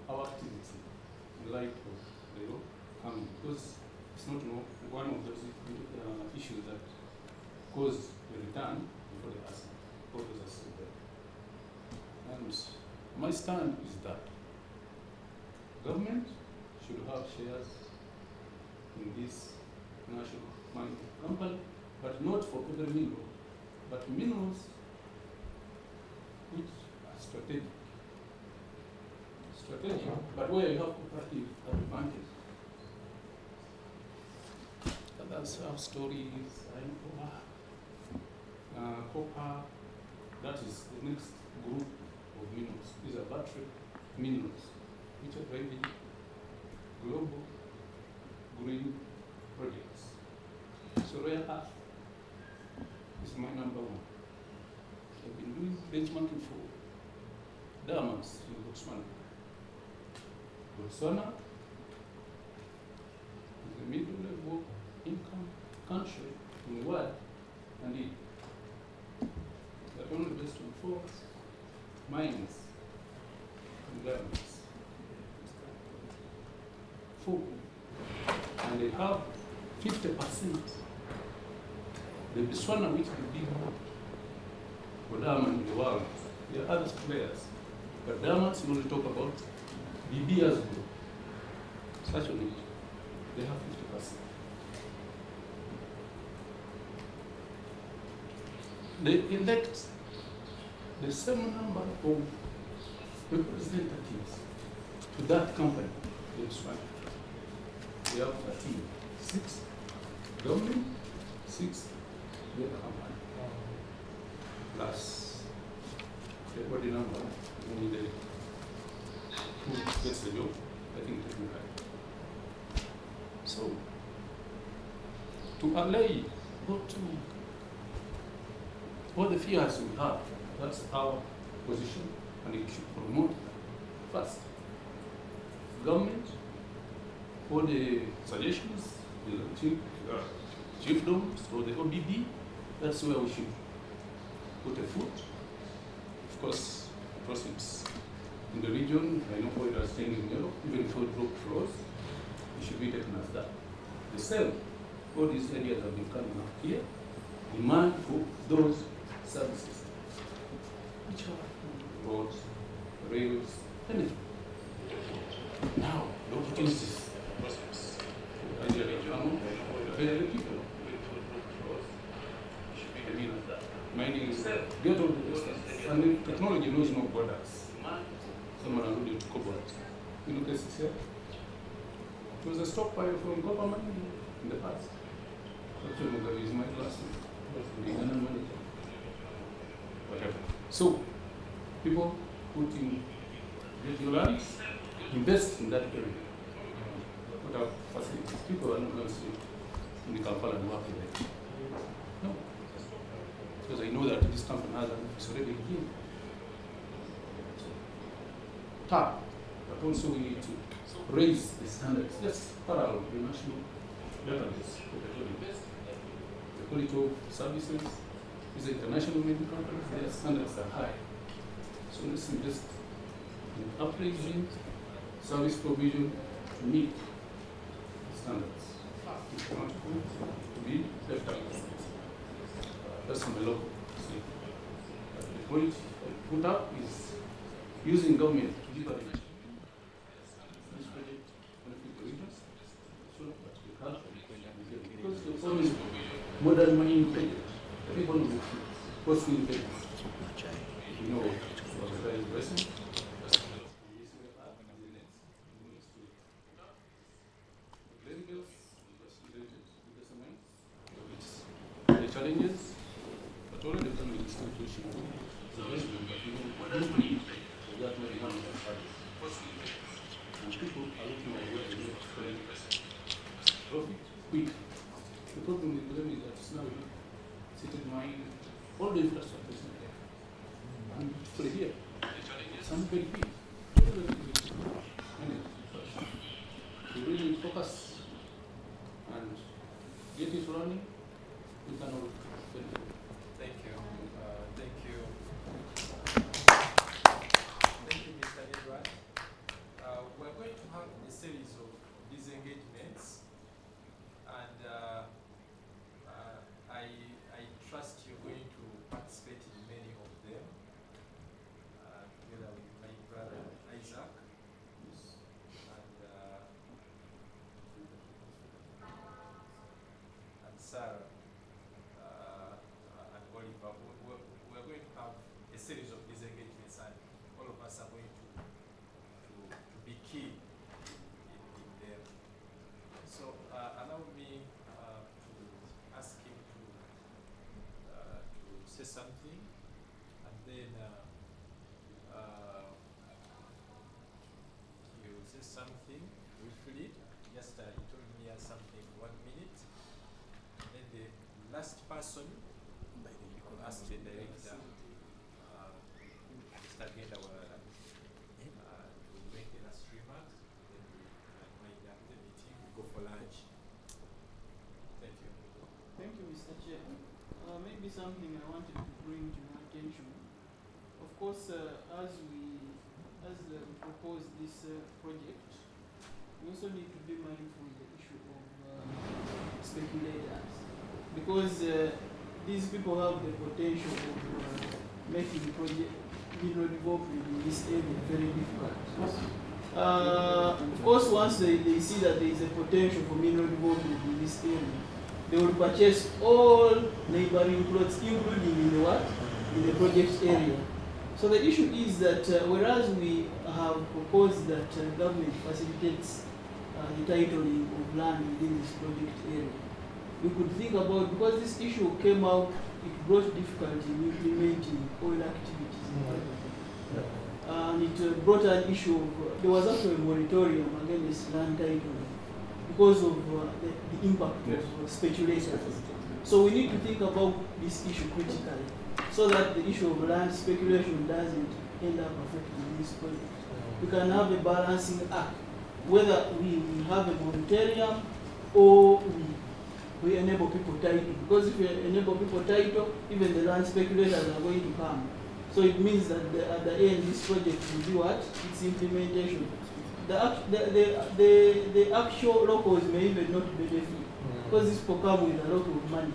our activity in light of the law coming, because it's not one of those issues that cause the return before the asset. All those are still there. And my stand is that government should have shares in this national mining company, but not for every mineral, but minerals which are strategic strategic, but where you have cooperative advantage. Others have stories, copper, that is the next group of minerals. These are battery minerals, which are driving global green projects. So rare earth is my number one. I've been doing benchmarking for diamonds in Botswana. Botswana is a middle level income country in the world, and they're only based on four mines and diamonds. Four. And they have 50%. The Botswana, which is the big for diamond in the world. There are other players. But diamonds, we only talk about the beers group. Such on it. They have 50%. They elect the same number of representatives to that company, the Botswana. They have 13. 6 government, 6 the company. Plus the body number, only the who gets the job, I think technically. So to allay or to all the fears we have, that's our position, and it should promote first. Government, all the suggestions, the chiefdoms or the OBB, that's where we should put a foot. Of course, proceeds in the region, I know what you are saying in Europe, even if we broke floors, it should be taken as that. The same, all these areas have been coming up here, demand for those services, which are roads, rails, anything. Now, the opportunities. Very people. Mining is get all the distance. And the technology knows no borders. Someone alluded to cobalt. You look at it here. It was a stockpile from copper mining in the past. Actually, Mugabe is my classmate. The Ghana manager. Whatever. So, people put in your lands, invest in that area. Put up facilities. People are not going to sleep in the Kampala and work there. No. Because I know that this company has an office already here. But also we need to raise the standards. Yes, parallel the national database. The quality of services is international mining companies, their standards are high. So let's invest in upgrading service provision to meet standards. If you want to be left out. That's my local. The quality I put up is using government to give a this project benefit the regions, so that we have because the problem is modern mining project. Everyone will post in the you know what the investment. The challenges, but all the government institutions, the resident, but you know, that may be one of the factors. And people are looking at where they make profit quick. The problem with them is that it's now seated mine, all the infrastructure is not there. And for here, some very big. We really focus and get it running, we can all benefit. Thank you. Thank you. Thank you, Mr. Edward. We're going to have a series of these engagements, and I trust you're going to participate in many of them, together with my brother Isaac, and Sarah. say something briefly. Just you told me something 1 minute. And then the last person, you could ask the director, Mr. Genda Walala, to make the last remarks. Then we wind up the meeting. We go for lunch. Thank you. Thank you, Mr. Chair. Maybe something I wanted to bring to your attention. Of course, as we propose this project, we also need to be mindful of the issue of speculators, because these people have the potential of making the project, development in this area very difficult. Of course, once they see that there is a potential for mineral development in this area, they will purchase all neighboring plots, including in the what? In the project area. So the issue is that whereas we have proposed that government facilitates the titling of land within this project area, we could think about, because this issue came out, it brought difficulty in implementing oil activities in the project. And it brought an issue of, there was actually a moratorium against land titling because of the impact of speculators. So we need to think about this issue critically, so that the issue of land speculation doesn't end up affecting this project. We can have a balancing act, whether we have a moratorium or we enable people title. Because if we enable people title, even the land speculators are going to come. So it means that at the end, this project will do what? Its implementation. The actual locals may even not benefit, because this will come with a lot of money.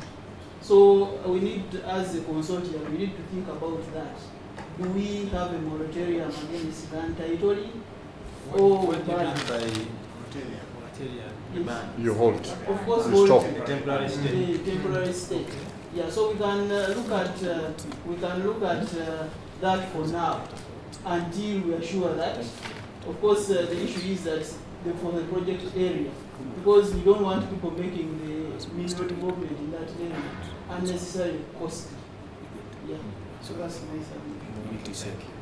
So we need, as a consortium, we need to think about that. Do we have a moratorium against land titling? What do you mean by moratorium? You hold. Of course, You stop. Temporary state. Temporary state. Yeah, so we can look at that for now until we are sure that. Of course, the issue is that for the project area, because we don't want people making the mineral development in that area unnecessarily costly. Yeah, so that's my submission.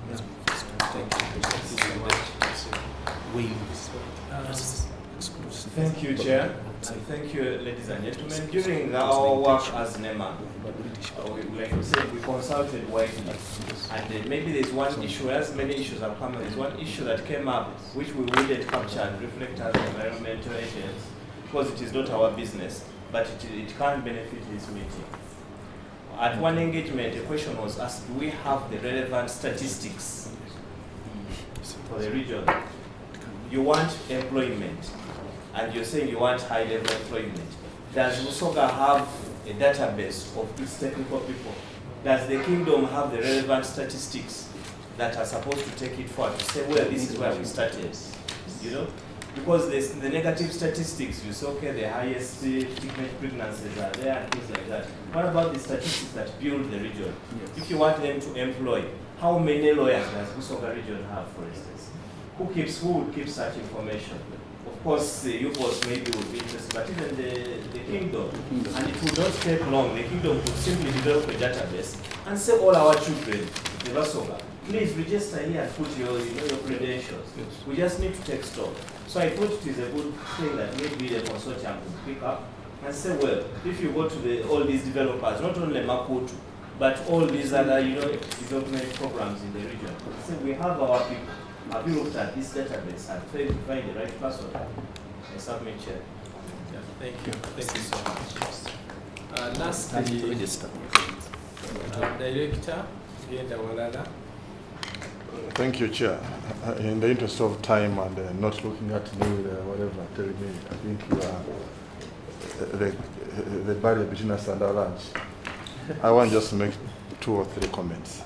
Thank you, Chair, and thank you, ladies and gentlemen. During our work as NEMA, like we said, we consulted widely, and maybe there's one issue, as many issues have come, there's one issue that came up which we wouldn't capture and reflect as environmental agents, because it is not our business, but it can benefit this meeting. At one engagement, a question was asked, do we have the relevant statistics for the region? You want employment, and you're saying you want high-level employment. Does Busoga have a database of its technical people? Does the kingdom have the relevant statistics that are supposed to take it forward to say, well, this is where we started? You know? Because the negative statistics, you say, okay, the highest teenage pregnancies are there and things like that. What about the statistics that build the region? Yes. If you want them to employ, how many lawyers does Busoga region have, for instance? Who would keep such information? Of course, you both maybe would be interested, but even the kingdom, and it would not take long. The kingdom could simply develop a database and say all our children, the Busoga, please register here and put your credentials. We just need to take stock. So I thought it is a good thing that maybe the consortium could pick up and say, well, if you go to all these developers, not only Makuutu, but all these other development programs in the region, say we have our people. Have you looked at this database and failed to find the right person? I submit, Chair. Yeah, thank you. Thank you so much. Lastly, Director Genda Walala. Thank you, Chair. In the interest of time and not looking at me, whatever, telling me, I think you are the barrier between us and our lunch. I want just to make 2 or 3 comments.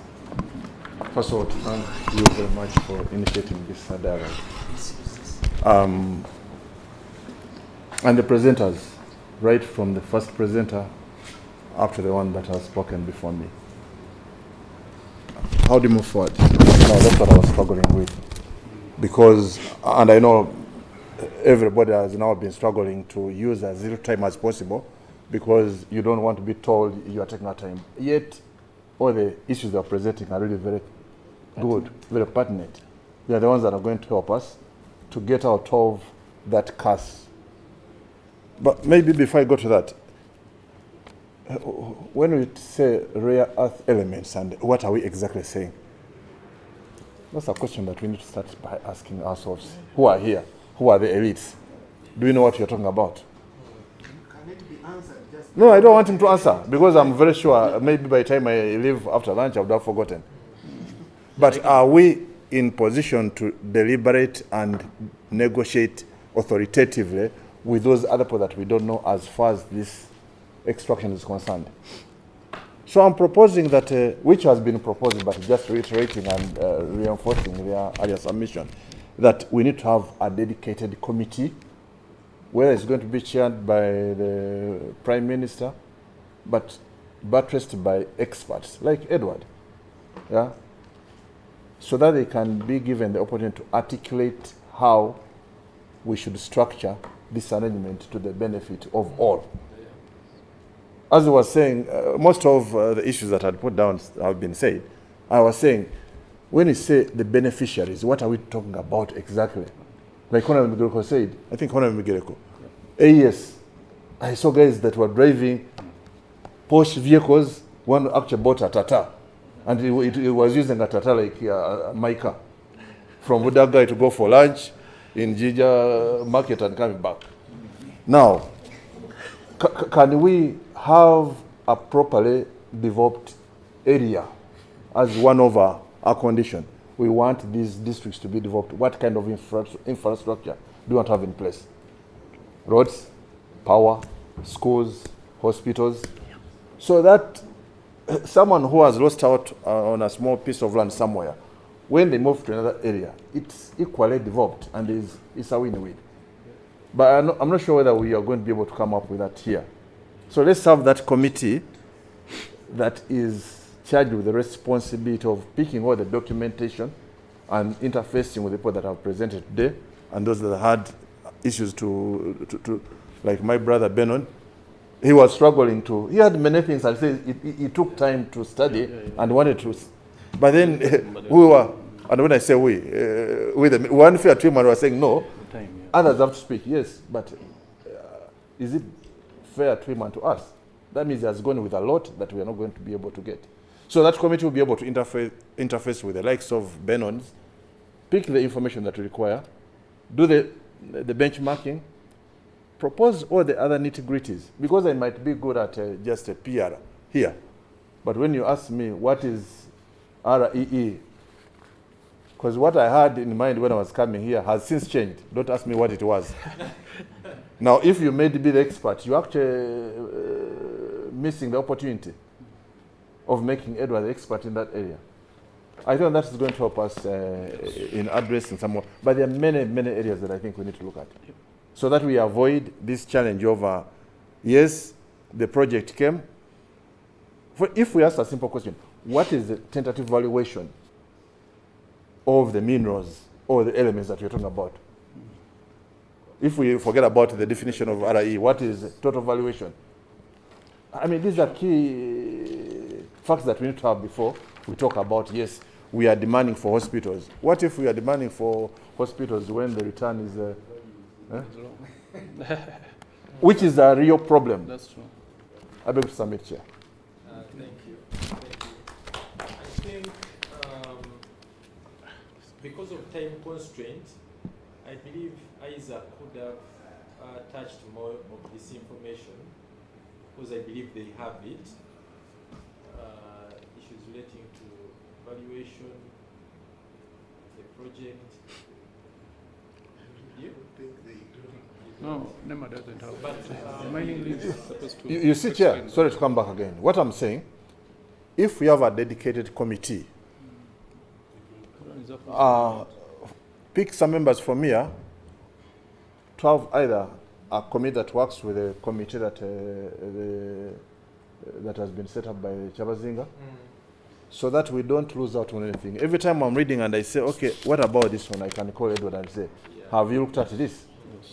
First of all, to thank you very much for initiating this dialogue. And the presenters, right from the first presenter up to the one that has spoken before me. How do you move forward? That's what I was struggling with. Because, and I know everybody has now been struggling to use as little time as possible because you don't want to be told you are taking our time. Yet, all the issues they are presenting are really very good, very pertinent. They are the ones that are going to help us to get out of that curse. But maybe before I go to that, when we say rare earth elements, and what are we exactly saying? That's a question that we need to start by asking ourselves. Who are here? Who are the elites? Do you know what you're talking about? Can it be answered? Just No, I don't want him to answer, because I'm very sure maybe by the time I leave after lunch, I would have forgotten. But are we in position to deliberate and negotiate authoritatively with those other people that we don't know as far as this extraction is concerned? So I'm proposing that, which has been proposed, but just reiterating and reinforcing their earlier submission, that we need to have a dedicated committee, whether it's going to be chaired by the Prime Minister, but buttressed by experts like Edward, yeah, so that they can be given the opportunity to articulate how we should structure this arrangement to the benefit of all. As I was saying, most of the issues that I put down have been said. I was saying, when you say the beneficiaries, what are we talking about exactly? Like Honorable Migereko said, I think Honorable Migereko, yes, I saw guys that were driving Porsche vehicles. One actually bought a Tata, and he was using a Tata like my car, from Busoga to go for lunch in Jija market and coming back. Now, can we have a properly developed area as one of our condition? We want these districts to be developed. What kind of infrastructure do you want to have in place? Roads, power, schools, hospitals, so that someone who has lost out on a small piece of land somewhere, when they move to another area, it's equally developed and it's a win-win. But I'm not sure whether we are going to be able to come up with that here. So let's have that committee that is charged with the responsibility of picking all the documentation and interfacing with the people that have presented today, and those that had issues to like my brother Benon. He was struggling to, he had many things, and it took time to study and wanted to, but then we were, and when I say we, with the one fair team was saying no, others have to speak, yes, but is it fair to him and to us? That means he has gone with a lot that we are not going to be able to get. So that committee will be able to interface with the likes of Benon's, pick the information that we require, do the benchmarking, propose all the other nitty-gritties, because I might be good at just a PR here. But when you ask me what is REE, because what I had in mind when I was coming here has since changed. Don't ask me what it was. Now, if you made me the expert, you're actually missing the opportunity of making Edward the expert in that area. I think that is going to help us in addressing some more. But there are many, many areas that I think we need to look at, so that we avoid this challenge of, yes, the project came. If we ask a simple question, what is the tentative valuation of the minerals or the elements that we're talking about? If we forget about the definition of RIE, what is the total valuation? I mean, these are key facts that we need to have before we talk about, yes, we are demanding for hospitals. What if we are demanding for hospitals when the return is which is a real problem? That's true. I beg to submit, Chair. Thank you. Thank you. I think because of time constraint, I believe Isaac could have touched more of this information, because I believe they have it. Issues relating to valuation, the project. No, NEMA doesn't have. But the mining lease is supposed to. You see, Chair, sorry to come back again. What I'm saying, if we have a dedicated committee, pick some members from here to have either a committee that works with a committee that that has been set up by Chabazinga, so that we don't lose out on anything. Every time I'm reading and I say, okay, what about this one? I can call Edward and say, have you looked at this?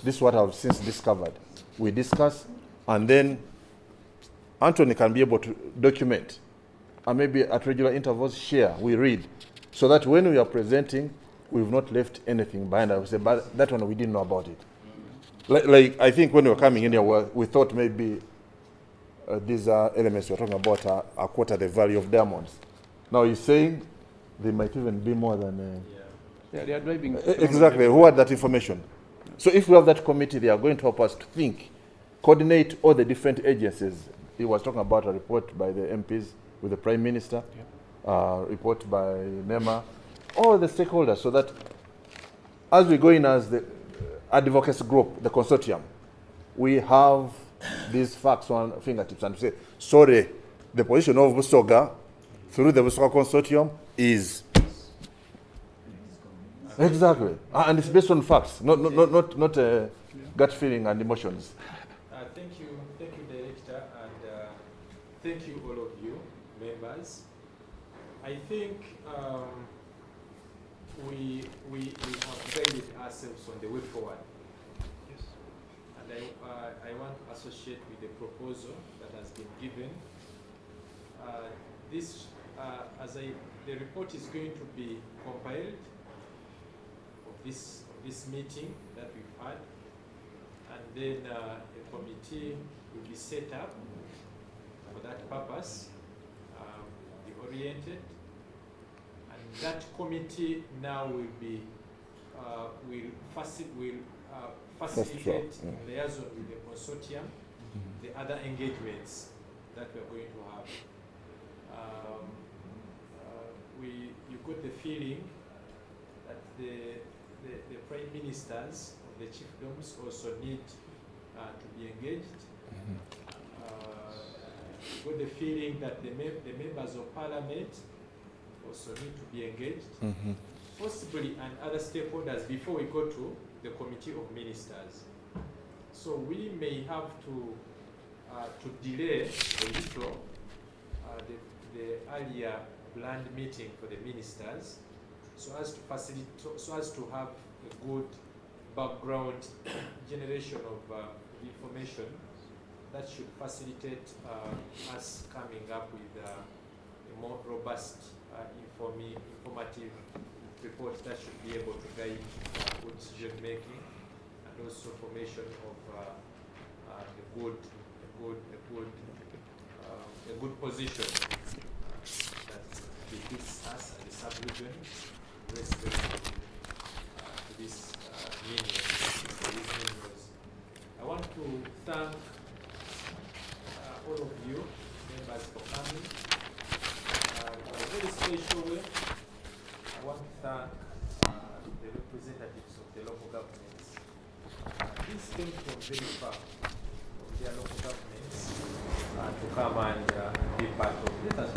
This is what I've since discovered. We discuss, and then Anthony can be able to document, and maybe at regular intervals share, we read, so that when we are presenting, we've not left anything behind. I would say, but that one we didn't know about it. Like I think when we were coming in here, we thought maybe these elements we're talking about are a quarter the value of diamonds. Now he's saying they might even be more than. Yeah, they are driving. Exactly. Who had that information? So if we have that committee, they are going to help us to think, coordinate all the different agencies. He was talking about a report by the MPs with the Prime Minister, report by NEMA, all the stakeholders, so that as we go in as the advocacy group, the consortium, we have these facts on fingertips and say, sorry, the position of Busoga through the Busoga Consortium is exactly, and it's based on facts, not gut feeling and emotions. Thank you, Director, and thank you all of you, members. I think we have guided ourselves on the way forward. Yes. And I want to associate with the proposal that has been given. The report is going to be compiled of this meeting that we've had, and then a committee will be set up for that purpose, be oriented, and that committee now will be facilitate liaison with the consortium, the other engagements that we are going to have. You got the feeling that the prime ministers of the chiefdoms also need to be engaged. You got the feeling that the members of parliament also need to be engaged, possibly, and other stakeholders before we go to the committee of ministers. So we may have to delay a little the earlier planned meeting for the ministers, so as to facilitate, so as to have a good background generation of information that should facilitate us coming up with a more robust, informative report that should be able to guide good decision making, and also formation of a good position that befits us and the sub-region respect to this minerals. I want to thank all of you, members, for coming. In a very special way, I want to thank the representatives of the local governments. These came from very far, from their local governments, to come and be part of.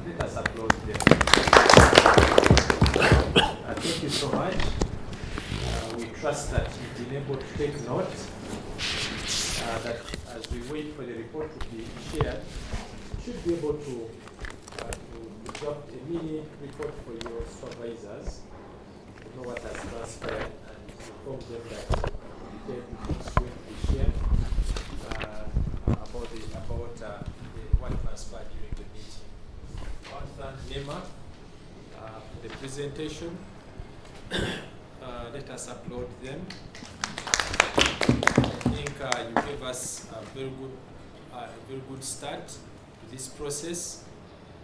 Let us applaud them. Thank you so much. We trust that you've been able to take note, that as we wait for the report to be shared, you should be able to draft a mini report for your supervisors to know what has transpired and inform them that detailed is going to be shared about what transpired during the meeting. I want to thank NEMA for the presentation. Let us applaud them. I think you gave us a very good start to this process.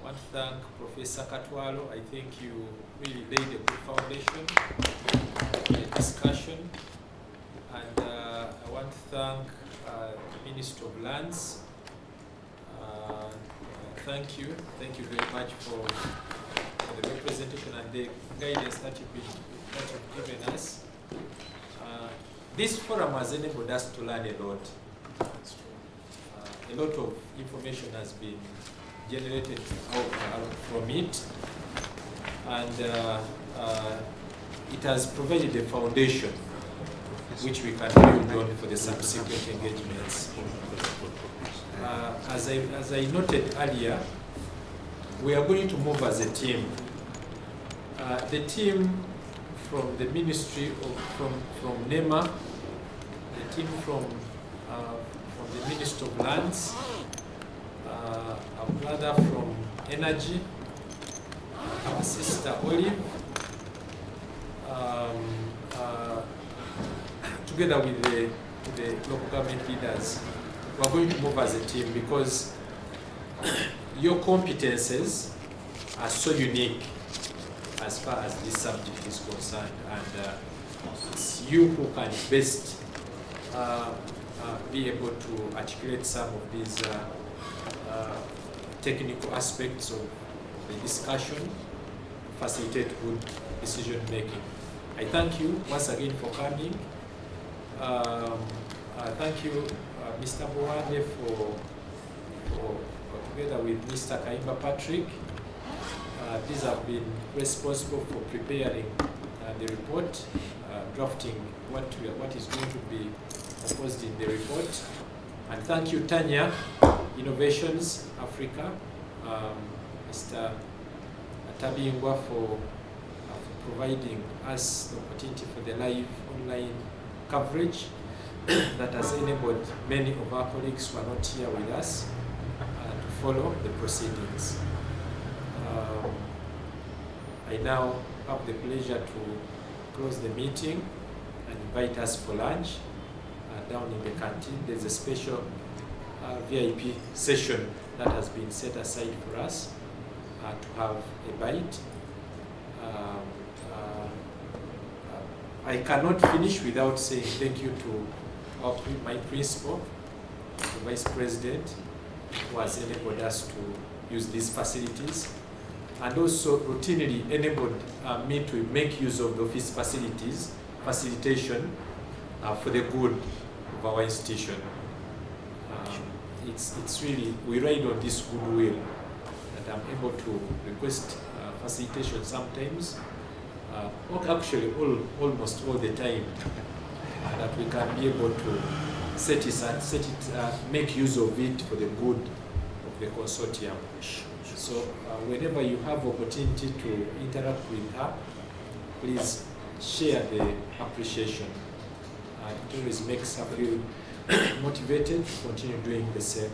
I want to thank Professor Katwalo. I think you really laid a good foundation for the discussion. And I want to thank the Minister of Lands. Thank you very much for the representation and the guidance that you've given us. This forum has enabled us to learn a lot. A lot of information has been generated out from it, and it has provided a foundation which we can build on for the subsequent engagements. As I noted earlier, we are going to move as a team. The team from the Ministry from NEMA, the team from the Ministry of Lands, our brother from Energy, our sister Olive, together with the local government leaders, we're going to move as a team because your competences are so unique as far as this subject is concerned, and it's you who can best be able to articulate some of these technical aspects of the discussion, facilitate good decision making. I thank you once again for coming. Thank you, Mr. Bowane, for together with Mr. Kaimba Patrick. These have been responsible for preparing the report, drafting what is going to be proposed in the report. And thank you, Tanya, Innovations Africa, Mr. Tabingwa, for providing us the opportunity for the live online coverage that has enabled many of our colleagues who are not here with us to follow the proceedings. I now have the pleasure to close the meeting and invite us for lunch down in the canteen. There's a special VIP session that has been set aside for us to have a bite. I cannot finish without saying thank you to my principal, the Vice President, who has enabled us to use these facilities, and also routinely enabled me to make use of the office facilitation for the good of our institution. It's really, we ride on this goodwill that I'm able to request facilitation sometimes, actually almost all the time, that we can be able to make use of it for the good of the consortium. So whenever you have opportunity to interact with her, please share the appreciation. It always makes her feel motivated to continue doing the same.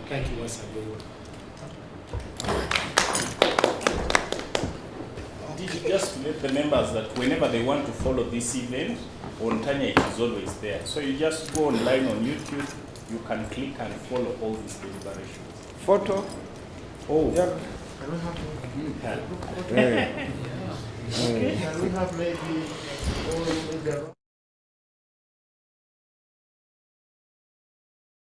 Thank you once again. Did you just let the members that whenever they want to follow this event, on Tanya it is always there. So you just go online on YouTube, you can click and follow all these deliberations. Photo? Oh. Yeah. Can we have maybe all